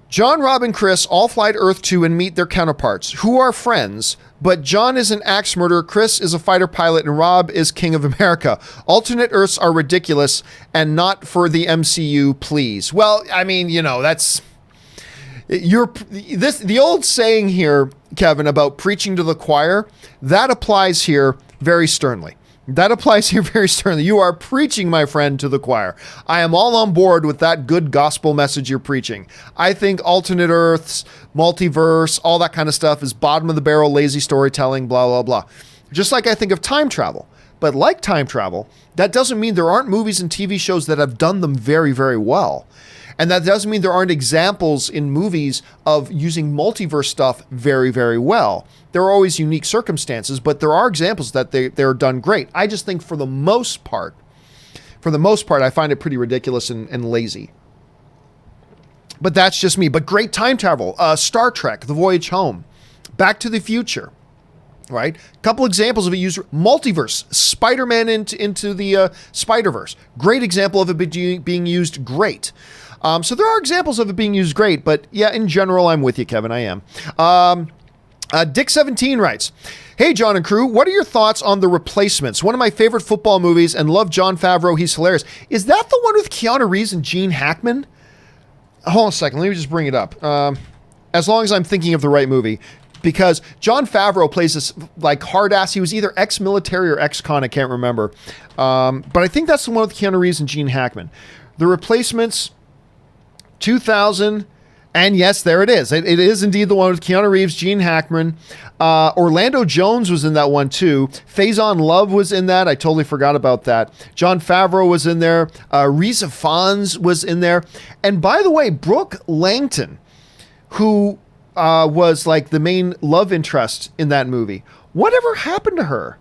John, Rob, and Chris all fly to Earth 2 and meet their counterparts who are friends, but John is an axe murderer, Chris is a fighter pilot, and Rob is King of America. Alternate Earths are ridiculous and not for the MCU, please. Well, I mean, that's... the old saying here, Kevin, about preaching to the choir, that applies here very sternly. You are preaching, my friend, to the choir. I am all on board with that good gospel message you're preaching. I think alternate Earths, multiverse, all that kind of stuff is bottom of the barrel, lazy storytelling, blah, blah, blah. Just like I think of time travel. But like time travel, that doesn't mean there aren't movies and TV shows that have done them very, very well. And that doesn't mean there aren't examples in movies of using multiverse stuff very, very well. There are always unique circumstances, but there are examples that they're done great. I just think for the most part, I find it pretty ridiculous and lazy. But that's just me. But great time travel. Star Trek, The Voyage Home, Back to the Future, right? A couple examples of it used. Multiverse, Spider-Man into the Spider-Verse. Great example of it being used great. So there are examples of it being used great, but yeah, in general, I'm with you, Kevin. I am. Dick17 writes, "Hey, John and crew, what are your thoughts on The Replacements? One of my favorite football movies, and love Jon Favreau. He's hilarious. Is that the one with Keanu Reeves and Gene Hackman?" Hold on a second. Let me just bring it up. As long as I'm thinking of the right movie. Because Jon Favreau plays this like hard ass. He was either ex-military or ex-con. I can't remember. But I think that's the one with Keanu Reeves and Gene Hackman. The Replacements, 2000. And yes, there it is. It is indeed the one with Keanu Reeves, Gene Hackman. Orlando Jones was in that one too. Faison Love was in that. I totally forgot about that. Jon Favreau was in there. Rhys Ifans was in there. And by the way, Brooke Langton, who was like the main love interest in that movie. Whatever happened to her?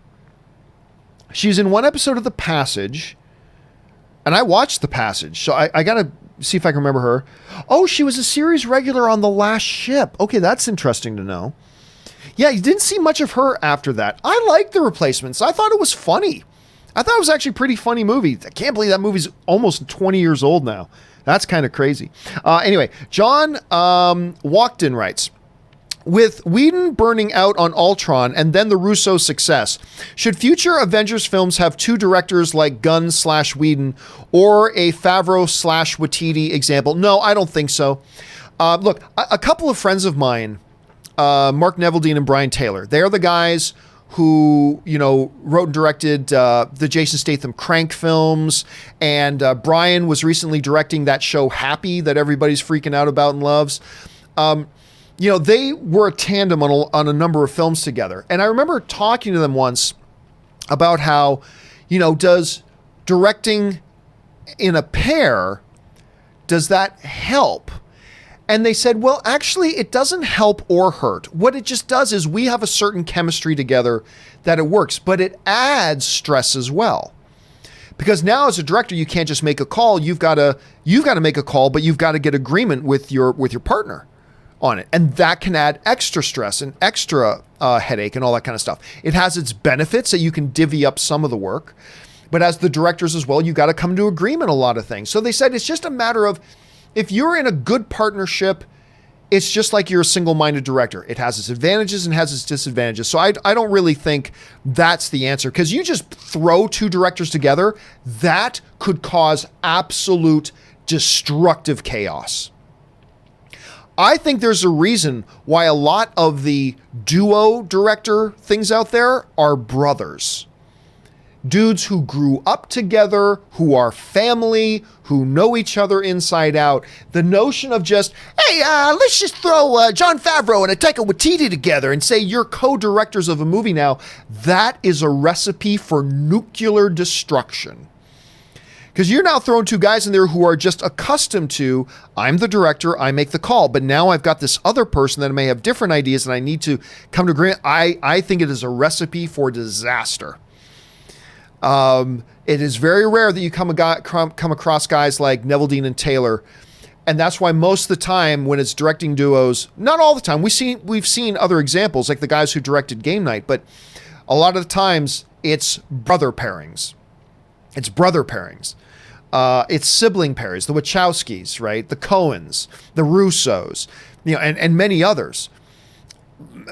She's in one episode of The Passage. And I watched The Passage. So I got to see if I can remember her. Oh, she was a series regular on The Last Ship. Okay, that's interesting to know. Yeah, you didn't see much of her after that. I liked The Replacements. I thought it was funny. I thought it was actually a pretty funny movie. I can't believe that movie's almost 20 years old now. That's kind of crazy. Anyway, John Walkden writes, "With Whedon burning out on Ultron and then the Russo success, should future Avengers films have two directors like Gunn/Whedon or a Favreau/Waititi example?" No, I don't think so. Look, a couple of friends of mine, Mark Neveldine and Brian Taylor, they are the guys who, wrote and directed the Jason Statham Crank films. And Brian was recently directing that show Happy that everybody's freaking out about and loves. They were a tandem on a number of films together. And I remember talking to them once about how, does directing in a pair, does that help? And they said, well, actually, it doesn't help or hurt. What it just does is we have a certain chemistry together that it works, but it adds stress as well. Because now as a director, you can't just make a call. You've got to make a call, but you've got to get agreement with your partner on it. And that can add extra stress and extra headache and all that kind of stuff. It has its benefits that you can divvy up some of the work, but as the directors as well, you got to come to agreement on a lot of things. So they said it's just a matter of, if you're in a good partnership, it's just like you're a single-minded director. It has its advantages and has its disadvantages. So I don't really think that's the answer, because you just throw two directors together, that could cause absolute destructive chaos. I think there's a reason why a lot of the duo director things out there are brothers. Dudes who grew up together, who are family, who know each other inside out. The notion of just, hey, let's just throw Jon Favreau and Taika Waititi together and say you're co-directors of a movie now, that is a recipe for nuclear destruction. Because you're now throwing two guys in there who are just accustomed to, I'm the director, I make the call, but now I've got this other person that may have different ideas and I need to come to agreement. I think it is a recipe for disaster. It is very rare that you come across guys like Neveldine and Taylor, and that's why most of the time when it's directing duos, not all the time, we've seen other examples like the guys who directed Game Night, but a lot of the times it's brother pairings. It's sibling pairings, the Wachowskis, right? The Coens, the Russos, and many others.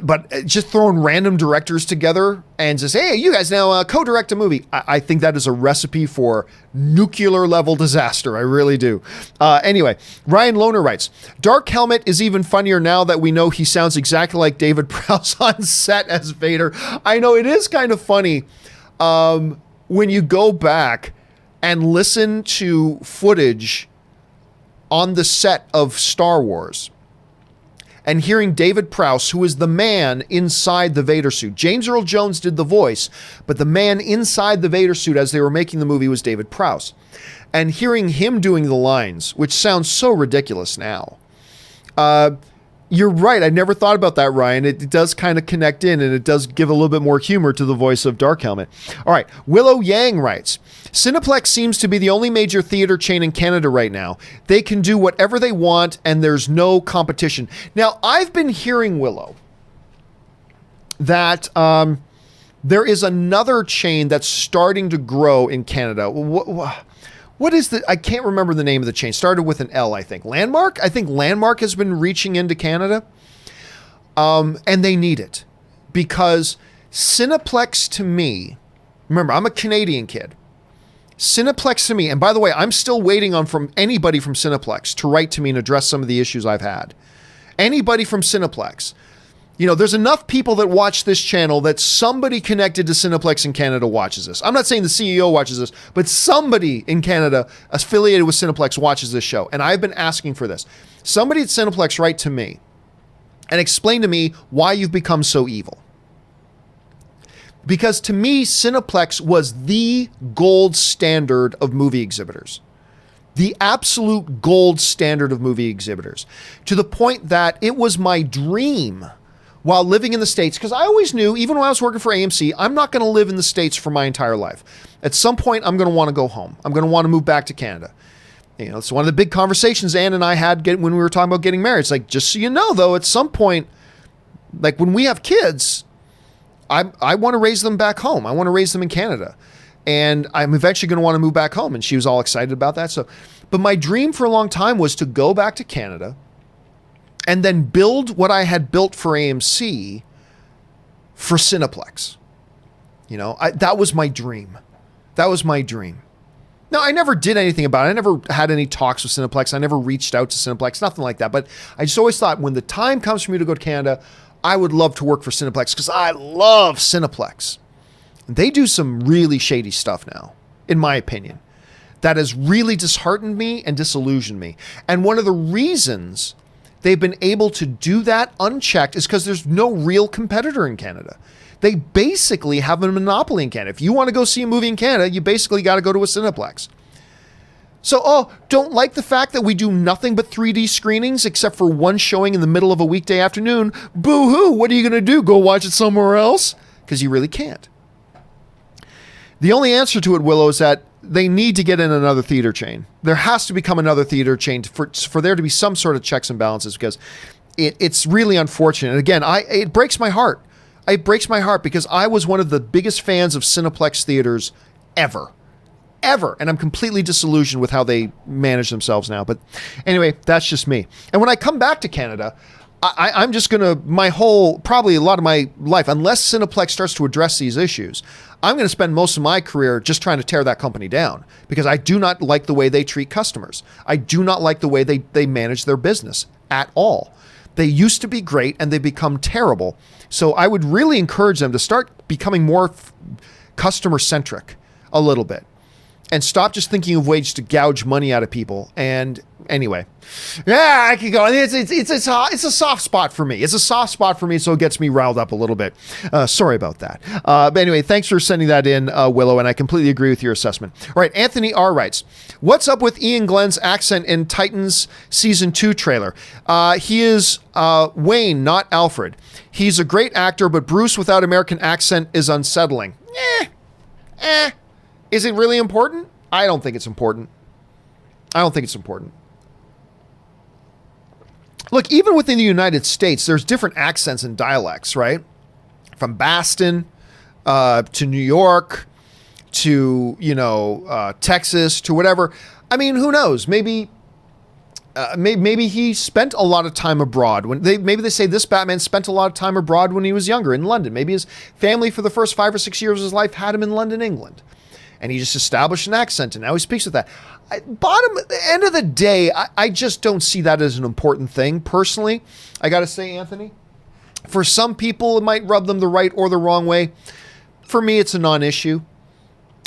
But just throwing random directors together and just, hey, you guys now co-direct a movie. I think that is a recipe for nuclear level disaster. I really do. Anyway, Ryan Lohner writes, Dark Helmet is even funnier now that we know he sounds exactly like David Prowse on set as Vader. I know it is kind of funny when you go back and listen to footage on the set of Star Wars. and hearing David Prowse, who is the man inside the Vader suit. James Earl Jones did the voice, but the man inside the Vader suit as they were making the movie was David Prowse. And hearing him doing the lines, which sounds so ridiculous now. You're right. I never thought about that, Ryan. It does kind of connect in, and it does give a little bit more humor to the voice of Dark Helmet. All right. Willow Yang writes, Cineplex seems to be the only major theater chain in Canada right now. They can do whatever they want, and there's no competition. Now, I've been hearing, Willow, that there is another chain that's starting to grow in Canada. What is the, I can't remember the name of the chain. Started with an L, I think. Landmark? I think Landmark has been reaching into Canada. And they need it. Because Cineplex to me, remember, I'm a Canadian kid. Cineplex to me, and by the way, I'm still waiting on from anybody from Cineplex to write to me and address some of the issues I've had. Anybody from Cineplex. You know, there's enough people that watch this channel that somebody connected to Cineplex in Canada watches this. I'm not saying the CEO watches this, but somebody in Canada affiliated with Cineplex watches this show. And I've been asking for this. Somebody at Cineplex write to me and explain to me why you've become so evil. Because to me, Cineplex was the gold standard of movie exhibitors. The absolute gold standard of movie exhibitors. To the point that it was my dream while living in the States, because I always knew, even when I was working for AMC, I'm not going to live in the States for my entire life. At some point, I'm going to want to go home. I'm going to want to move back to Canada. You know, it's one of the big conversations Ann and I had when we were talking about getting married. It's like, just so you know, though, at some point, like when we have kids, I want to raise them back home. I want to raise them in Canada. And I'm eventually going to want to move back home. And she was all excited about that. So, but my dream for a long time was to go back to Canada and then build what I had built for AMC for Cineplex. You know, that was my dream. That was my dream. Now, I never did anything about it. I never had any talks with Cineplex. I never reached out to Cineplex, nothing like that. But I just always thought when the time comes for me to go to Canada, I would love to work for Cineplex because I love Cineplex. They do some really shady stuff now, in my opinion, that has really disheartened me and disillusioned me. And one of the reasons they've been able to do that unchecked is because there's no real competitor in Canada. They basically have a monopoly in Canada. If you want to go see a movie in Canada, you basically got to go to a Cineplex. So, don't like the fact that we do nothing but 3D screenings except for one showing in the middle of a weekday afternoon. Boo-hoo, what are you going to do? Go watch it somewhere else? Because you really can't. The only answer to it, Willow, is that they need to get in another theater chain. There has to become another theater chain for there to be some sort of checks and balances because it's really unfortunate. And again, it breaks my heart. It breaks my heart because I was one of the biggest fans of Cineplex theaters ever. And I'm completely disillusioned with how they manage themselves now. But anyway, that's just me. And when I come back to Canada, I'm just going to, probably a lot of my life, unless Cineplex starts to address these issues, I'm going to spend most of my career just trying to tear that company down because I do not like the way they treat customers. I do not like the way they manage their business at all. They used to be great and they've become terrible. So I would really encourage them to start becoming more customer-centric a little bit. And stop just thinking of ways to gouge money out of people. And anyway, yeah, I could go. It's a soft spot for me. It's a soft spot for me, so it gets me riled up a little bit. Sorry about that. But anyway, thanks for sending that in, Willow, and I completely agree with your assessment. All right, Anthony R. writes, what's up with Ian Glenn's accent in Titans Season 2 trailer? He is Wayne, not Alfred. He's a great actor, but Bruce without American accent is unsettling. Is it really important? I don't think it's important. Look, even within the United States, there's different accents and dialects, right? From Boston to New York to, Texas to whatever. I mean, who knows? Maybe he spent a lot of time abroad. Maybe they say this Batman spent a lot of time abroad when he was younger in London. Maybe his family for the first 5 or 6 years of his life had him in London, England. And he just established an accent, and now he speaks with that. At the end of the day, I just don't see that as an important thing. Personally, I got to say, Anthony, for some people, it might rub them the right or the wrong way. For me, it's a non-issue.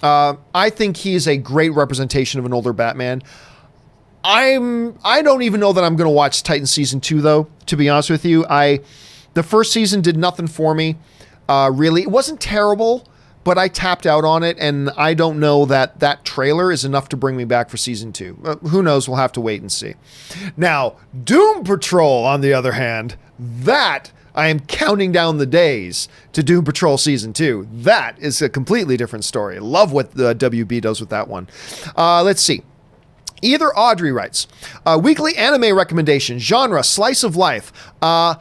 I think he is a great representation of an older Batman. I don't even know that I'm going to watch Titans season 2 though, to be honest with you. The first season did nothing for me. Really, it wasn't terrible, but I tapped out on it, and I don't know that that trailer is enough to bring me back for season 2. Who knows? We'll have to wait and see. Now, Doom Patrol, on the other hand, that I am counting down the days to Doom Patrol season 2. That is a completely different story. Love what the WB does with that one. Let's see. Either Audrey writes, weekly anime recommendation, genre, slice of life. Amama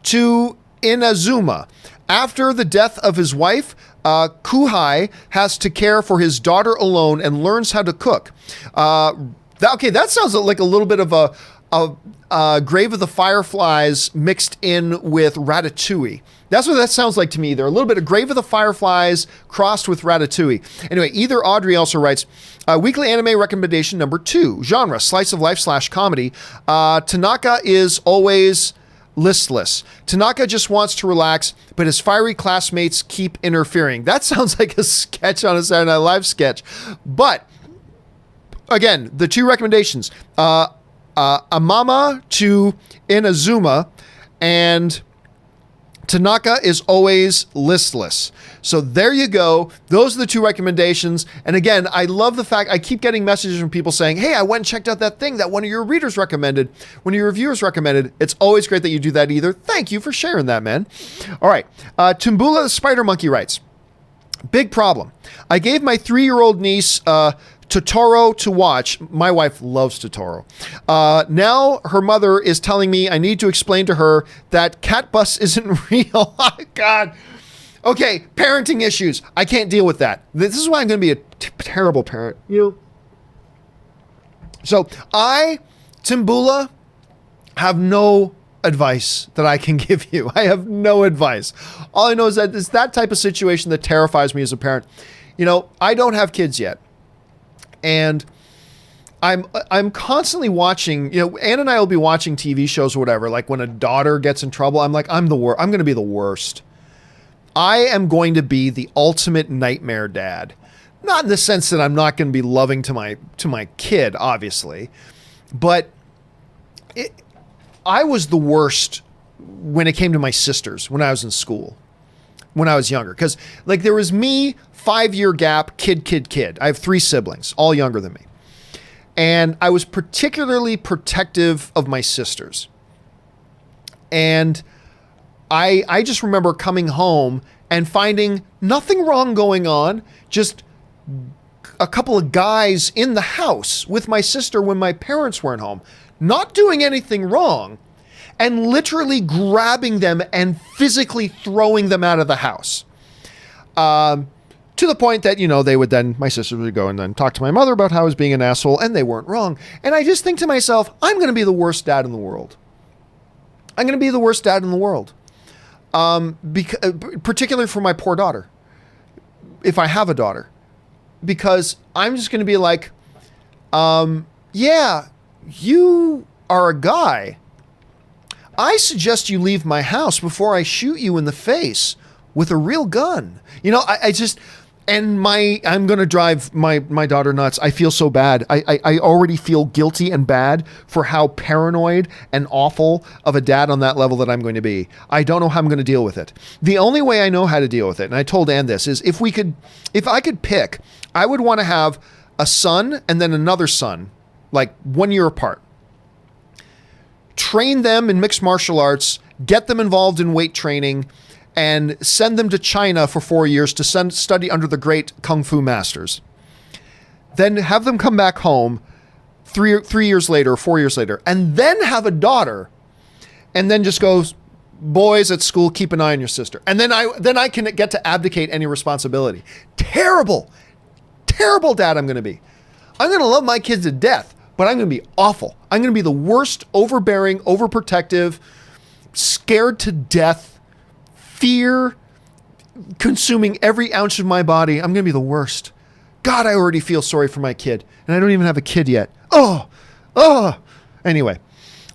to Inazuma. After the death of his wife, Kuhai has to care for his daughter alone and learns how to cook. That sounds like a little bit of a Grave of the Fireflies mixed in with Ratatouille. That's what that sounds like to me. They're a little bit of Grave of the Fireflies crossed with Ratatouille. Anyway, Either Audrey also writes, weekly anime recommendation number 2, genre, slice of life / comedy. Tanaka is always listless. Tanaka just wants to relax, but his fiery classmates keep interfering. That sounds like a sketch on a Saturday Night Live sketch. But, again, the 2 recommendations, Amama to Inazuma, and Tanaka is always listless. So there you go. Those are the 2 recommendations. And again, I love the fact I keep getting messages from people saying, hey, I went and checked out that thing that one of your readers recommended, one of your reviewers recommended. It's always great that you do that either. Thank you for sharing that, man. All right. Tumbula the Spider Monkey writes, big problem. I gave my 3-year-old niece Totoro to watch. My wife loves Totoro. Now her mother is telling me I need to explain to her that Cat Bus isn't real. Oh, God. Okay, parenting issues. I can't deal with that. This is why I'm going to be a terrible parent. So I, Timbula, have no advice that I can give you. I have no advice. All I know is that it's that type of situation that terrifies me as a parent. I don't have kids yet. And I'm constantly watching, Ann and I will be watching TV shows or whatever. Like when a daughter gets in trouble, I'm like, I'm going to be the worst. I am going to be the ultimate nightmare dad. Not in the sense that I'm not going to be loving to my kid, obviously, but I was the worst when it came to my sisters when I was in school, when I was younger. Because there was me, 5-year gap, kid. I have 3 siblings, all younger than me. And I was particularly protective of my sisters. And I just remember coming home and finding nothing wrong going on, just a couple of guys in the house with my sister when my parents weren't home, not doing anything wrong, and literally grabbing them and physically throwing them out of the house. To the point that, they would then, my sisters would go and then talk to my mother about how I was being an asshole, and they weren't wrong. And I just think to myself, I'm going to be the worst dad in the world. I'm going to be the worst dad in the world. Particularly for my poor daughter, if I have a daughter, because I'm just going to be like, yeah, you are a guy. I suggest you leave my house before I shoot you in the face with a real gun. I'm going to drive my daughter nuts. I feel so bad. I already feel guilty and bad for how paranoid and awful of a dad on that level that I'm going to be. I don't know how I'm going to deal with it. The only way I know how to deal with it, and I told Ann this, is if I could pick, I would want to have a son and then another son, like 1 year apart. Train them in mixed martial arts, get them involved in weight training, and send them to China for 4 years to study under the great Kung Fu masters. Then have them come back home 3 years later, 4 years later, and then have a daughter, and then just go, boys at school, keep an eye on your sister. And then I can get to abdicate any responsibility. Terrible dad I'm going to be. I'm going to love my kids to death, but I'm going to be awful. I'm going to be the worst, overbearing, overprotective, scared to death, fear consuming every ounce of my body. I'm going to be the worst. God, I already feel sorry for my kid, and I don't even have a kid yet. Anyway,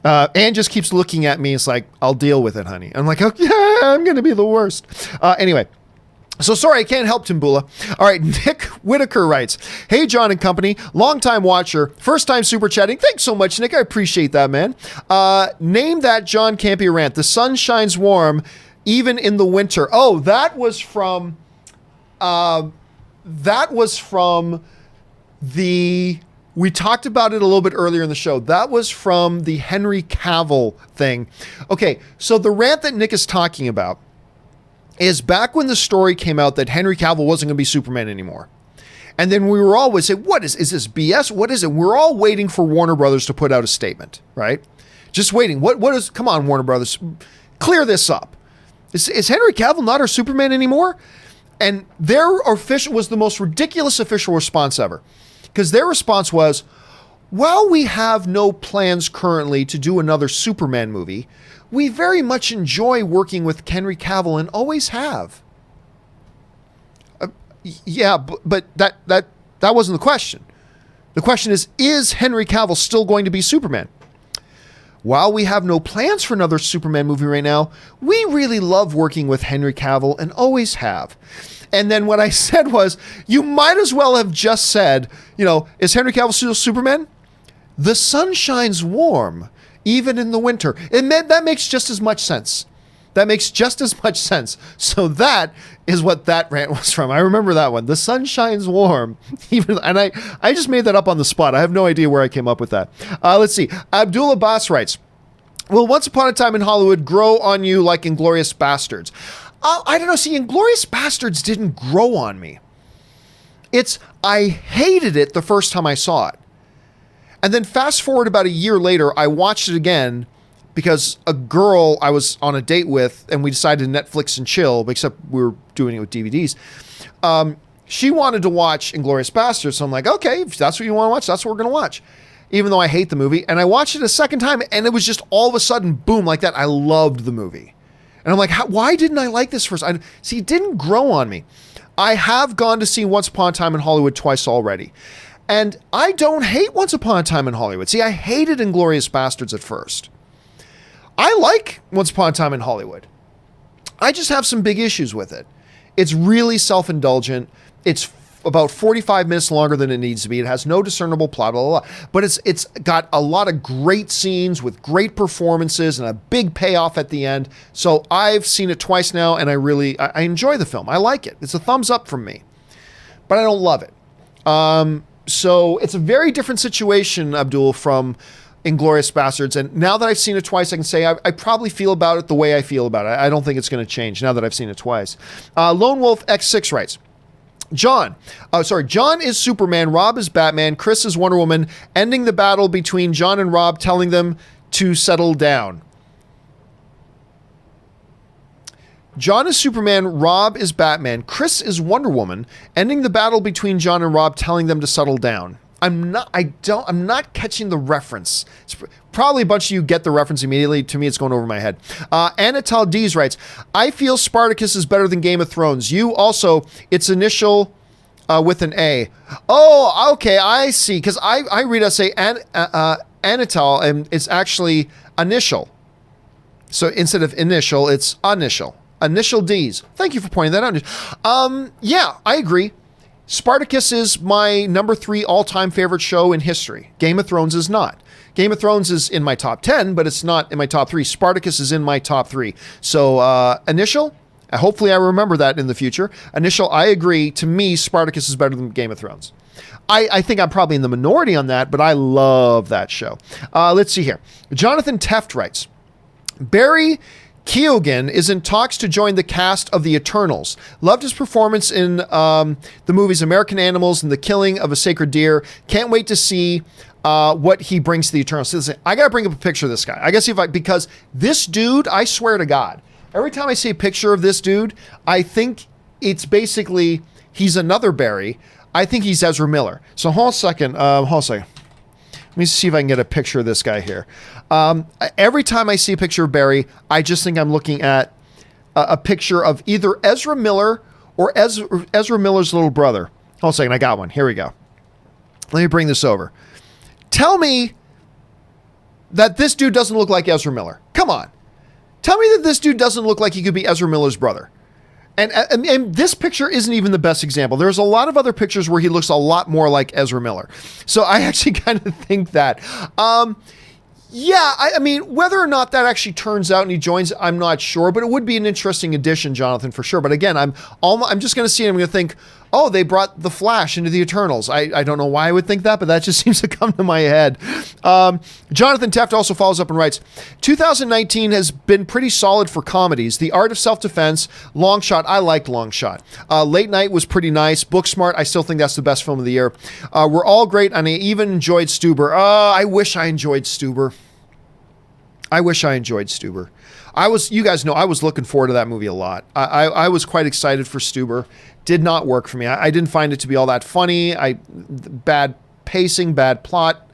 Ann just keeps looking at me. It's like, I'll deal with it, honey. I'm like, okay, I'm going to be the worst. Anyway, So sorry, I can't help Timbula. All right, Nick Whitaker writes, "Hey, John and company, longtime watcher, first time super chatting. Thanks so much, Nick. I appreciate that, man. Name that John Campea rant. The sun shines warm, even in the winter." Oh, that was from the. We talked about it a little bit earlier in the show. That was from the Henry Cavill thing. Okay, so the rant that Nick is talking about is back when the story came out that Henry Cavill wasn't going to be Superman anymore. And then we were always saying, is this BS? What is it? We're all waiting for Warner Brothers to put out a statement, right? Just waiting. Come on, Warner Brothers, clear this up. Is Henry Cavill not our Superman anymore? And their official was the most ridiculous official response ever. Because their response was, while we have no plans currently to do another Superman movie, we very much enjoy working with Henry Cavill and always have. Yeah, but that wasn't the question. The question is Henry Cavill still going to be Superman? While we have no plans for another Superman movie right now, we really love working with Henry Cavill and always have. And then what I said was, you might as well have just said, is Henry Cavill still Superman? The sun shines warm, even in the winter. That makes just as much sense. So that is what that rant was from. I remember that one. The sun shines warm. And I just made that up on the spot. I have no idea where I came up with that. Let's see. Abdul Abbas writes, "Will Once Upon a Time in Hollywood grow on you like Inglourious Bastards?" I don't know. See, Inglourious Bastards didn't grow on me. I hated it the first time I saw it. And then fast forward about a year later, I watched it again because a girl I was on a date with, and we decided to Netflix and chill, except we were doing it with DVDs. She wanted to watch Inglourious Bastards, so I'm like, okay, if that's what you want to watch, that's what we're going to watch. Even though I hate the movie. And I watched it a second time, and it was just all of a sudden, boom, like that. I loved the movie. And I'm like, why didn't I like this first? See, it didn't grow on me. I have gone to see Once Upon a Time in Hollywood twice already. And I don't hate Once Upon a Time in Hollywood. See, I hated Inglourious Bastards at first. I like Once Upon a Time in Hollywood. I just have some big issues with it. It's really self-indulgent. It's about 45 minutes longer than it needs to be. It has no discernible plot, blah, blah, blah. But it's got a lot of great scenes with great performances and a big payoff at the end. So I've seen it twice now, and I enjoy the film. I like it. It's a thumbs up from me. But I don't love it. So it's a very different situation, Abdul, from Inglourious Bastards. And now that I've seen it twice, I can say I probably feel about it the way I feel about it. I don't think it's going to change now that I've seen it twice. Lone Wolf X6 writes, John is Superman, Rob is Batman, Chris is Wonder Woman, ending the battle between John and Rob, telling them to settle down. John is Superman, Rob is Batman, Chris is Wonder Woman, ending the battle between John and Rob, telling them to settle down. I'm not catching the reference. It's probably a bunch of you get the reference immediately. To me, it's going over my head. Anatol Dees writes, I feel Spartacus is better than Game of Thrones. You also, its initial with an A. Oh, okay, I see. Because I read it say Anatol, and it's actually initial. So instead of initial, it's initial. Initial D's. Thank you for pointing that out. Yeah, I agree. Spartacus is my number 3 all-time favorite show in history. Game of Thrones is not. Game of Thrones is in my top 10, but it's not in my top 3. Spartacus is in my top 3. So initial, hopefully I remember that in the future. Initial, I agree. To me, Spartacus is better than Game of Thrones. I think I'm probably in the minority on that, but I love that show. Let's see here. Jonathan Teft writes, Barry Keoghan is in talks to join the cast of The Eternals. Loved his performance in the movies American Animals and The Killing of a Sacred Deer. Can't wait to see what he brings to The Eternals. So listen, I got to bring up a picture of this guy. I got to see because this dude, I swear to God, every time I see a picture of this dude, I think it's basically, he's another Barry. I think he's Ezra Miller. So hold on a second. Let me see if I can get a picture of this guy here. Every time I see a picture of Barry, I just think I'm looking at a picture of either Ezra Miller or Ezra Miller's little brother. Hold on a second, I got one. Here we go. Let me bring this over. Tell me that this dude doesn't look like Ezra Miller. Come on. Tell me that this dude doesn't look like he could be Ezra Miller's brother. And this picture isn't even the best example. There's a lot of other pictures where he looks a lot more like Ezra Miller. So I actually kind of think that. Yeah, I mean, whether or not that actually turns out and he joins, I'm not sure, but it would be an interesting addition, Jonathan, for sure. But again, I'm just going to see it. I'm going to think, oh, they brought the Flash into the Eternals. I don't know why I would think that, but that just seems to come to my head. Jonathan Teft also follows up and writes, 2019 has been pretty solid for comedies. The Art of Self-Defense, Long Shot, I liked Long Shot. Late Night was pretty nice. Booksmart, I still think that's the best film of the year. We're all great, and I even enjoyed Stuber. I wish I enjoyed Stuber. You guys know, I was looking forward to that movie a lot. I was quite excited for Stuber. Did not work for me. I didn't find it to be all that funny. Bad pacing, bad plot.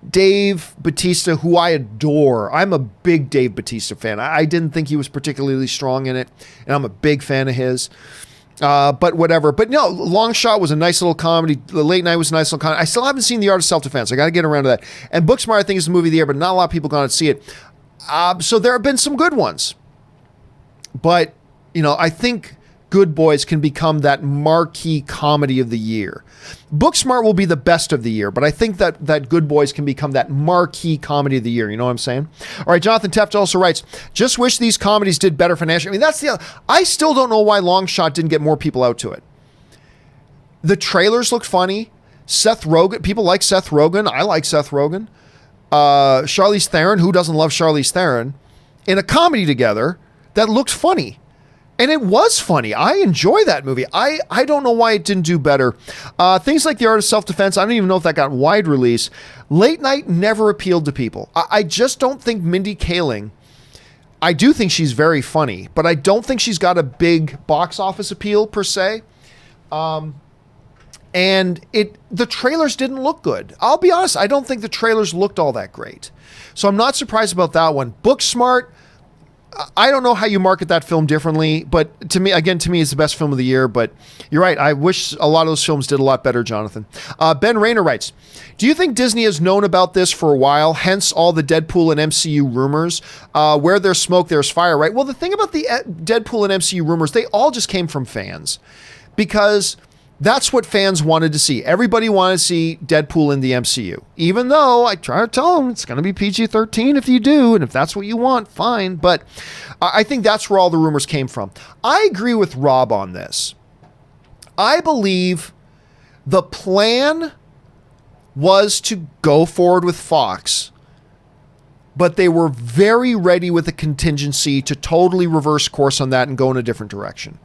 Dave Bautista, who I adore. I'm a big Dave Bautista fan. I didn't think he was particularly strong in it, and I'm a big fan of his. But whatever. But no, Long Shot was a nice little comedy. The Late Night was a nice little comedy. I still haven't seen The Art of Self-Defense. I got to get around to that. And Booksmart, I think, is the movie of the year, but not a lot of people gone to see it. So there have been some good ones. But, I think Good Boys can become that marquee comedy of the year. Booksmart will be the best of the year, but I think that Good Boys can become that marquee comedy of the year. You know what I'm saying? All right, Jonathan Teft also writes, just wish these comedies did better financially. I mean, I still don't know why Long Shot didn't get more people out to it. The trailers looked funny. Seth Rogen, people like Seth Rogen. I like Seth Rogen. Charlize Theron, who doesn't love Charlize Theron, in a comedy together that looked funny. And it was funny. I enjoy that movie. I don't know why it didn't do better. Things like The Art of Self-Defense, I don't even know if that got wide release. Late Night never appealed to people. I just don't think Mindy Kaling, I do think she's very funny, but I don't think she's got a big box office appeal per se. And the trailers didn't look good. I'll be honest, I don't think the trailers looked all that great. So I'm not surprised about that one. Booksmart, I don't know how you market that film differently, but to me, it's the best film of the year. But you're right. I wish a lot of those films did a lot better, Jonathan. Ben Rayner writes, do you think Disney has known about this for a while, hence all the Deadpool and MCU rumors? Where there's smoke, there's fire, right? Well, the thing about the Deadpool and MCU rumors, they all just came from fans because that's what fans wanted to see. Everybody wanted to see Deadpool in the MCU, even though I try to tell them it's going to be PG-13 if you do, and if that's what you want, fine. But I think that's where all the rumors came from. I agree with Rob on this. I believe the plan was to go forward with Fox, but they were very ready with a contingency to totally reverse course on that and go in a different direction.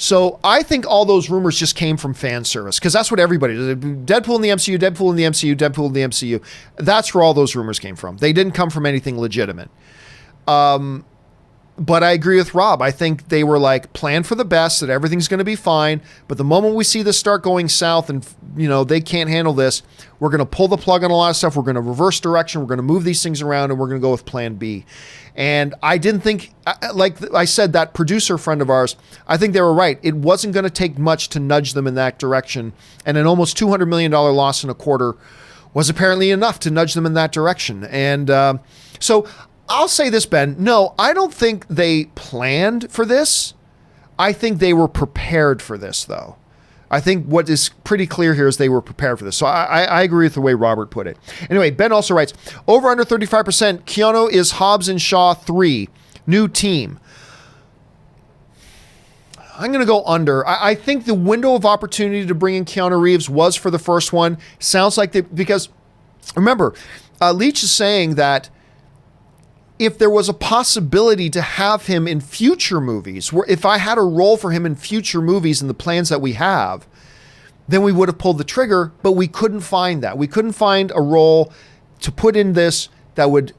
So I think all those rumors just came from fan service because that's what everybody did. Deadpool in the MCU, Deadpool in the MCU, Deadpool in the MCU. That's where all those rumors came from. They didn't come from anything legitimate. But I agree with Rob. I think they were like, plan for the best, that everything's going to be fine. But the moment we see this start going south and, they can't handle this, we're going to pull the plug on a lot of stuff. We're going to reverse direction. We're going to move these things around and we're going to go with plan B. And I didn't think, like I said, that producer friend of ours, I think they were right. It wasn't going to take much to nudge them in that direction. And an almost $200 million loss in a quarter was apparently enough to nudge them in that direction. And so I'll say this, Ben. No, I don't think they planned for this. I think they were prepared for this, though. I think what is pretty clear here is they were prepared for this. So I agree with the way Robert put it. Anyway, Ben also writes, over under 35%, Keanu is Hobbs and Shaw 3, new team. I'm going to go under. I think the window of opportunity to bring in Keanu Reeves was for the first one. Sounds like because remember, Leach is saying that if there was a possibility to have him in future movies, where if I had a role for him in future movies and the plans that we have, then we would have pulled the trigger, but we couldn't find that. We couldn't find a role to put in this that would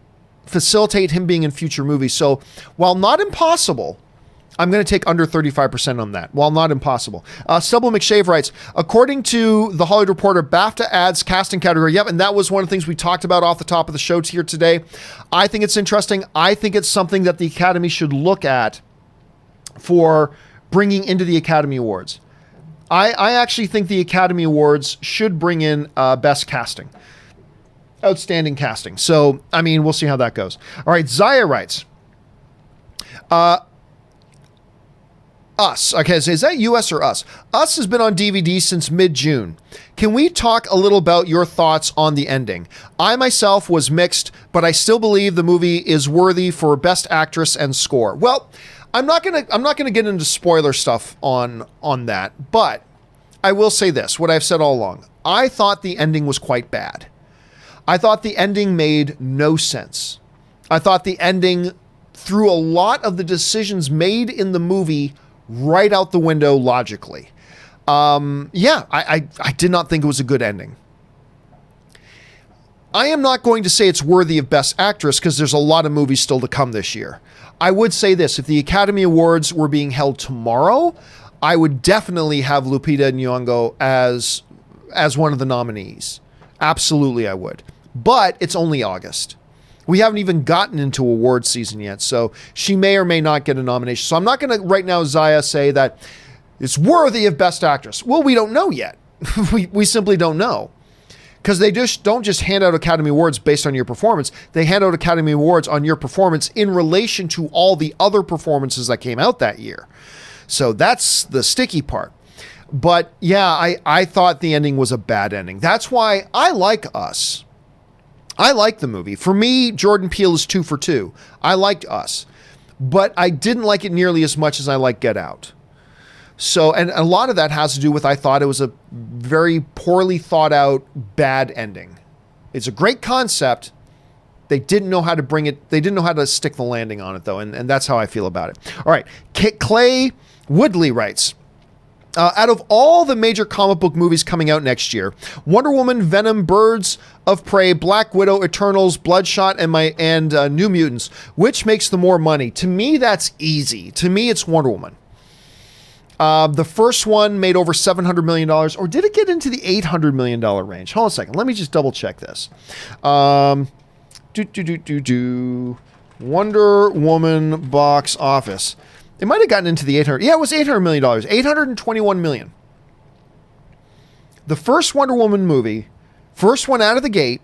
facilitate him being in future movies. So while not impossible, I'm going to take under 35% on that, while not impossible. Stubble McShave writes, according to the Hollywood Reporter, BAFTA adds casting category. Yep, and that was one of the things we talked about off the top of the show here today. I think it's interesting. I think it's something that the Academy should look at for bringing into the Academy Awards. I actually think the Academy Awards should bring in best casting. Outstanding casting. So, I mean, we'll see how that goes. All right, Zaya writes, Us. Okay, so is that US or Us? Us has been on DVD since mid-June. Can we talk a little about your thoughts on the ending? I myself was mixed, but I still believe the movie is worthy for Best Actress and Score. Well, I'm not gonna get into spoiler stuff on that, but I will say this, what I've said all along. I thought the ending was quite bad. I thought the ending made no sense. I thought the ending threw a lot of the decisions made in the movie right out the window logically. I did not think it was a good ending. I am not going to say it's worthy of Best Actress because there's a lot of movies still to come this year. I would say this, if the Academy Awards were being held tomorrow, I would definitely have Lupita Nyong'o as one of the nominees. Absolutely I would. But it's only August. We haven't even gotten into award season yet, so she may or may not get a nomination. So I'm not going to right now, Zaya, say that it's worthy of Best Actress. Well, we don't know yet. we simply don't know. Because they just don't just hand out Academy Awards based on your performance. They hand out Academy Awards on your performance in relation to all the other performances that came out that year. So that's the sticky part. But yeah, I thought the ending was a bad ending. That's why I like Us. I like the movie. For me, Jordan Peele is 2 for 2. I liked Us, but I didn't like it nearly as much as I like Get Out. So, and a lot of that has to do with I thought it was a very poorly thought out, bad ending. It's a great concept. They didn't know how to bring it. They didn't know how to stick the landing on it, though, and that's how I feel about it. All right, Clay Woodley writes, out of all the major comic book movies coming out next year, Wonder Woman, Venom, Birds of Prey, Black Widow, Eternals, Bloodshot, and New Mutants, which makes the more money? To me, that's easy. To me, it's Wonder Woman. The first one made over $700 million, or did it get into the $800 million range? Hold on a second. Let me just double check this. Wonder Woman box office. It might have gotten into the 800. Yeah, it was $800 million. $821 million. The first Wonder Woman movie, first one out of the gate,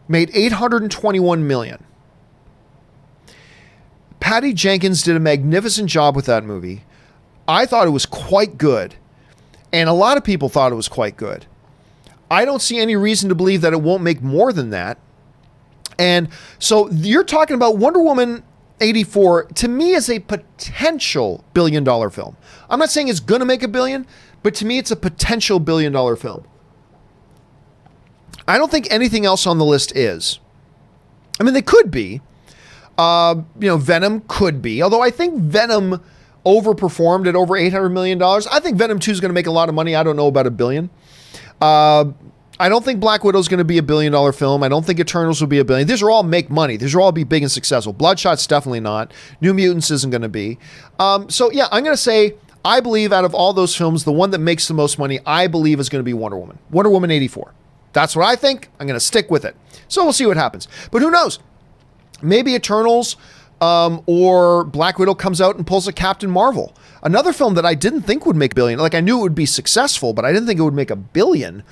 made $821 million. Patty Jenkins did a magnificent job with that movie. I thought it was quite good. And a lot of people thought it was quite good. I don't see any reason to believe that it won't make more than that. And so you're talking about Wonder Woman 84, to me, is a potential billion-dollar film. I'm not saying it's going to make $1 billion, but to me, it's a potential billion-dollar film. I don't think anything else on the list is. I mean, they could be. Venom could be, although I think Venom overperformed at over $800 million. I think Venom 2 is going to make a lot of money. I don't know about $1 billion. I don't think Black Widow is going to be $1 billion film. I don't think Eternals will be $1 billion. These are all make money. These are all be big and successful. Bloodshot's definitely not. New Mutants isn't going to be. So yeah, I'm going to say, I believe out of all those films, the one that makes the most money, I believe is going to be Wonder Woman. Wonder Woman 84. That's what I think. I'm going to stick with it. So we'll see what happens. But who knows? Maybe Eternals or Black Widow comes out and pulls a Captain Marvel. Another film that I didn't think would make $1 billion. Like, I knew it would be successful, but I didn't think it would make $1 billion.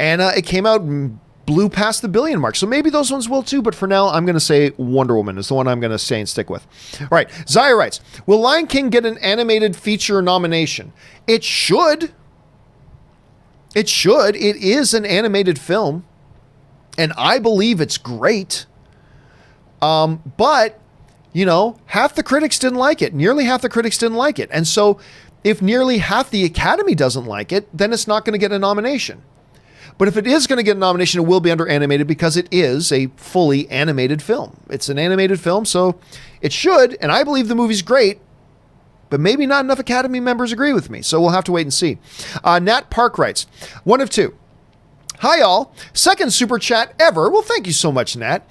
And it came out and blew past the $1 billion mark. So maybe those ones will too, but for now, I'm going to say Wonder Woman is the one I'm going to say and stick with. All right, Zaya writes, will Lion King get an animated feature nomination? It should. It should. It is an animated film, and I believe it's great. But, half the critics didn't like it. Nearly half the critics didn't like it. And so if nearly half the Academy doesn't like it, then it's not going to get a nomination. But if it is going to get a nomination, it will be under animated because it is a fully animated film. It's an animated film, so it should, and I believe the movie's great, but maybe not enough Academy members agree with me, so we'll have to wait and see. Nat Park writes, 1 of 2. Hi, all. Second super chat ever. Well, thank you so much, Nat.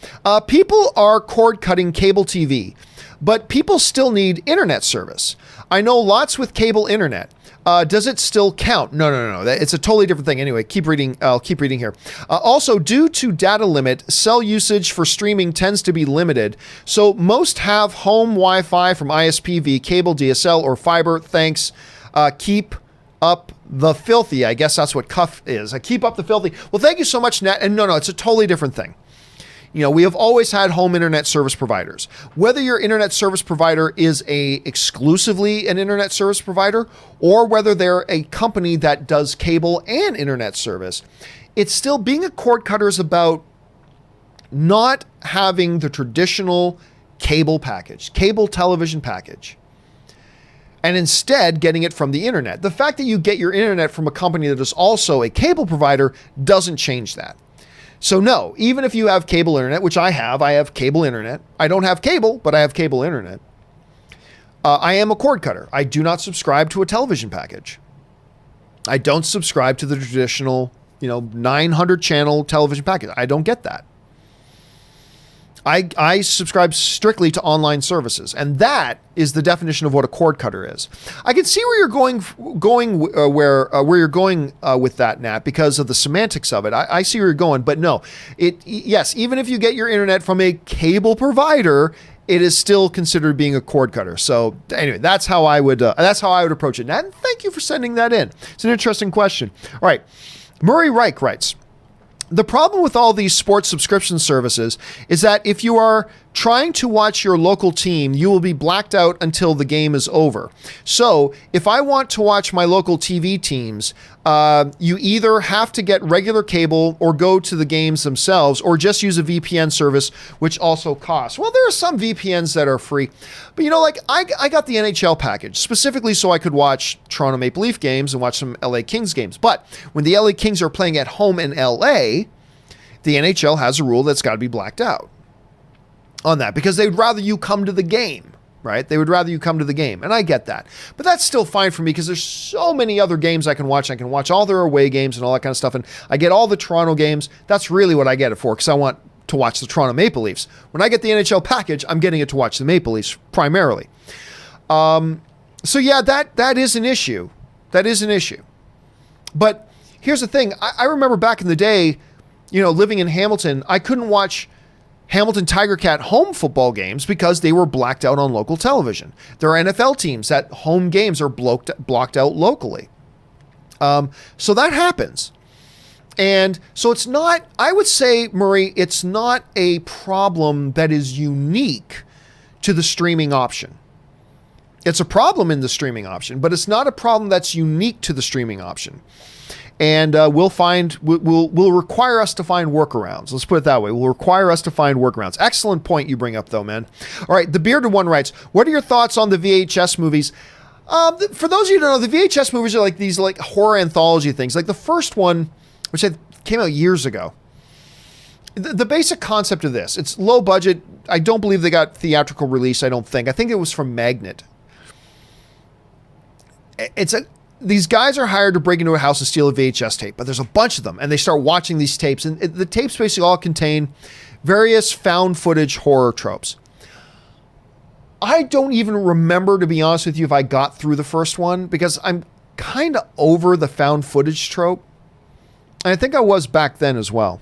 People are cord cutting cable TV, but people still need internet service. I know lots with cable internet. Does it still count? No. It's a totally different thing. Anyway, keep reading. I'll keep reading here. Also, due to data limit, cell usage for streaming tends to be limited. So most have home Wi-Fi from ISP via cable, DSL, or fiber. Thanks. Keep up the filthy. I guess that's what cuff is. Keep up the filthy. Well, thank you so much, Nat. And no, it's a totally different thing. we have always had home internet service providers. Whether your internet service provider is exclusively an internet service provider, or whether they're a company that does cable and internet service, it's still, being a cord cutter is about not having the traditional cable television package, and instead getting it from the internet. The fact that you get your internet from a company that is also a cable provider doesn't change that. So no, even if you have cable internet, which I have cable internet. I don't have cable, but I have cable internet. I am a cord cutter. I do not subscribe to a television package. I don't subscribe to the traditional, 900 channel television package. I don't get that. I subscribe strictly to online services, and that is the definition of what a cord cutter is. I can see where you're going where you're going with that, Nat, because of the semantics of it. I see where you're going, but no, yes, even if you get your internet from a cable provider, it is still considered being a cord cutter. So anyway, that's how I would approach it. Nat, and thank you for sending that in. It's an interesting question. All right, Murray Reich writes, the problem with all these sports subscription services is that if you are trying to watch your local team, you will be blacked out until the game is over. So if I want to watch my local TV teams, you either have to get regular cable or go to the games themselves, or just use a VPN service, which also costs. Well, there are some VPNs that are free, but I got the NHL package specifically so I could watch Toronto Maple Leaf games and watch some LA Kings games. But when the LA Kings are playing at home in LA, the NHL has a rule that's got to be blacked out on that, because they'd rather you come to the game, right? They would rather you come to the game, and I get that. But that's still fine for me, because there's so many other games I can watch. I can watch all their away games and all that kind of stuff, and I get all the Toronto games. That's really what I get it for, because I want to watch the Toronto Maple Leafs. When I get the NHL package, I'm getting it to watch the Maple Leafs primarily. So yeah, that is an issue. That is an issue. But here's the thing. I remember back in the day, living in Hamilton, I couldn't watch Hamilton Tiger Cat home football games because they were blacked out on local television. There are NFL teams that home games are blocked out locally. So that happens. And so it's not, I would say, Murray, it's not a problem that is unique to the streaming option. It's a problem in the streaming option, but it's not a problem that's unique to the streaming option. And will require us to find workarounds. Let's put it that way. Will require us to find workarounds. Excellent point you bring up, though, man. All right, the Bearded One writes, what are your thoughts on the VHS movies? For those of you who don't know, the VHS movies are like these horror anthology things. Like the first one, which came out years ago. The basic concept of this, it's low budget. I don't believe they got theatrical release, I don't think. I think it was from Magnet. These guys are hired to break into a house and steal a VHS tape, but there's a bunch of them, and they start watching these tapes, and the tapes basically all contain various found footage horror tropes. I don't even remember, to be honest with you, if I got through the first one, because I'm kind of over the found footage trope, and I think I was back then as well.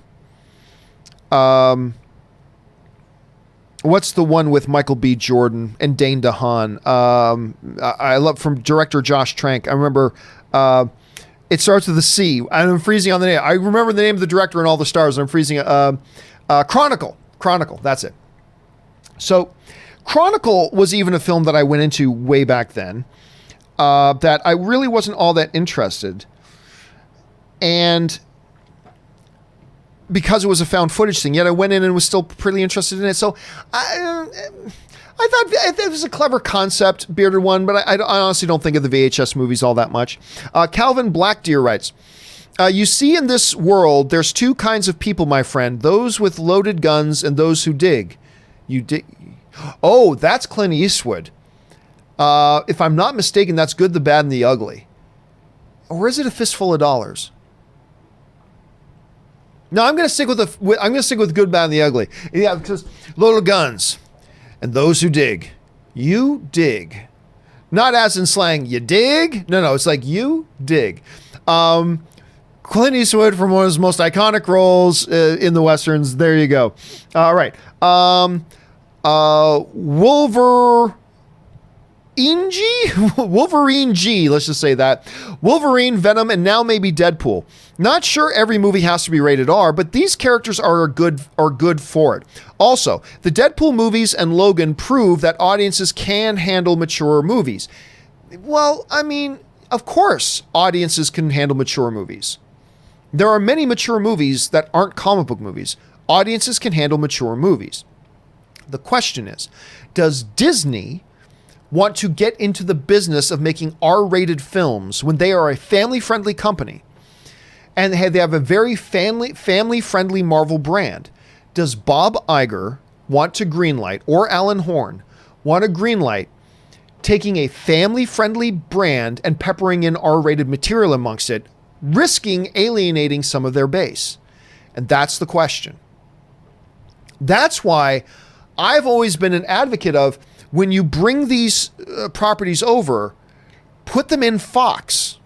What's the one with Michael B. Jordan and Dane DeHaan? I love, from director Josh Trank. I remember it starts with a C. I'm freezing on the name. I remember the name of the director and all the stars, and I'm freezing. Chronicle. That's it. So Chronicle was even a film that I went into way back then that I really wasn't all that interested. And because it was a found footage thing, yet I went in and was still pretty interested in it. So I thought it was a clever concept, Bearded One, but I honestly don't think of the VHS movies all that much. Calvin Blackdeer writes, you see, in this world, there's two kinds of people, my friend, those with loaded guns and those who dig. You dig. Oh, that's Clint Eastwood. If I'm not mistaken, that's Good, the Bad, and the Ugly. Or is it A Fistful of Dollars? No, I'm going to stick with Good, Bad, and the Ugly. Yeah, because loaded guns and those who dig. You dig. Not as in slang, you dig. No, it's like you dig. Clint Eastwood from one of his most iconic roles in the Westerns. There you go. All right. Wolverine G, let's just say that. Wolverine, Venom, and now maybe Deadpool. Not sure every movie has to be rated R, but these characters are good for it. Also, the Deadpool movies and Logan prove that audiences can handle mature movies. Well, I mean, of course, audiences can handle mature movies. There are many mature movies that aren't comic book movies. Audiences can handle mature movies. The question is, does Disney want to get into the business of making R-rated films when they are a family-friendly company and they have a very family-friendly Marvel brand? Does Bob Iger want to greenlight, or Alan Horn want to greenlight, taking a family-friendly brand and peppering in R-rated material amongst it, risking alienating some of their base? And that's the question. That's why I've always been an advocate of, when you bring these properties over, put them in Fox.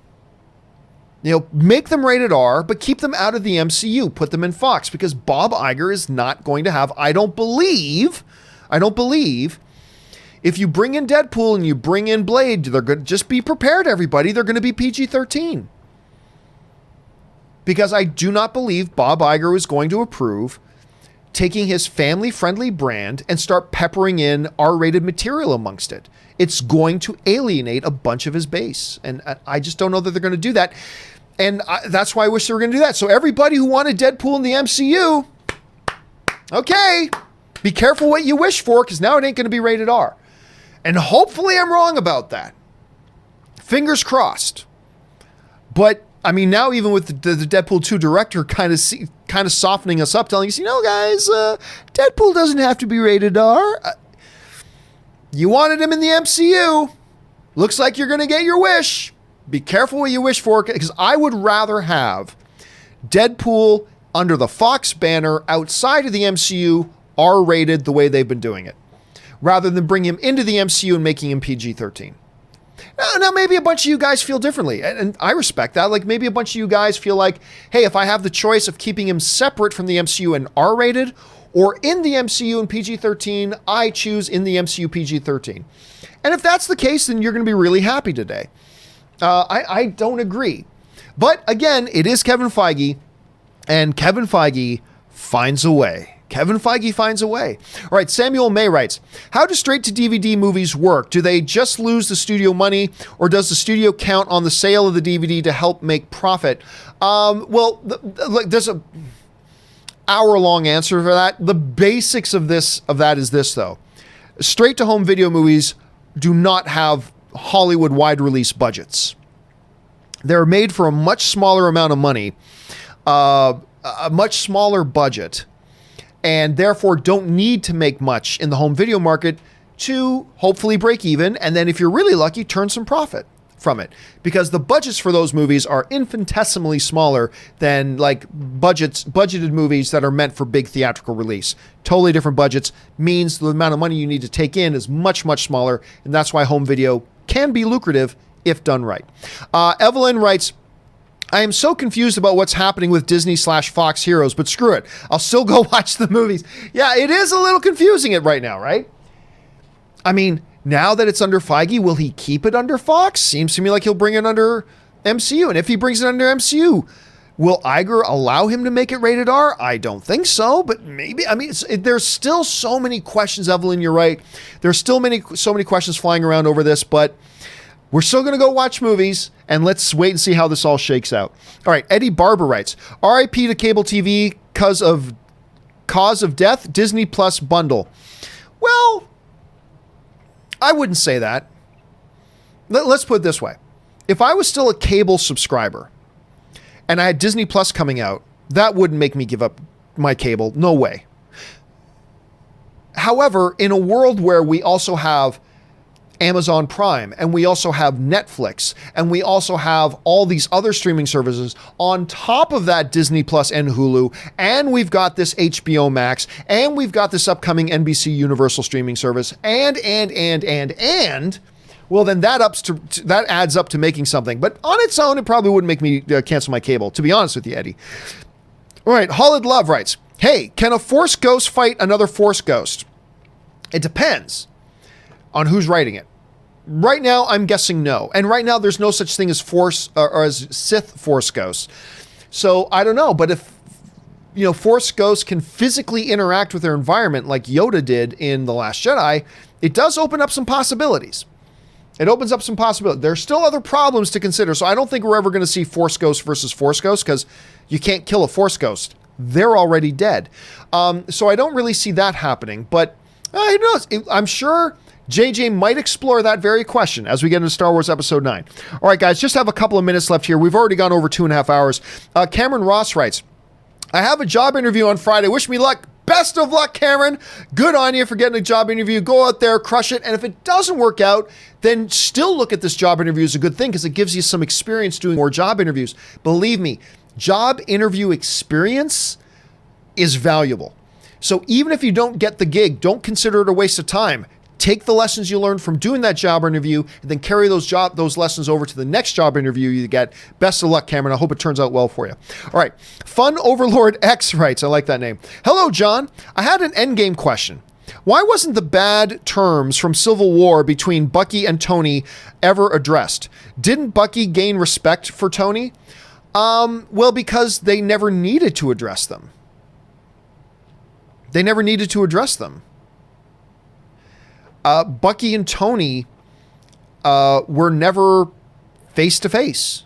Make them rated R, but keep them out of the MCU. Put them in Fox, because Bob Iger is not going to have, I don't believe, if you bring in Deadpool and you bring in Blade, they're going to just be prepared, everybody. They're going to be PG-13. Because I do not believe Bob Iger is going to approve taking his family-friendly brand and start peppering in R-rated material amongst it. It's going to alienate a bunch of his base. And I just don't know that they're going to do that. And that's why I wish they were going to do that. So everybody who wanted Deadpool in the MCU, okay, be careful what you wish for, because now it ain't going to be rated R. And hopefully I'm wrong about that. Fingers crossed. But I mean, now even with the Deadpool 2 director kind of softening us up, telling us, guys, Deadpool doesn't have to be rated R. You wanted him in the MCU. Looks like you're going to get your wish. Be careful what you wish for, because I would rather have Deadpool under the Fox banner outside of the MCU R-rated the way they've been doing it, rather than bring him into the MCU and making him PG-13. Now, maybe a bunch of you guys feel differently, and I respect that. Like, maybe a bunch of you guys feel like, hey, if I have the choice of keeping him separate from the MCU and R-rated, or in the MCU and PG-13, I choose in the MCU PG-13. And if that's the case, then you're going to be really happy today. I don't agree. But again, it is Kevin Feige, and Kevin Feige finds a way. Kevin Feige finds a way. All right, Samuel May writes, how do straight-to-DVD movies work? Do they just lose the studio money, or does the studio count on the sale of the DVD to help make profit? There's a hour-long answer for that. The basics of that is this, though. Straight-to-home video movies do not have Hollywood wide-release budgets. They're made for a much smaller amount of money, a much smaller budget, and therefore don't need to make much in the home video market to hopefully break even, and then if you're really lucky, turn some profit from it. Because the budgets for those movies are infinitesimally smaller than like budgeted movies that are meant for big theatrical release. Totally different budgets means the amount of money you need to take in is much, much smaller, and that's why home video can be lucrative if done right. Evelyn writes, I am so confused about what's happening with Disney/Fox Heroes, but screw it. I'll still go watch the movies. Yeah, it is a little confusing right now, right? I mean, now that it's under Feige, will he keep it under Fox? Seems to me like he'll bring it under MCU. And if he brings it under MCU, will Iger allow him to make it rated R? I don't think so, but maybe. I mean, there's still so many questions, Evelyn, you're right. There's still so many questions flying around over this, but we're still going to go watch movies, and let's wait and see how this all shakes out. All right, Eddie Barber writes, RIP to cable TV cause of death, Disney Plus bundle. Well, I wouldn't say that. Let's put it this way. If I was still a cable subscriber and I had Disney Plus coming out, that wouldn't make me give up my cable. No way. However, in a world where we also have Amazon Prime, and we also have Netflix, and we also have all these other streaming services on top of that, Disney Plus and Hulu, and we've got this HBO Max, and we've got this upcoming NBC Universal streaming service, and well, then that adds up to making something. But on its own, it probably wouldn't make me cancel my cable, to be honest with you, Eddie. All right, Hollid Love writes, hey, can a Force Ghost fight another Force Ghost? It depends on who's writing it. Right now, I'm guessing no. And right now, there's no such thing as Force or as Sith Force ghosts. So I don't know. But if Force ghosts can physically interact with their environment like Yoda did in The Last Jedi, it does open up some possibilities. It opens up some possibilities. There's still other problems to consider. So I don't think we're ever going to see Force Ghost versus Force Ghost because you can't kill a Force Ghost. They're already dead. So I don't really see that happening. But who knows? I'm sure JJ might explore that very question as we get into Star Wars Episode 9. All right, guys, just have a couple of minutes left here. We've already gone over 2.5 hours. Cameron Ross writes, I have a job interview on Friday. Wish me luck. Best of luck, Cameron. Good on you for getting a job interview. Go out there, crush it. And if it doesn't work out, then still look at this job interview as a good thing because it gives you some experience doing more job interviews. Believe me, job interview experience is valuable. So even if you don't get the gig, don't consider it a waste of time. Take the lessons you learned from doing that job interview and then carry those lessons over to the next job interview you get. Best of luck, Cameron. I hope it turns out well for you. All right. Fun Overlord X writes, I like that name. Hello, John. I had an endgame question. Why wasn't the bad terms from Civil War between Bucky and Tony ever addressed? Didn't Bucky gain respect for Tony? Well, because they never needed to address them. They never needed to address them. Bucky and Tony were never face to face.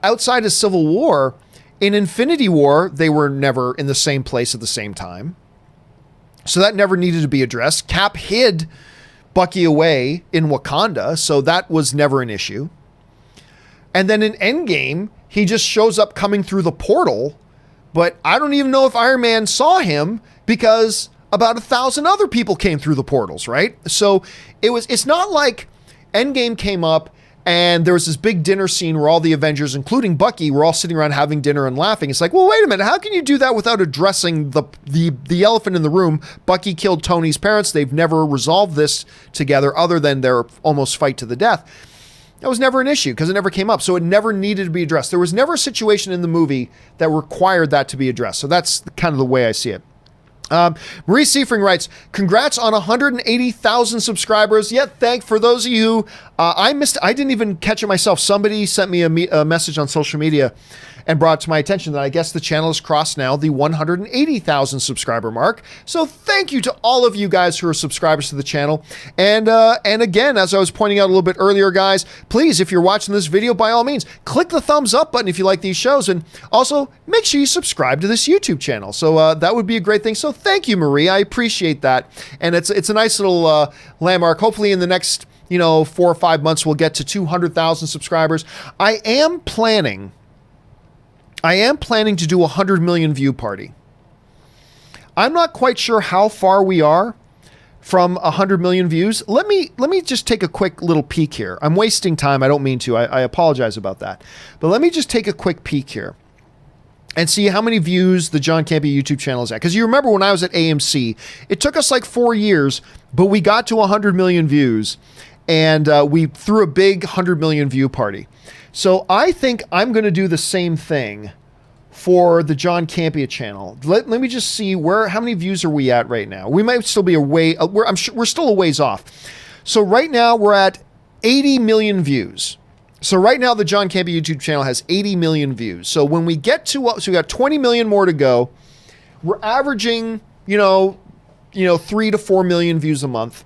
Outside of Civil War, in Infinity War, they were never in the same place at the same time. So that never needed to be addressed. Cap hid Bucky away in Wakanda, so that was never an issue. And then in Endgame, he just shows up coming through the portal, but I don't even know if Iron Man saw him because about 1,000 other people came through the portals, right? So it's not like Endgame came up and there was this big dinner scene where all the Avengers, including Bucky, were all sitting around having dinner and laughing. It's like, well, wait a minute. How can you do that without addressing the elephant in the room? Bucky killed Tony's parents. They've never resolved this together other than their almost fight to the death. That was never an issue because it never came up. So it never needed to be addressed. There was never a situation in the movie that required that to be addressed. So that's kind of the way I see it. Marie Seifring writes, congrats on 180,000 subscribers. Thank for those of you who I didn't even catch it myself. Somebody sent me a message on social media and brought to my attention that I guess the channel has crossed now the 180,000 subscriber mark. So thank you to all of you guys who are subscribers to the channel. And again, as I was pointing out a little bit earlier, guys, please, if you're watching this video, by all means, click the thumbs up button if you like these shows. And also make sure you subscribe to this YouTube channel. So that would be a great thing. So thank you, Marie. I appreciate that. And it's a nice little landmark. Hopefully in the next 4 or 5 months, we'll get to 200,000 subscribers. I am planning to do a 100 million view party. I'm not quite sure how far we are from 100 million views. Let me just take a quick little peek here. I'm wasting time. I don't mean to. I apologize about that. But let me just take a quick peek here and see how many views the John Campea YouTube channel is at. Because you remember when I was at AMC, it took us like 4 years, but we got to 100 million views. And we threw a big 100 million view party. So I think I'm going to do the same thing for the John Campea channel. Let me just see how many views are we at right now? We might still be I'm sure we're still a ways off. So right now we're at 80 million views. So right now the John Campea YouTube channel has 80 million views. So when we get to, so we got 20 million more to go. We're averaging, 3 to 4 million views a month.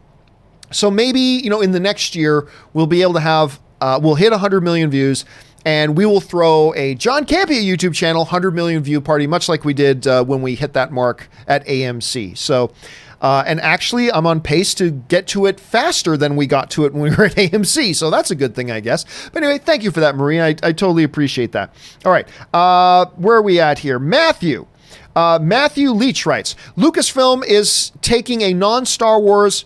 So maybe, in the next year, we'll be able to have, we'll hit 100 million views and we will throw a John Campea YouTube channel 100 million view party, much like we did when we hit that mark at AMC. So, and actually I'm on pace to get to it faster than we got to it when we were at AMC. So that's a good thing, I guess. But anyway, thank you for that, Marie. I totally appreciate that. All right. Where are we at here? Matthew Leach writes, Lucasfilm is taking a non-Star Wars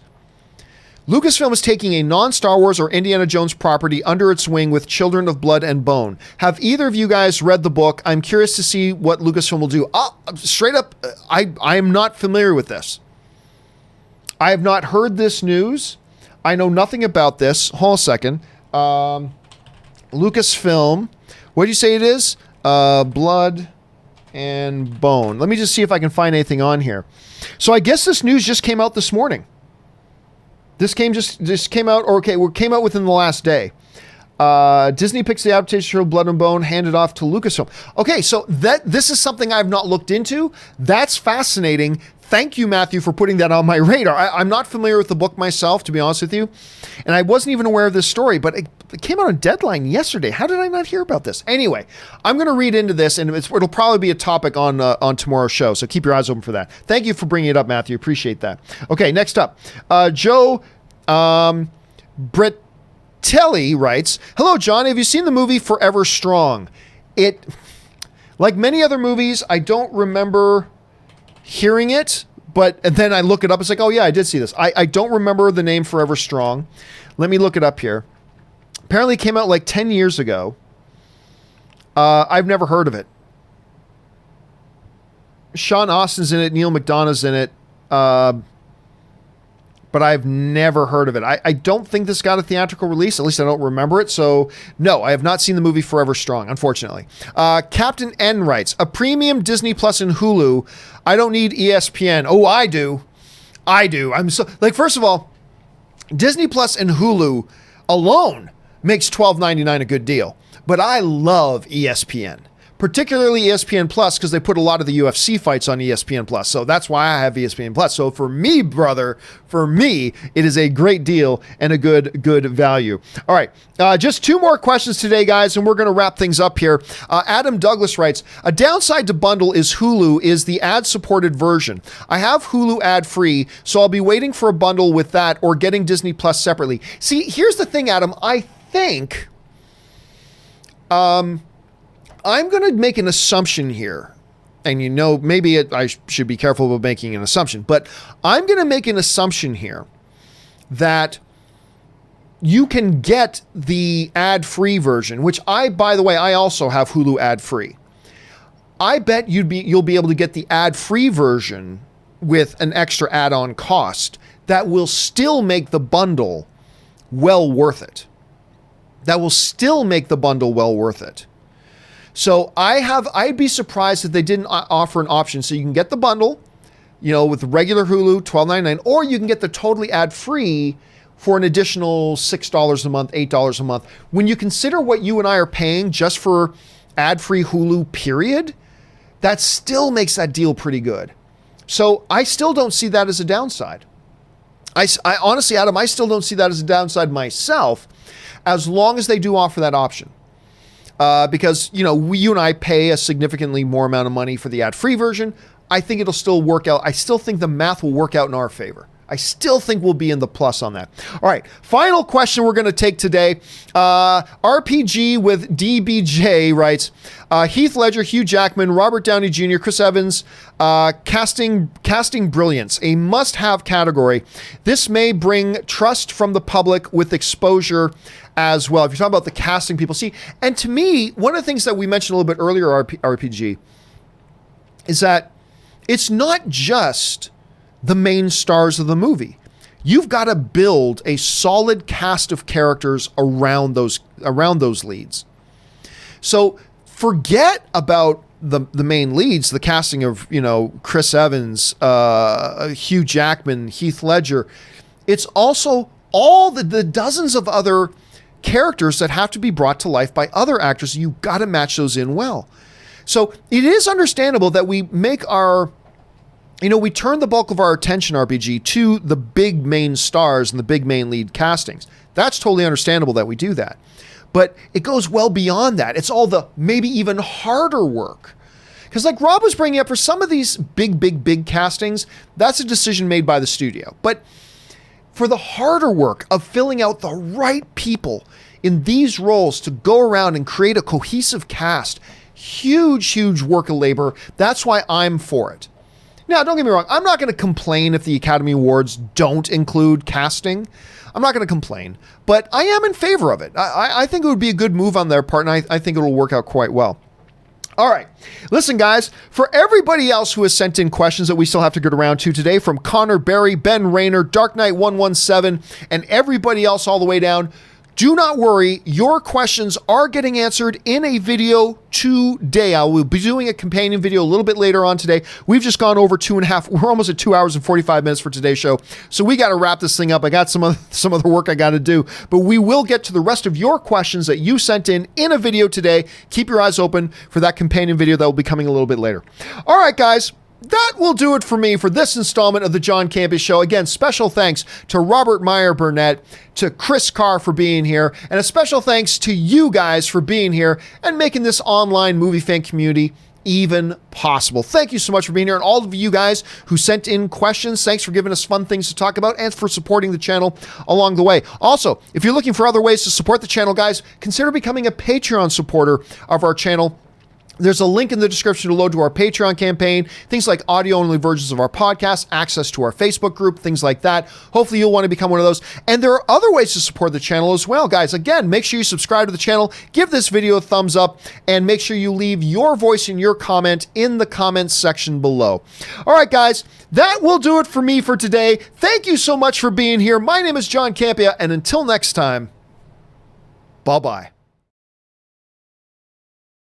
or Indiana Jones property under its wing with Children of Blood and Bone. Have either of you guys read the book? I'm curious to see what Lucasfilm will do. Straight up, I am not familiar with this. I have not heard this news. I know nothing about this. Hold on a second. Lucasfilm. What do you say it is? Blood and Bone. Let me just see if I can find anything on here. So I guess this news just came out this morning. This just came out, or okay, came out within the last day. Disney picks the adaptation show Blood and Bone, handed off to Lucasfilm. Okay, so this is something I've not looked into. That's fascinating. Thank you, Matthew, for putting that on my radar. I'm not familiar with the book myself, to be honest with you, and I wasn't even aware of this story, but it came out on Deadline yesterday. How did I not hear about this? Anyway, I'm going to read into this, and it'll probably be a topic on tomorrow's show, so keep your eyes open for that. Thank you for bringing it up, Matthew. Appreciate that. Okay, next up, Joe Telly writes, "Hello, John. Have you seen the movie Forever Strong? It, like many other movies, I don't remember hearing it, and then I look it up. It's like, oh yeah, I did see this. I don't remember the name Forever Strong. Let me look it up here. Apparently it came out like 10 years ago. I've never heard of it. Sean Austin's in it. Neil McDonough's in it. But I've never heard of it. I don't think this got a theatrical release. At least I don't remember it. So, no, I have not seen the movie Forever Strong, unfortunately. Captain N writes, a premium Disney Plus and Hulu. I don't need ESPN. Oh, I do. I'm so, like, first of all, Disney Plus and Hulu alone makes $12.99 a good deal. But I love ESPN. Particularly ESPN Plus, because they put a lot of the UFC fights on ESPN Plus. So that's why I have ESPN Plus. So for me, brother, it is a great deal and a good value. All right, just two more questions today, guys, and we're going to wrap things up here. Adam Douglas writes, a downside to bundle is Hulu is the ad-supported version. I have Hulu ad-free, so I'll be waiting for a bundle with that or getting Disney Plus separately. See, here's the thing, Adam. I think... I'm going to make an assumption here, and maybe I should be careful about making an assumption, but I'm going to make an assumption here that you can get the ad-free version, which by the way, I also have Hulu ad-free. I bet you'll be able to get the ad-free version with an extra add-on cost that will still make the bundle well worth it. So I'd be surprised if they didn't offer an option. So you can get the bundle, with regular Hulu, $12.99, or you can get the totally ad-free for an additional $6 a month, $8 a month. When you consider what you and I are paying just for ad-free Hulu, period, that still makes that deal pretty good. So I still don't see that as a downside. I honestly, Adam, I still don't see that as a downside myself, as long as they do offer that option. Because, you and I pay a significantly more amount of money for the ad-free version. I think it'll still work out. I still think the math will work out in our favor. I still think we'll be in the plus on that. All right. Final question we're going to take today. RPG with DBJ writes, Heath Ledger, Hugh Jackman, Robert Downey Jr., Chris Evans, casting brilliance, a must-have category. This may bring trust from the public with exposure as well. If you're talking about the casting people, see, and to me, one of the things that we mentioned a little bit earlier, RPG, is that it's not just the main stars of the movie. You've got to build a solid cast of characters around those leads. So forget about the main leads, the casting of, Chris Evans, Hugh Jackman, Heath Ledger. It's also all the dozens of other characters that have to be brought to life by other actors. You've got to match those in well. So it is understandable that we make we turn the bulk of our attention, RPG, to the big main stars and the big main lead castings. That's totally understandable that we do that. But it goes well beyond that. It's all the maybe even harder work. Because like Rob was bringing up, for some of these big castings, that's a decision made by the studio. But for the harder work of filling out the right people in these roles to go around and create a cohesive cast, huge work of labor. That's why I'm for it. Now, don't get me wrong. I'm not going to complain if the Academy Awards don't include casting. I'm not going to complain, but I am in favor of it. I think it would be a good move on their part, and I think it will work out quite well. All right. Listen, guys, for everybody else who has sent in questions that we still have to get around to today, from Connor Berry, Ben Rayner, Dark Knight 117, and everybody else all the way down, Do not worry, your questions are getting answered in a video today. I will be doing a companion video a little bit later on today. We've just gone over 2.5, we're almost at 2 hours and 45 minutes for today's show. So we got to wrap this thing up. I got some other work I got to do, but we will get to the rest of your questions that you sent in a video today. Keep your eyes open for that companion video that will be coming a little bit later. All right, guys. That will do it for me for this installment of the John Campea Show. Again, special thanks to Robert Meyer Burnett, to Chris Carr for being here, and a special thanks to you guys for being here and making this online movie fan community even possible. Thank you so much for being here, and all of you guys who sent in questions, thanks for giving us fun things to talk about and for supporting the channel along the way. Also, if you're looking for other ways to support the channel, guys, consider becoming a Patreon supporter of our channel. There's a link in the description to load to our Patreon campaign, things like audio-only versions of our podcast, access to our Facebook group, things like that. Hopefully you'll want to become one of those. And there are other ways to support the channel as well, guys. Again, make sure you subscribe to the channel, give this video a thumbs up, and make sure you leave your voice and your comment in the comments section below. All right, guys, that will do it for me for today. Thank you so much for being here. My name is John Campea, and until next time, bye-bye.